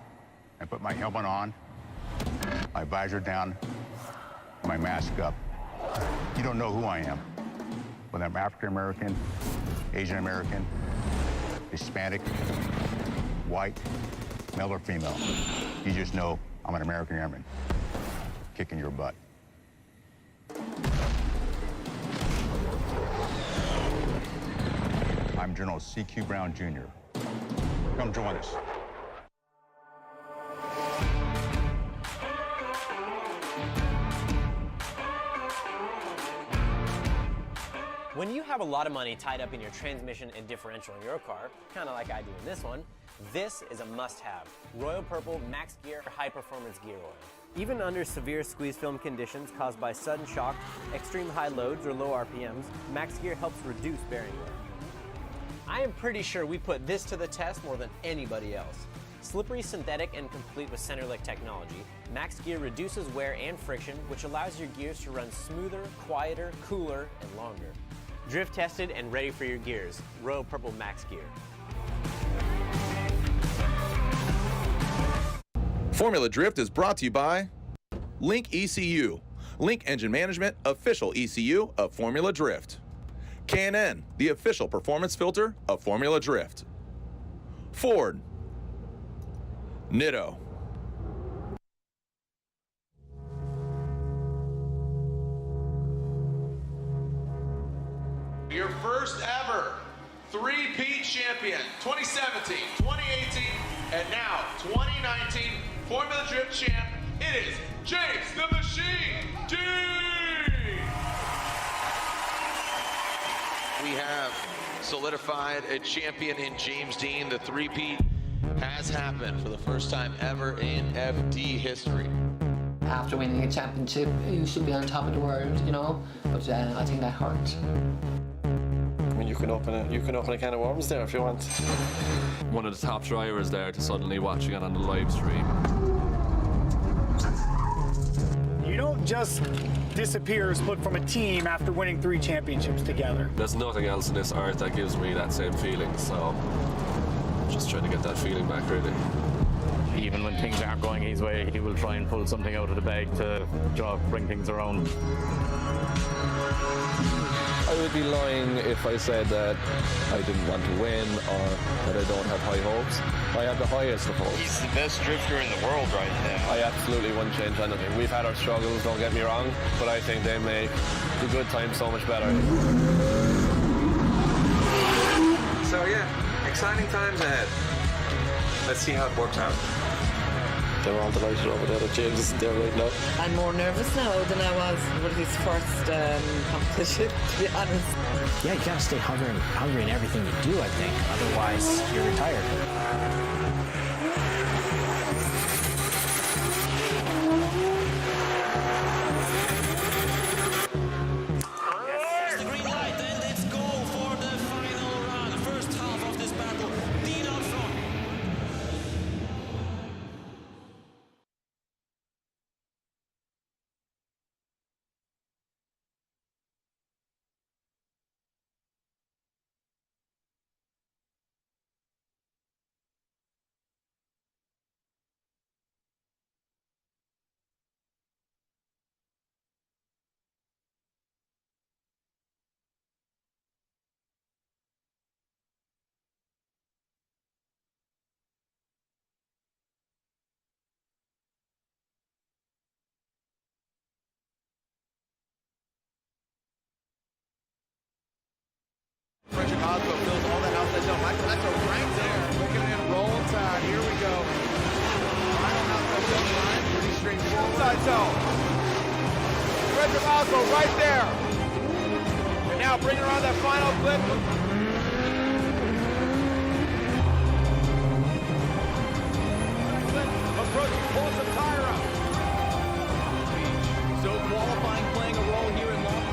I put my helmet on, my visor down, my mask up. You don't know who I am. Whether I'm African American, Asian American, Hispanic, white, male or female. You just know I'm an American airman kicking your butt. I'm General C.Q. Brown, Jr. Come join us. When you have a lot of money tied up in your transmission and differential in your car, kind of like I do in this one, this is a must-have. Royal Purple Max Gear High Performance Gear Oil. Even under severe squeeze film conditions caused by sudden shock, extreme high loads, or low RPMs, Max Gear helps reduce bearing wear. I am pretty sure we put this to the test more than anybody else. Slippery, synthetic, and complete with center lick technology, Max Gear reduces wear and friction, which allows your gears to run smoother, quieter, cooler, and longer. Drift tested and ready for your gears. Royal Purple Max Gear. Formula Drift is brought to you by Link ECU. Link Engine Management, official ECU of Formula Drift. K&N, the official performance filter of Formula Drift. Ford. Nitto. Your first ever three-peat champion, 2017, 2018, and now 2019 Formula Drift champ, it is James the Machine Dean! We have solidified a champion in James Dean, the three-peat has happened for the first time ever in FD history. After winning a championship, you should be on top of the world, you know, but I think that hurt. I mean, you can open a can of worms there if you want. One of the top drivers there to suddenly watching it on the live stream. You don't just disappear or split from a team after winning 3 championships together. There's nothing else in this earth that gives me that same feeling, so I'm just trying to get that feeling back, really. Even when things aren't going his way, he will try and pull something out of the bag to bring things around. I would be lying if I said that I didn't want to win or that I don't have high hopes. I have the highest of hopes. He's the best drifter in the world right now. I absolutely wouldn't change anything. We've had our struggles, don't get me wrong, but I think they make the good times so much better. So yeah, exciting times ahead. Let's see how it works out. They're all delighted over there that James isn't there right now. I'm more nervous now than I was with his first competition, to be honest. Yeah, you gotta stay hungry in everything you do, I think. Otherwise, you're retired. Frederick Aasbo fills all that outside zone. That's a right there. Looking in roll tide. Here we go. Final outside zone line. Pretty straightforward. Outside zone. Frederick Aasbo right there. And now bringing around that final clip. Approaching pulls the tire up. So qualifying playing a role here in Long.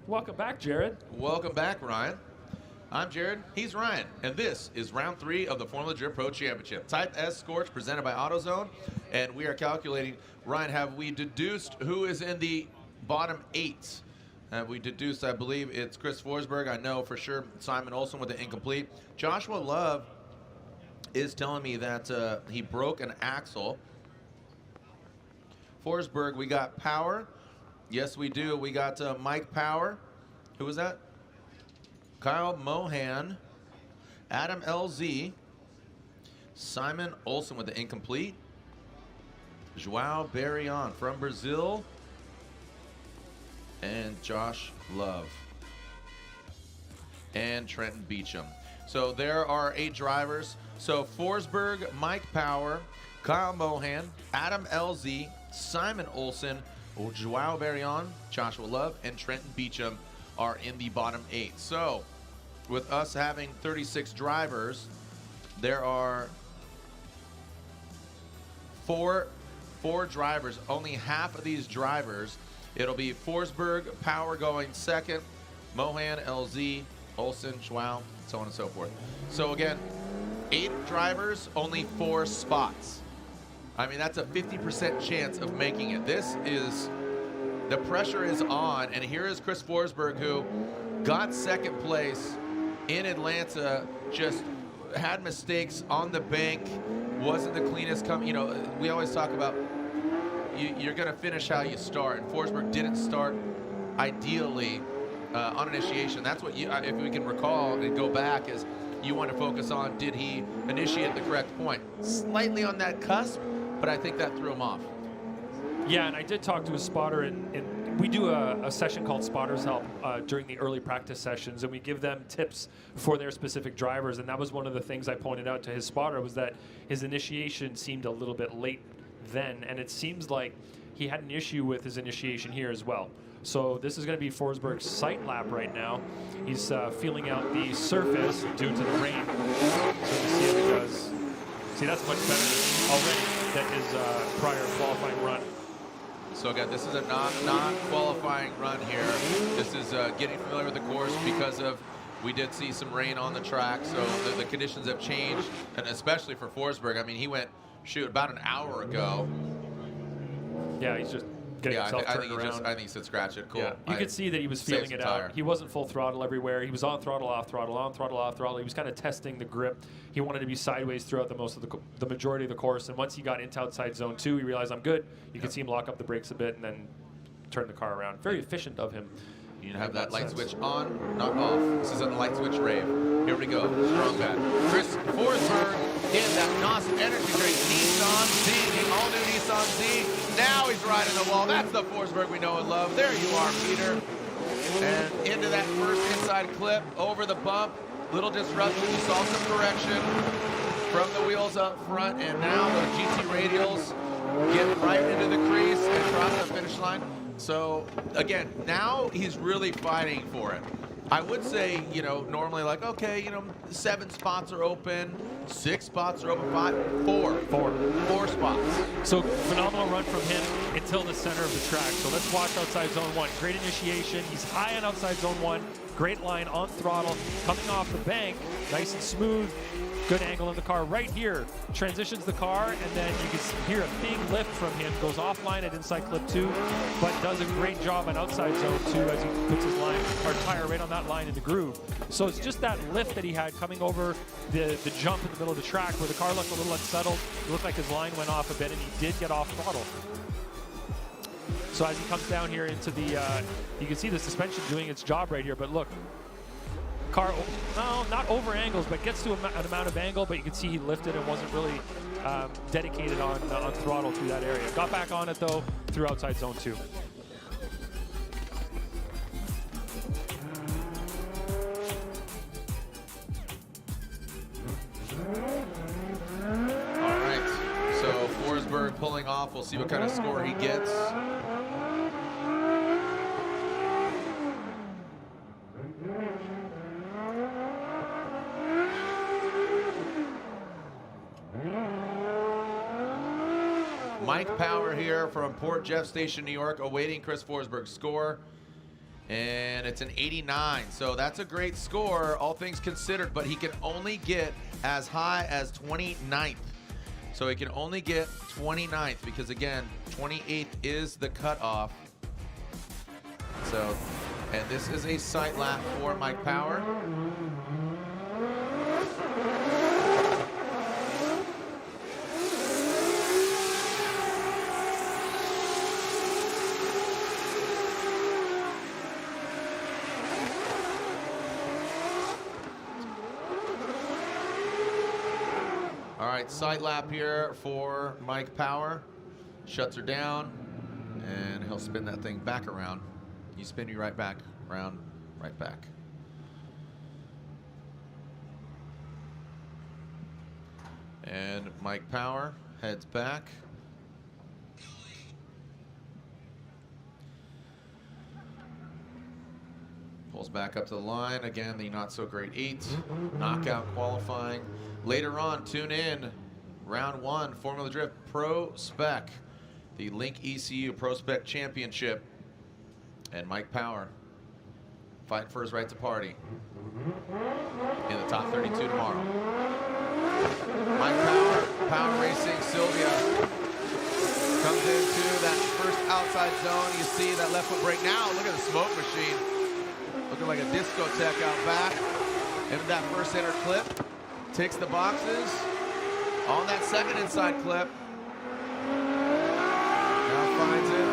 Welcome back, Jared. Welcome back, Ryan. I'm Jared, he's Ryan, and this is round 3 of the Formula Drift Pro Championship. Type S Scorch presented by AutoZone, and we are calculating, Ryan, have we deduced who is in the bottom 8? Have we deduced, I believe it's Chris Forsberg, I know for sure Simon Olsen with the incomplete. Joshua Love is telling me that he broke an axle. Forsberg, we got Power. Yes, we do. We got Mike Power. Who was that? Kyle Mohan, Adam LZ, Simon Olsen with the incomplete, Joao Barion from Brazil, and Josh Love, and Trenton Beechum. So there are 8 drivers. So Forsberg, Mike Power, Kyle Mohan, Adam LZ, Simon Olsen, Joao Barion, Joshua Love, and Trenton Beechum are in the bottom 8. So with us having 36 drivers, there are four drivers. Only half of these drivers, it'll be Forsberg, Power going second, Mohan, LZ, Olsen, Joao, so on and so forth. So again, 8 drivers, only 4 spots. I mean, that's a 50% chance of making it. This is, the pressure is on, and here is Chris Forsberg, who got second place in Atlanta, just had mistakes on the bank, wasn't the cleanest you know, we always talk about you're going to finish how you start, and Forsberg didn't start ideally on initiation. That's what you, if we can recall and go back, is you want to focus on, did he initiate at the correct point? Slightly on that cusp, but I think that threw him off. Yeah, and I did talk to a spotter in we do a session called Spotters Help during the early practice sessions, and we give them tips for their specific drivers. And that was one of the things I pointed out to his spotter, was that his initiation seemed a little bit late then, and it seems like he had an issue with his initiation here as well. So this is going to be Forsberg's sight lap right now. He's feeling out the surface due to the rain. So you see how he does. See, that's much better already than his prior qualifying run. So again, this is a non-qualifying run here. This is getting familiar with the course because of, we did see some rain on the track, so the conditions have changed, and especially for Forsberg. I mean, he went, shoot, about an hour ago. Yeah, he's just getting himself turned around. I think he said scratch it. Cool. Yeah, you could see that he was feeling it out. He wasn't full throttle everywhere. He was on throttle, off throttle, on throttle, off throttle. He was kind of testing the grip. He wanted to be sideways throughout the majority of the course. And once he got into outside zone 2, he realized, I'm good. You could see him lock up the brakes a bit and then turn the car around. Very efficient of him. You have that light switch on, not off. This isn't a light switch rave. Here we go. Strong pad. Chris Forsberg in that NOS energy drink. Nissan Z, the all-new Nissan Z. Now he's riding the wall. That's the Forsberg we know and love. There you are, Peter. And into that first inside clip, over the bump. Little disruption. You saw some correction from the wheels up front. And now the GT radials get right into the crease and cross the finish line. So, again, now he's really fighting for it. I would say, you know, normally like, okay, you know, 7 spots are open, 6 spots are open, 4 spots. So, phenomenal run from him until the center of the track. So let's watch outside zone 1. Great initiation. He's high on outside zone 1. Great line on throttle. Coming off the bank, nice and smooth. Good angle in the car right here. Transitions the car, and then you can hear a big lift from him. Goes offline at inside clip 2, but does a great job on outside zone 2 as he puts his tire right on that line in the groove. So it's just that lift that he had coming over the jump in the middle of the track where the car looked a little unsettled. It looked like his line went off a bit, and he did get off throttle. So as he comes down here into the, you can see the suspension doing its job right here, but look. Car, no, not over angles, but gets to an amount of angle, but you can see he lifted and wasn't really dedicated on throttle through that area. Got back on it, though, through outside zone 2. All right, so Forsberg pulling off. We'll see what kind of score he gets. Mike Power here from Port Jeff Station, New York, awaiting Chris Forsberg's score. And it's an 89, so that's a great score, all things considered, but he can only get as high as 29th. So he can only get 29th because, again, 28th is the cutoff. So, and this is a sight lap for Mike Power. All right, sight lap here for Mike Power. Shuts her down, and he'll spin that thing back around. You spin you right back, around, right back. And Mike Power heads back. Pulls back up to the line. Again, the not so great 8. Knockout qualifying. Later on, tune in. Round 1, Formula Drift Pro Spec. The Link ECU Pro Spec Championship. And Mike Power fighting for his right to party in the top 32 tomorrow. Mike Power, Power Racing, Sylvia comes into that first outside zone. You see that left foot brake. Now look at the smoke machine. Looking like a discotheque out back. Into that first center clip. Ticks the boxes. On that second inside clip. Now finds it.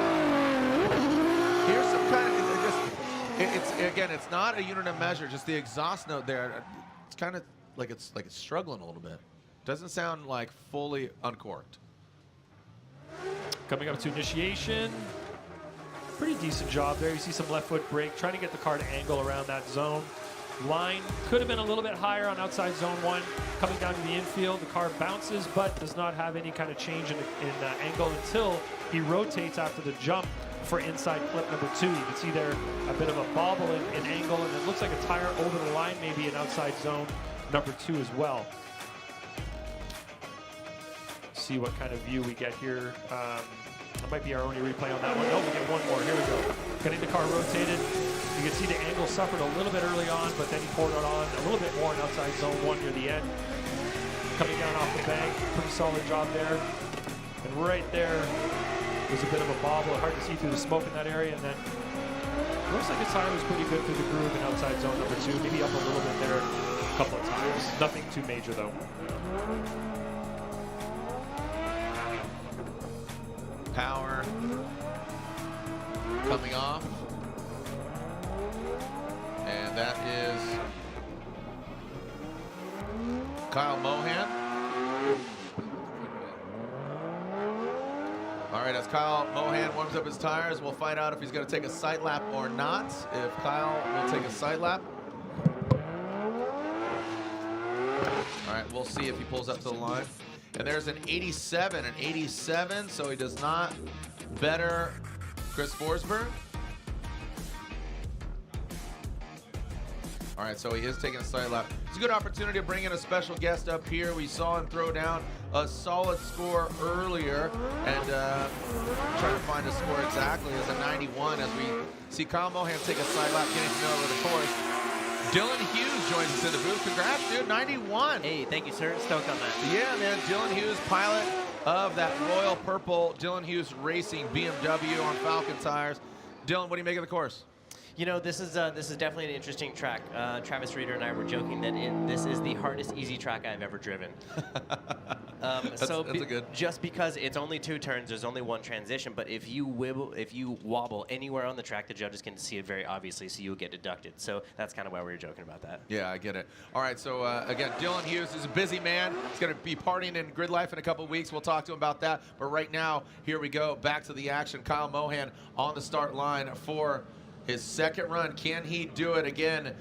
Here's some kind of, it's not a unit of measure, just the exhaust note there. It's kind of like it's struggling a little bit. Doesn't sound like fully uncorked. Coming up to initiation. pretty decent job there. You see some left foot brake, trying to get the car to angle around that zone. Line could have been a little bit higher on outside zone 1. Coming down to the infield, the car bounces but does not have any kind of change in angle until he rotates after the jump for inside clip number 2. You can see there a bit of a bobble in angle, and it looks like a tire over the line, maybe in outside zone number 2 as well. See what kind of view we get here. That might be our only replay on that one. No, we get one more. Here we go. Getting the car rotated. You can see the angle suffered a little bit early on, but then he poured it on a little bit more in outside zone 1 near the end. Coming down off the bank, pretty solid job there. And right there was a bit of a bobble. Hard to see through the smoke in that area. And then looks like his tire was pretty good through the groove in outside zone number 2. Maybe up a little bit there a couple of times. Nothing too major though. Power coming off. And that is Kyle Mohan. All right, as Kyle Mohan warms up his tires, we'll find out if he's going to take a side lap or not. If Kyle will take a side lap. All right, we'll see if he pulls up to the line. And there's an 87, so he does not better Chris Forsberg. All right, so he is taking a side lap. It's a good opportunity to bring in a special guest up here. We saw him throw down a solid score earlier, and trying to find a score exactly as a 91 as we see Kyle Mohan take a side lap, getting to know over the course. Dylan Hughes joins us in the booth. Congrats, dude, 91. Hey, thank you, sir. Stoked on that. Yeah, man, Dylan Hughes, pilot of that Royal Purple Dylan Hughes Racing BMW on Falcon tires. Dylan, what do you make of the course? You know, this is definitely an interesting track. Travis Reeder and I were joking that this is the hardest easy track I've ever driven. That's a good. Just because it's only 2 turns, there's only 1 transition, but if you wobble anywhere on the track, the judges can see it very obviously, so you'll get deducted. So that's kind of why we were joking about that. Yeah, I get it. All right, so again, Dylan Hughes is a busy man. He's going to be partying in grid life in a couple weeks. We'll talk to him about that. But right now, here we go. Back to the action. Kyle Mohan on the start line for his second run. Can he do it again?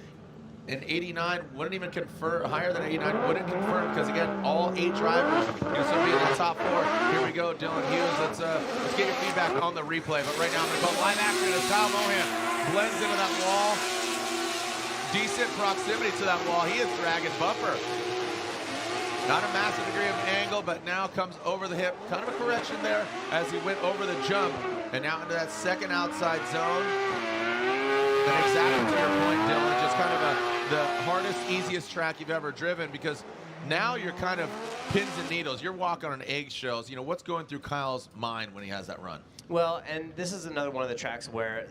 An 89 wouldn't even confirm, higher than 89 wouldn't confirm, because again, all 8 drivers going to be in the top 4. Here we go, Dylan Hughes. Let's get your feedback on the replay. But right now, I'm going to go live action as Kyle Mohan blends into that wall. Decent proximity to that wall. He is dragging bumper. Not a massive degree of angle, but now comes over the hip. Kind of a correction there as he went over the jump and now into that second outside zone. And exactly to your point, Dylan, just kind of the hardest, easiest track you've ever driven, because now you're kind of pins and needles. You're walking on eggshells. You know, what's going through Kyle's mind when he has that run? Well, and this is another one of the tracks where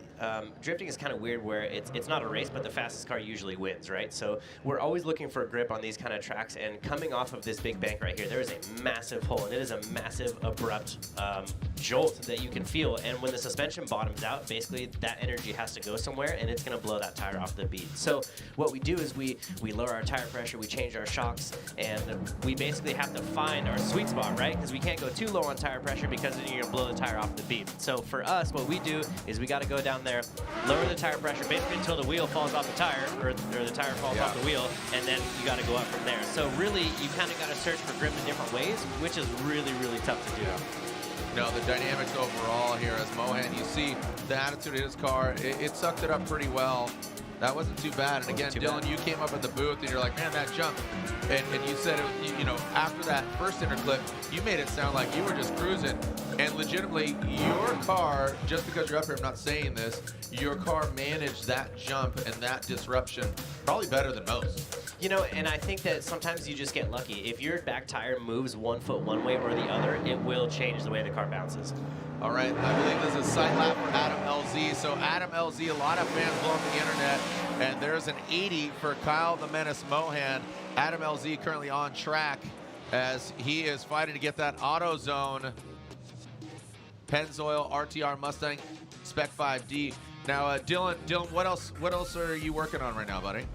drifting is kind of weird, where it's not a race, but the fastest car usually wins, right? So we're always looking for a grip on these kind of tracks, and coming off of this big bank right here, there is a massive hole, and it is a massive, abrupt jolt that you can feel. And when the suspension bottoms out, basically that energy has to go somewhere, and it's going to blow that tire off the bead. So what we do is we lower our tire pressure, we change our shocks, and we basically have to find our sweet spot, right? Because we can't go too low on tire pressure, because then you're going to blow the tire off the bead. So for us, what we do is we got to go down there, lower the tire pressure basically until the wheel falls off the tire, or the tire falls off the wheel, and then you got to go up from there. So really, you kind of got to search for grip in different ways, which is really, really tough to do. No, the dynamics overall here as Mohan, you see the attitude of his car, it sucked it up pretty well. That wasn't too bad. And again, Dylan, you came up at the booth and you're like, man, that jump. And you said, you know, after that first interclip, you made it sound like you were just cruising. And legitimately, your car, just because you're up here, I'm not saying this, your car managed that jump and that disruption probably better than most. You know, and I think that sometimes you just get lucky. If your back tire moves 1 foot one way or the other, it will change the way the car bounces. All right, I believe this is side lap for Adam LZ. So Adam LZ, a lot of fans blow up the internet, and there's an 80 for Kyle the Menace Mohan. Adam LZ currently on track as he is fighting to get that AutoZone Pennzoil RTR Mustang Spec 5D. Now, Dylan, what else are you working on right now, buddy?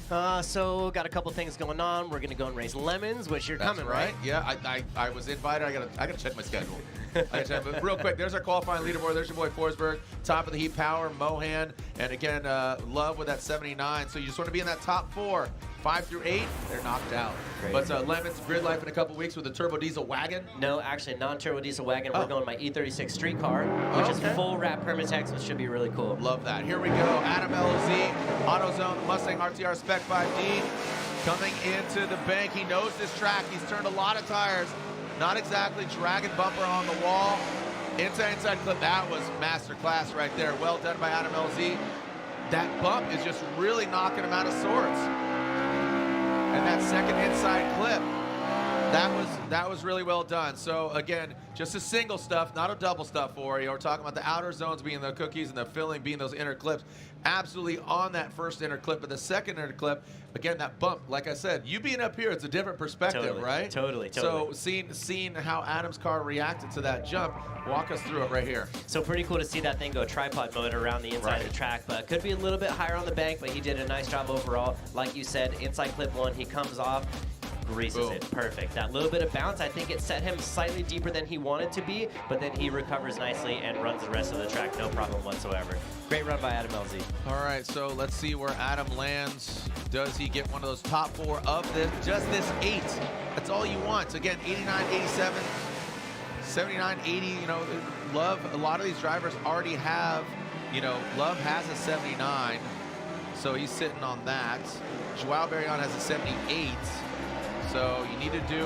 So got a couple things going on. We're gonna go and race Lemons, which you're coming, right? Yeah, I was invited. I gotta check my schedule. But real quick, there's our qualifying leaderboard. There's your boy Forsberg, top of the heat, Power, Mohan, and again, Love with that 79. So you just want to be in that top 4. 5 through 8, they're knocked out. Great. But Lemons, Grid Life in a couple weeks with a turbo diesel wagon. No, actually, non-turbo diesel wagon. We're going my E36 street car, which is full wrap Permatex, which should be really cool. Love that. Here we go. Adam LOZ, AutoZone, Mustang RTR Spec 5D, coming into the bank. He knows this track. He's turned a lot of tires. Not exactly dragon bumper on the wall. Inside clip. That was masterclass right there. Well done by Adam LZ. That bump is just really knocking him out of sorts. And that second inside clip, that was really well done. So again, just a single stuff, not a double stuff for you. We're talking about the outer zones being the cookies and the filling being those inner clips. Absolutely on that first inner clip, but the second inner clip, again, that bump, like I said, you being up here, it's a different perspective, right? Totally. So seeing how Adam's car reacted to that jump, walk us through it right here. So pretty cool to see that thing go tripod mode around the inside of the track, but could be a little bit higher on the bank, but he did a nice job overall. Like you said, inside clip 1, he comes off, greases it. Perfect. That little bit of bounce, I think it set him slightly deeper than he wanted to be, but then he recovers nicely and runs the rest of the track, no problem whatsoever. Great run by Adam LZ. All right, so let's see where Adam lands. Does he get one of those top 4 of this? Just this 8. That's all you want. So again, 89, 87, 79, 80. You know, Love, a lot of these drivers already have, you know, Love has a 79, so he's sitting on that. Joao Barion has a 78. So you need to do,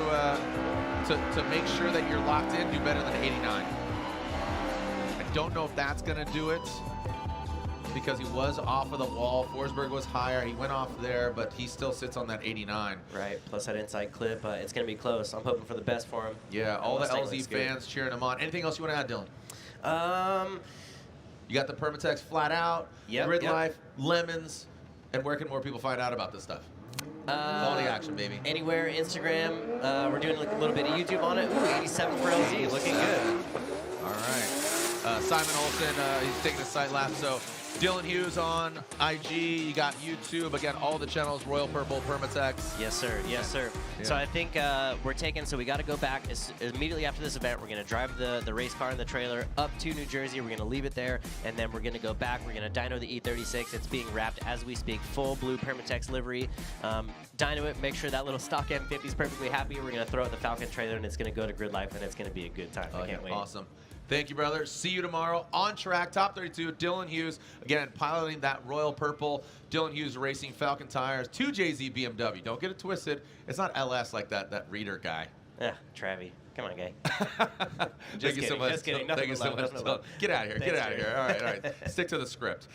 to make sure that you're locked in, do better than 89. I don't know if that's going to do it because he was off of the wall. Forsberg was higher. He went off there, but he still sits on that 89. Right, plus that inside clip. It's going to be close. I'm hoping for the best for him. Yeah, all the LZ fans cheering him on. Anything else you want to add, Dylan? You got the Permatex flat out, Grid Life, Lemons, and where can more people find out about this stuff? All the action, baby. Anywhere, Instagram. We're doing a little bit of YouTube on it. Ooh, 87 for LZ, looking good. All right. Simon Olsen, he's taking a side lap. So Dylan Hughes on IG. You got YouTube. Again, all the channels, Royal Purple, Permatex. Yes, sir. Yes, sir. Yeah. So I think we're taking, so we got to go back immediately after this event. We're going to drive the race car and the trailer up to New Jersey. We're going to leave it there, and then we're going to go back. We're going to dyno the E36. It's being wrapped as we speak, full blue Permatex livery. Dyno it, make sure that little stock M50 is perfectly happy. We're going to throw it in the Falcon trailer, and it's going to go to Grid Life, and it's going to be a good time. I can't wait. Awesome. Thank you, brother. See you tomorrow on track. Top 32, Dylan Hughes. Again, piloting that Royal Purple. Dylan Hughes racing Falcon tires. 2JZ BMW. Don't get it twisted. It's not LS like that reader guy. Yeah, Travie. Come on, guy. Thank you so much. Just kidding. Thank you so much. Get out of here. Get out of here. All right. Stick to the script.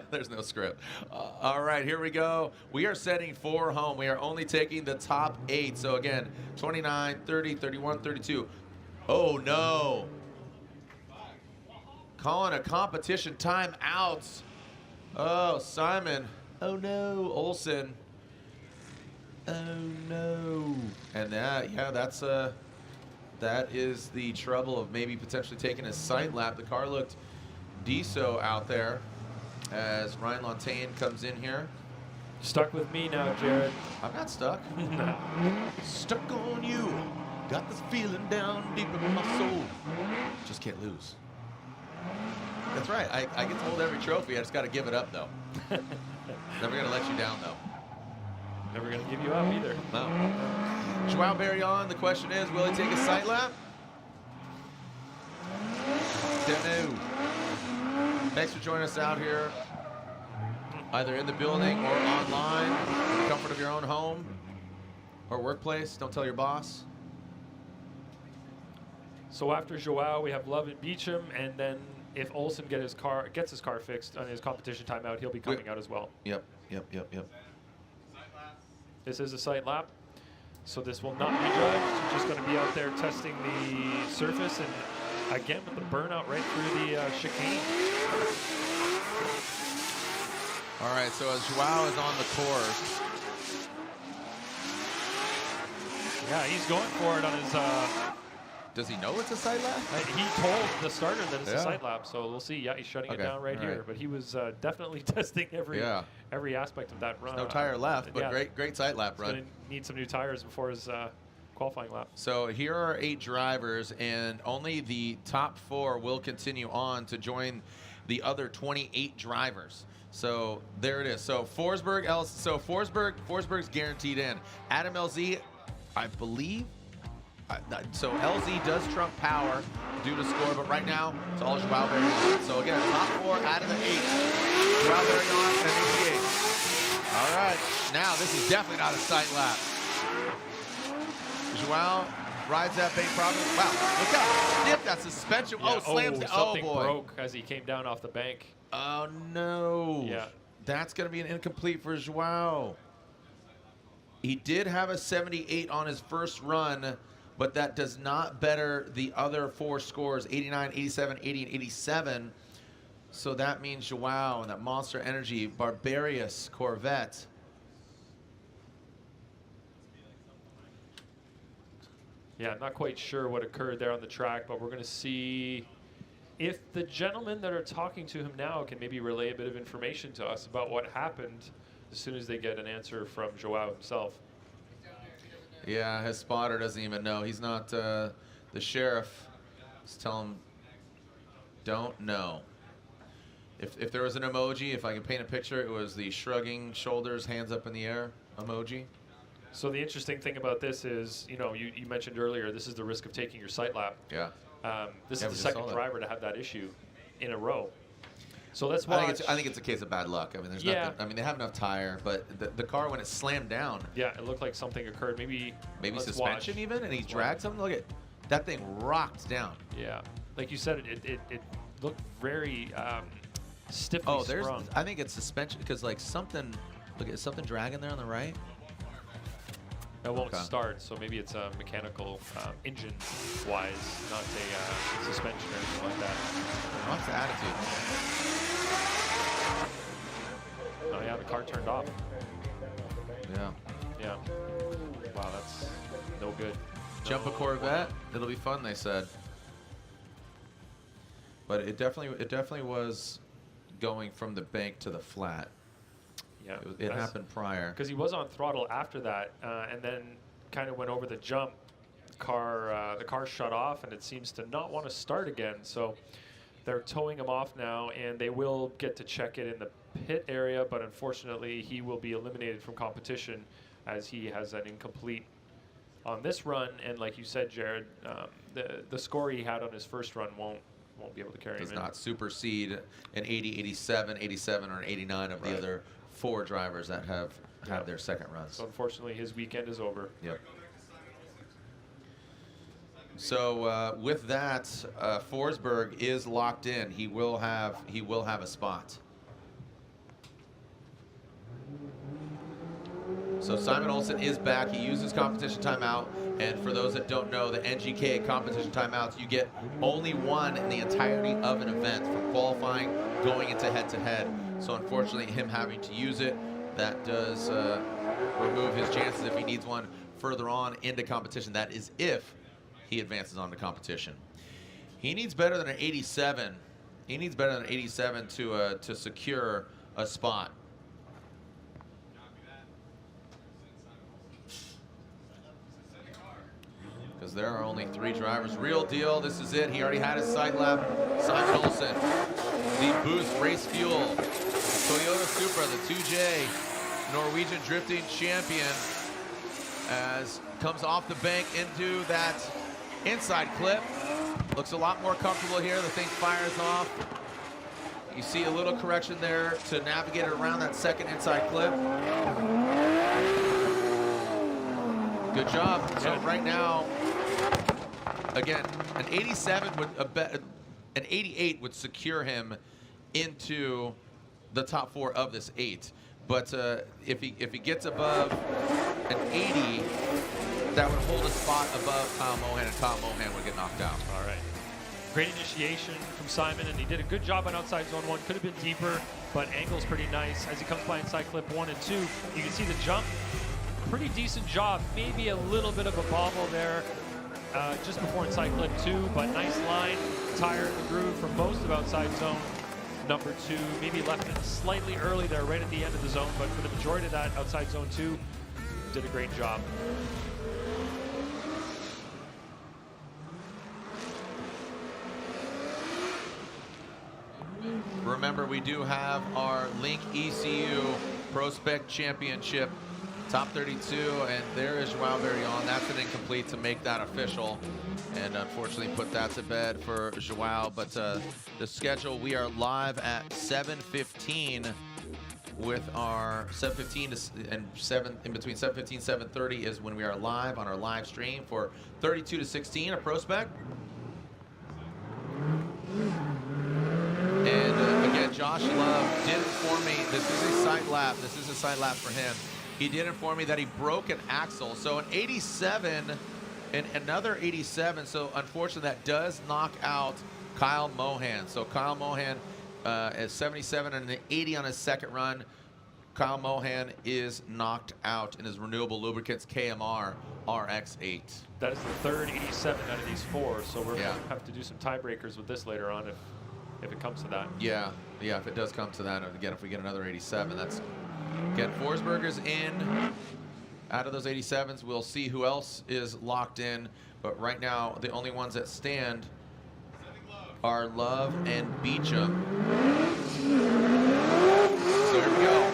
There's no script. All right, here we go. We are setting 4 home. We are only taking the top 8. So again, 29, 30, 31, 32. Oh, no. Calling a competition timeout. Oh, Simon. Oh, no. Olsen. Oh, no. And that is the trouble of maybe potentially taking a sight lap. The car looked decent out there as Ryan Lontaine comes in here. Stuck with me now, Jared. I'm not stuck. Stuck on you. Got this feeling down deep in my soul. Just can't lose. That's right. I get to hold every trophy. I just got to give it up, though. Never going to let you down, though. Never going to give you up either. No. Joao Barion, the question is, will he take a sight lap? Don't know. Thanks for joining us out here, either in the building or online, in the comfort of your own home or workplace. Don't tell your boss. So after Joao, we have Love and Beechum, and then if Olsen gets his car fixed on his competition timeout, he'll be coming out as well. Yep. This is a sight lap, so this will not be judged. You're just going to be out there testing the surface, and again with the burnout right through the chicane. All right, so as Joao is on the course. Yeah, he's going for it on his Does he know it's a side lap? He told the starter that it's Yeah. a side lap, so we'll see. Yeah, he's shutting it down right here. But he was definitely testing every aspect of that run. No tire left, but great side lap He's run. gonna need some new tires before his qualifying lap. So here are 8 drivers, and only the top 4 will continue on to join the other 28 drivers. So there it is. So Forsberg's guaranteed in. Adam LZ, I believe. So LZ does trump power due to score, but right now it's all Joao Barion. So again, top 4 out of the 8. Joao Barion and 88. All right, now this is definitely not a sight lap. Joao rides that bait probably. Wow, look out! Stiff that suspension. Yeah, Slams it. Oh something boy! broke as he came down off the bank. Oh no! Yeah, that's gonna be an incomplete for Joao. He did have a 78 on his first run, but that does not better the other 4 scores, 89, 87, 80, and 87. So that means Joao and that Monster Energy Barbarious Corvette. Yeah, I'm not quite sure what occurred there on the track, but we're going to see if the gentlemen that are talking to him now can maybe relay a bit of information to us about what happened as soon as they get an answer from Joao himself. Yeah, his spotter doesn't even know. He's not the sheriff. Just tell him, don't know. If there was an emoji, if I can paint a picture, it was the shrugging shoulders, hands up in the air emoji. So the interesting thing about this is, you know, you mentioned earlier, this is the risk of taking your sight lap. Yeah. This Yeah, is we the just second saw that. driver to have that issue in a row. So let's watch. I think it's a case of bad luck. I mean, there's nothing. I mean, they have enough tire, but the car when it slammed down. Yeah, it looked like something occurred. Maybe suspension watch. even, and he dragged something. Look at that thing rocked down. Yeah, like you said, it looked very stiffly sprung. I think it's suspension because like something. Look at something dragging there on the right. It won't start, so maybe it's a mechanical engine-wise, not a suspension or anything like that. What's the attitude? Oh yeah, the car turned off. Yeah. Yeah. Wow, that's no good. Jump a Corvette. It'll be fun, they said. But it definitely was going from the bank to the flat. Yeah, it happened prior. Because he was on throttle after that, and then kind of went over the jump. The car shut off, and it seems to not want to start again. So they're towing him off now, and they will get to check it in the pit area. But unfortunately, he will be eliminated from competition as he has an incomplete on this run. And like you said, Jared, the score he had on his first run won't be able to carry him in. Does not supersede an 80, 87, 87, or an 89 of the other 4 drivers that have had their second runs. So unfortunately, his weekend is over. Yep. So with that, Forsberg is locked in. He will have a spot. So Simon Olsen is back. He uses competition timeout. And for those that don't know, the NGK competition timeouts, you get only one in the entirety of an event from qualifying going into head-to-head. So unfortunately, him having to use it, that does remove his chances if he needs one further on into competition. That is if he advances on to competition. He needs better than an 87. He needs better than an 87 to secure a spot. Because there are only 3 drivers. Real deal, this is it. He already had his side lap. Simon Olsen, the Boost Race Fuel Toyota Supra, the 2J Norwegian drifting champion, as comes off the bank into that inside clip. Looks a lot more comfortable here. The thing fires off. You see a little correction there to navigate it around that second inside clip. Good job. So right now, again, an 87 would, an 88 would secure him into the top 4 of this 8. But if he gets above an 80, that would hold a spot above Kyle Mohan, and Kyle Mohan would get knocked out. All right. Great initiation from Simon, and he did a good job on outside zone 1. Could have been deeper, but angle's pretty nice. As he comes by inside clip 1 and 2, you can see the jump. Pretty decent job. Maybe a little bit of a bobble there. just before inside clip 2, but nice line, tire in the groove for most of outside zone number 2. Maybe left it slightly early there, right at the end of the zone, but for the majority of that outside zone 2, did a great job. Remember, we do have our Link ECU Prospect Championship top 32, and there is Joao Barion. That's an incomplete to make that official, and unfortunately put that to bed for Joao. But the schedule, we are live at 7:15 with our 7:15 and 7 in between 7:15 and 7:30 is when we are live on our live stream for 32-16, a Prospect. And again, Josh Love did inform me, this is a side lap. This is a side lap for him. He did inform me that he broke an axle. So an 87 and another 87. So unfortunately, that does knock out Kyle Mohan. So Kyle Mohan is 77 and an 80 on his second run. Kyle Mohan is knocked out in his renewable lubricants KMR RX8. That is the third 87 out of these 4. So we're going to have to do some tiebreakers with this later on if it comes to that. Yeah, if it does come to that. And again, if we get another 87, that's... Again, Forsberg is in. Out of those 87s, we'll see who else is locked in. But right now, the only ones that stand are Love and Beechum. So here we go.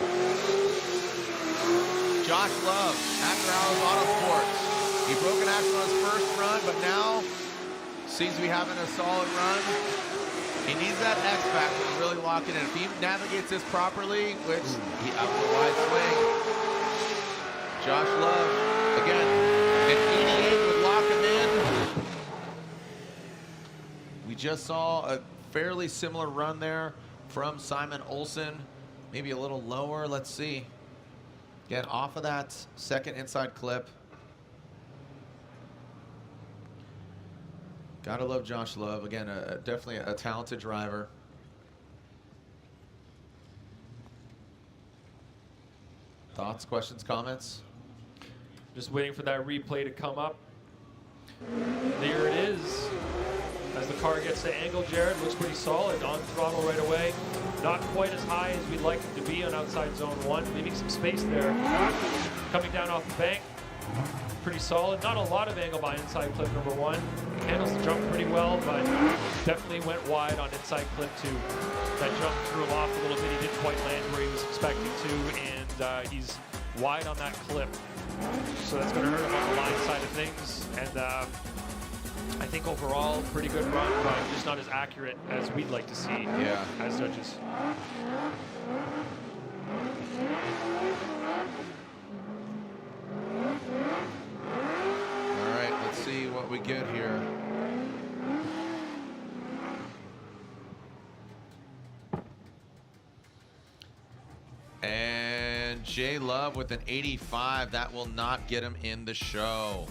Josh Love, After Hours Autosports. He broke an axle on his first run, but now seems to be having a solid run. He needs that X factor to really lock it in. If he navigates this properly, which he out with a wide swing. Josh Love, again, an 88 would lock him in. We just saw a fairly similar run there from Simon Olsen. Maybe a little lower, let's see. Again, off of that second inside clip. Gotta love Josh Love. Again, definitely a talented driver. Thoughts, questions, comments? Just waiting for that replay to come up. There it is. As the car gets to angle, Jared, looks pretty solid. On throttle right away. Not quite as high as we'd like it to be on outside zone 1. Leaving some space there. Coming down off the bank. Pretty solid. Not a lot of angle by inside clip number 1. Handles the jump pretty well, but definitely went wide on inside clip 2. That jump threw him off a little bit. He didn't quite land where he was expecting to, and he's wide on that clip. So that's going to hurt him on the line side of things. And I think overall, pretty good run, but just not as accurate as we'd like to see as judges. See what we get here. And J Love with an 85. That will not get him in the show.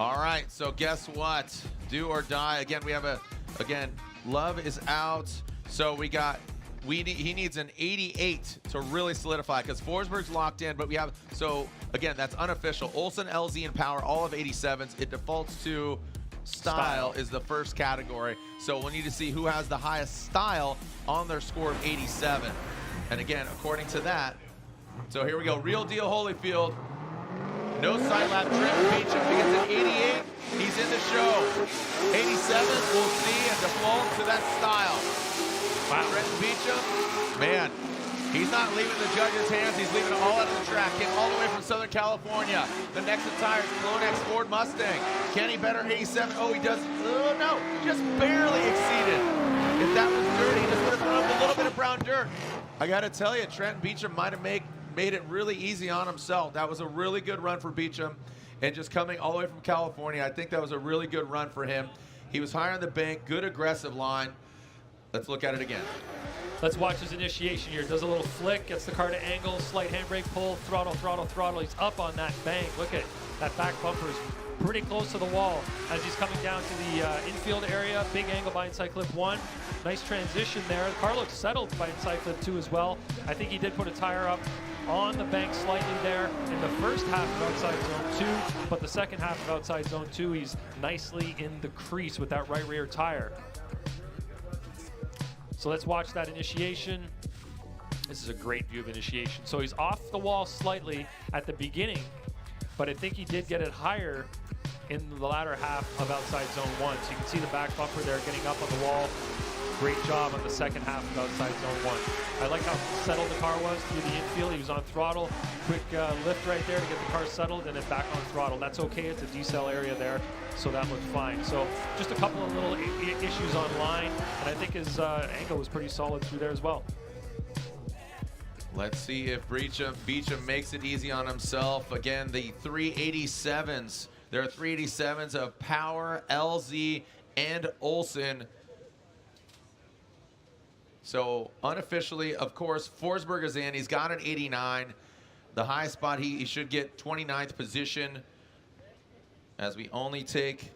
All right, so guess what? Do or die. Again, we have Love is out. So he needs an 88 to really solidify, because Forsberg's locked in, but we have, so again, that's unofficial. Olsen, LZ, and Power, all of 87s. It defaults to style is the first category. So we'll need to see who has the highest style on their score of 87. And again, according to that, so here we go. Real Deal Holyfield. No side lap. Trenton Beechum, he gets an 88. He's in the show. 87, we'll see, and default to that style. Wow. Trenton Beechum, man, he's not leaving the judges' hands. He's leaving it all out of the track. Came all the way from Southern California. The next tires, Clonex Ford Mustang. Kenny Better, 87. Oh, he does. Oh, no, just barely exceeded. If that was dirty, he just would have thrown up a little bit of brown dirt. I got to tell you, Trenton Beechum might have made it really easy on himself. That was a really good run for Beechum. And just coming all the way from California, I think that was a really good run for him. He was higher on the bank, good aggressive line. Let's look at it again. Let's watch his initiation here. Does a little flick, gets the car to angle, slight handbrake pull, throttle, throttle, throttle. He's up on that bank. Look at that back bumper is pretty close to the wall as he's coming down to the infield area. Big angle by inside clip 1. Nice transition there. The car looks settled by inside clip 2 as well. I think he did put a tire up on the bank slightly there in the first half of outside zone 2, but the second half of outside zone 2, he's nicely in the crease with that right rear tire. So let's watch that initiation. This is a great view of initiation. So he's off the wall slightly at the beginning, but I think he did get it higher in the latter half of outside zone 1. So you can see the back bumper there getting up on the wall. Great job on the second half of outside zone 1. I like how settled the car was through the infield. He was on throttle. Quick lift right there to get the car settled and then back on throttle. That's okay. It's a decel area there, so that looked fine. So just a couple of little issues on line, and I think his angle was pretty solid through there as well. Let's see if Beechum makes it easy on himself. Again, the 387s. There are 387s of Power, LZ, and Olsen. So unofficially, of course, Forsberg is in. He's got an 89. The high spot, he should get 29th position as we only take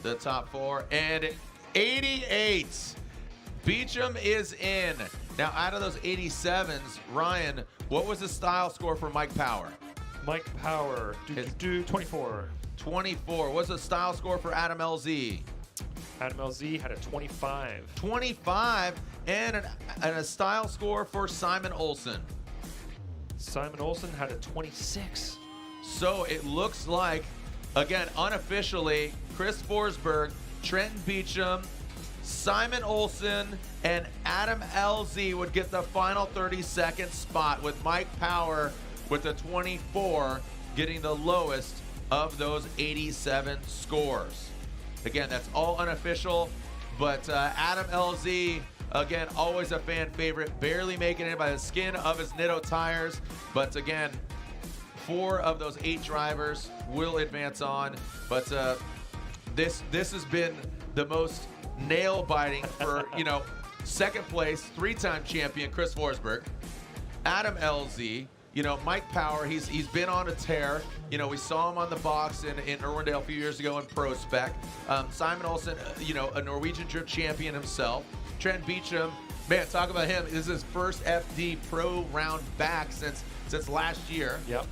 the top 4. And 88. Beechum is in. Now, out of those 87s, Ryan, what was the style score for Mike Power? Mike Power, 24. 24. What's the style score for Adam LZ? Adam LZ had a 25. 25, and a style score for Simon Olsen. Simon Olsen had a 26. So it looks like, again, unofficially, Chris Forsberg, Trenton Beechum, Simon Olsen, and Adam LZ would get the final 32nd spot, with Mike Power with the 24 getting the lowest of those 87 scores. Again, that's all unofficial, but Adam LZ, again, always a fan favorite, barely making it by the skin of his Nitto tires. But again, 4 of those 8 drivers will advance on. But this has been the most nail-biting for, second place, 3-time champion Chris Forsberg, Adam LZ, Mike Power, he's been on a tear. We saw him on the box in Irwindale a few years ago in Pro Spec. Simon Olsen, a Norwegian Drift champion himself. Trent Beechum, man, talk about him. This is his first FD Pro round back since last year. Yep.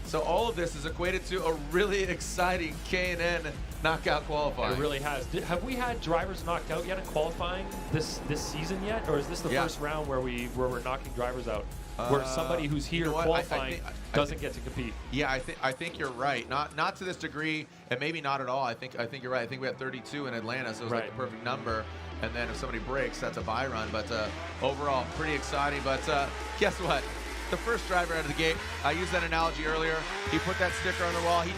So all of this is equated to a really exciting K&N knockout qualifying. It really has. Have we had drivers knocked out yet in qualifying this season yet, or is this the first round where we're knocking drivers out? Where somebody who's here qualifying doesn't get to compete. Yeah, I think you're right. Not to this degree, and maybe not at all. I think you're right. I think we had 32 in Atlanta, so it's like the perfect number. And then if somebody breaks, that's a bye run. But overall, pretty exciting. But guess what? The first driver out of the gate, I used that analogy earlier. He put that sticker on the wall. He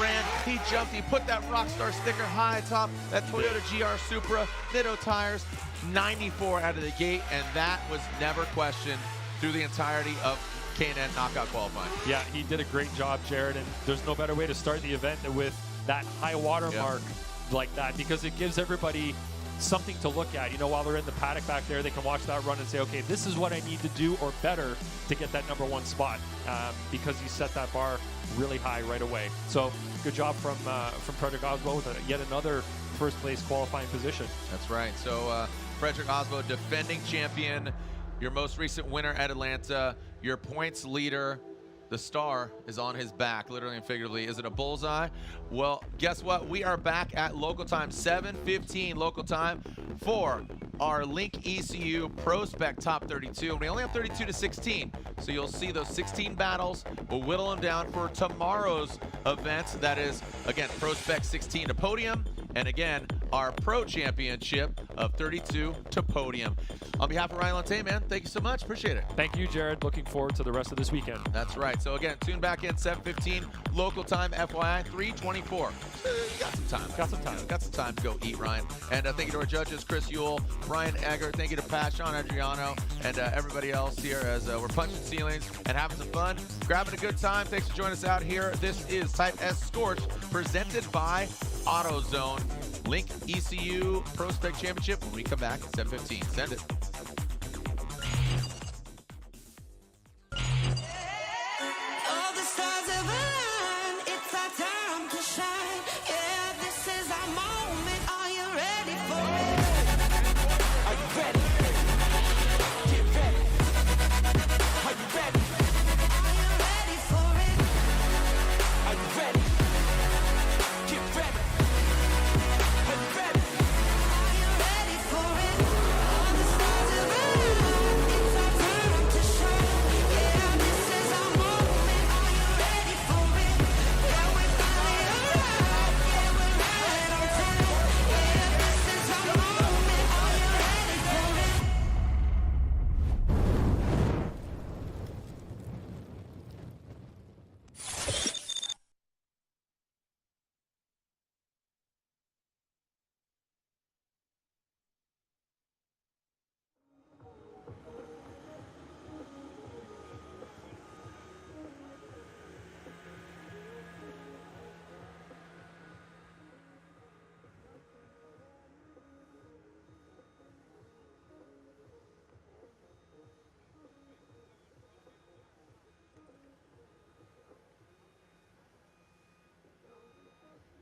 ran, he jumped, he put that Rockstar sticker high atop that Toyota GR Supra, Nitto tires, 94 out of the gate, and that was never questioned through the entirety of K&N knockout qualifying. Yeah, he did a great job, Jared, and there's no better way to start the event than with that high water mark like that, because it gives everybody something to look at. While they're in the paddock back there, they can watch that run and say, okay, this is what I need to do or better to get that #1 spot, because he set that bar really high right away. So good job from Frederick Aasbo with yet another first place qualifying position. That's right. So Frederick Aasbo, defending champion, your most recent winner at Atlanta, your points leader. The star is on his back, literally and figuratively. Is it a bullseye? Well, guess what? We are back at local time, 7:15 local time, for our Link ECU Pro Spec Top 32. We only have 32 to 16, so you'll see those 16 battles. We'll whittle them down for tomorrow's event. That is, again, Pro Spec 16 to podium, and again, our Pro Championship of 32 to podium. On behalf of Ryan Lante, man, thank you so much. Appreciate it. Thank you, Jared. Looking forward to the rest of this weekend. That's right. So again, tune back in, 7:15 local time, FYI, 3:24. You got some time. Got some time. Got some time to go eat, Ryan. And thank you to our judges, Chris Ewell, Ryan Egger. Thank you to Pat, Sean Adriano, and everybody else here as we're punching ceilings and having some fun, grabbing a good time. Thanks for joining us out here. This is Type S Scorched, presented by AutoZone. Link ECU Pro Spec Championship when we come back at 7:15. Send it.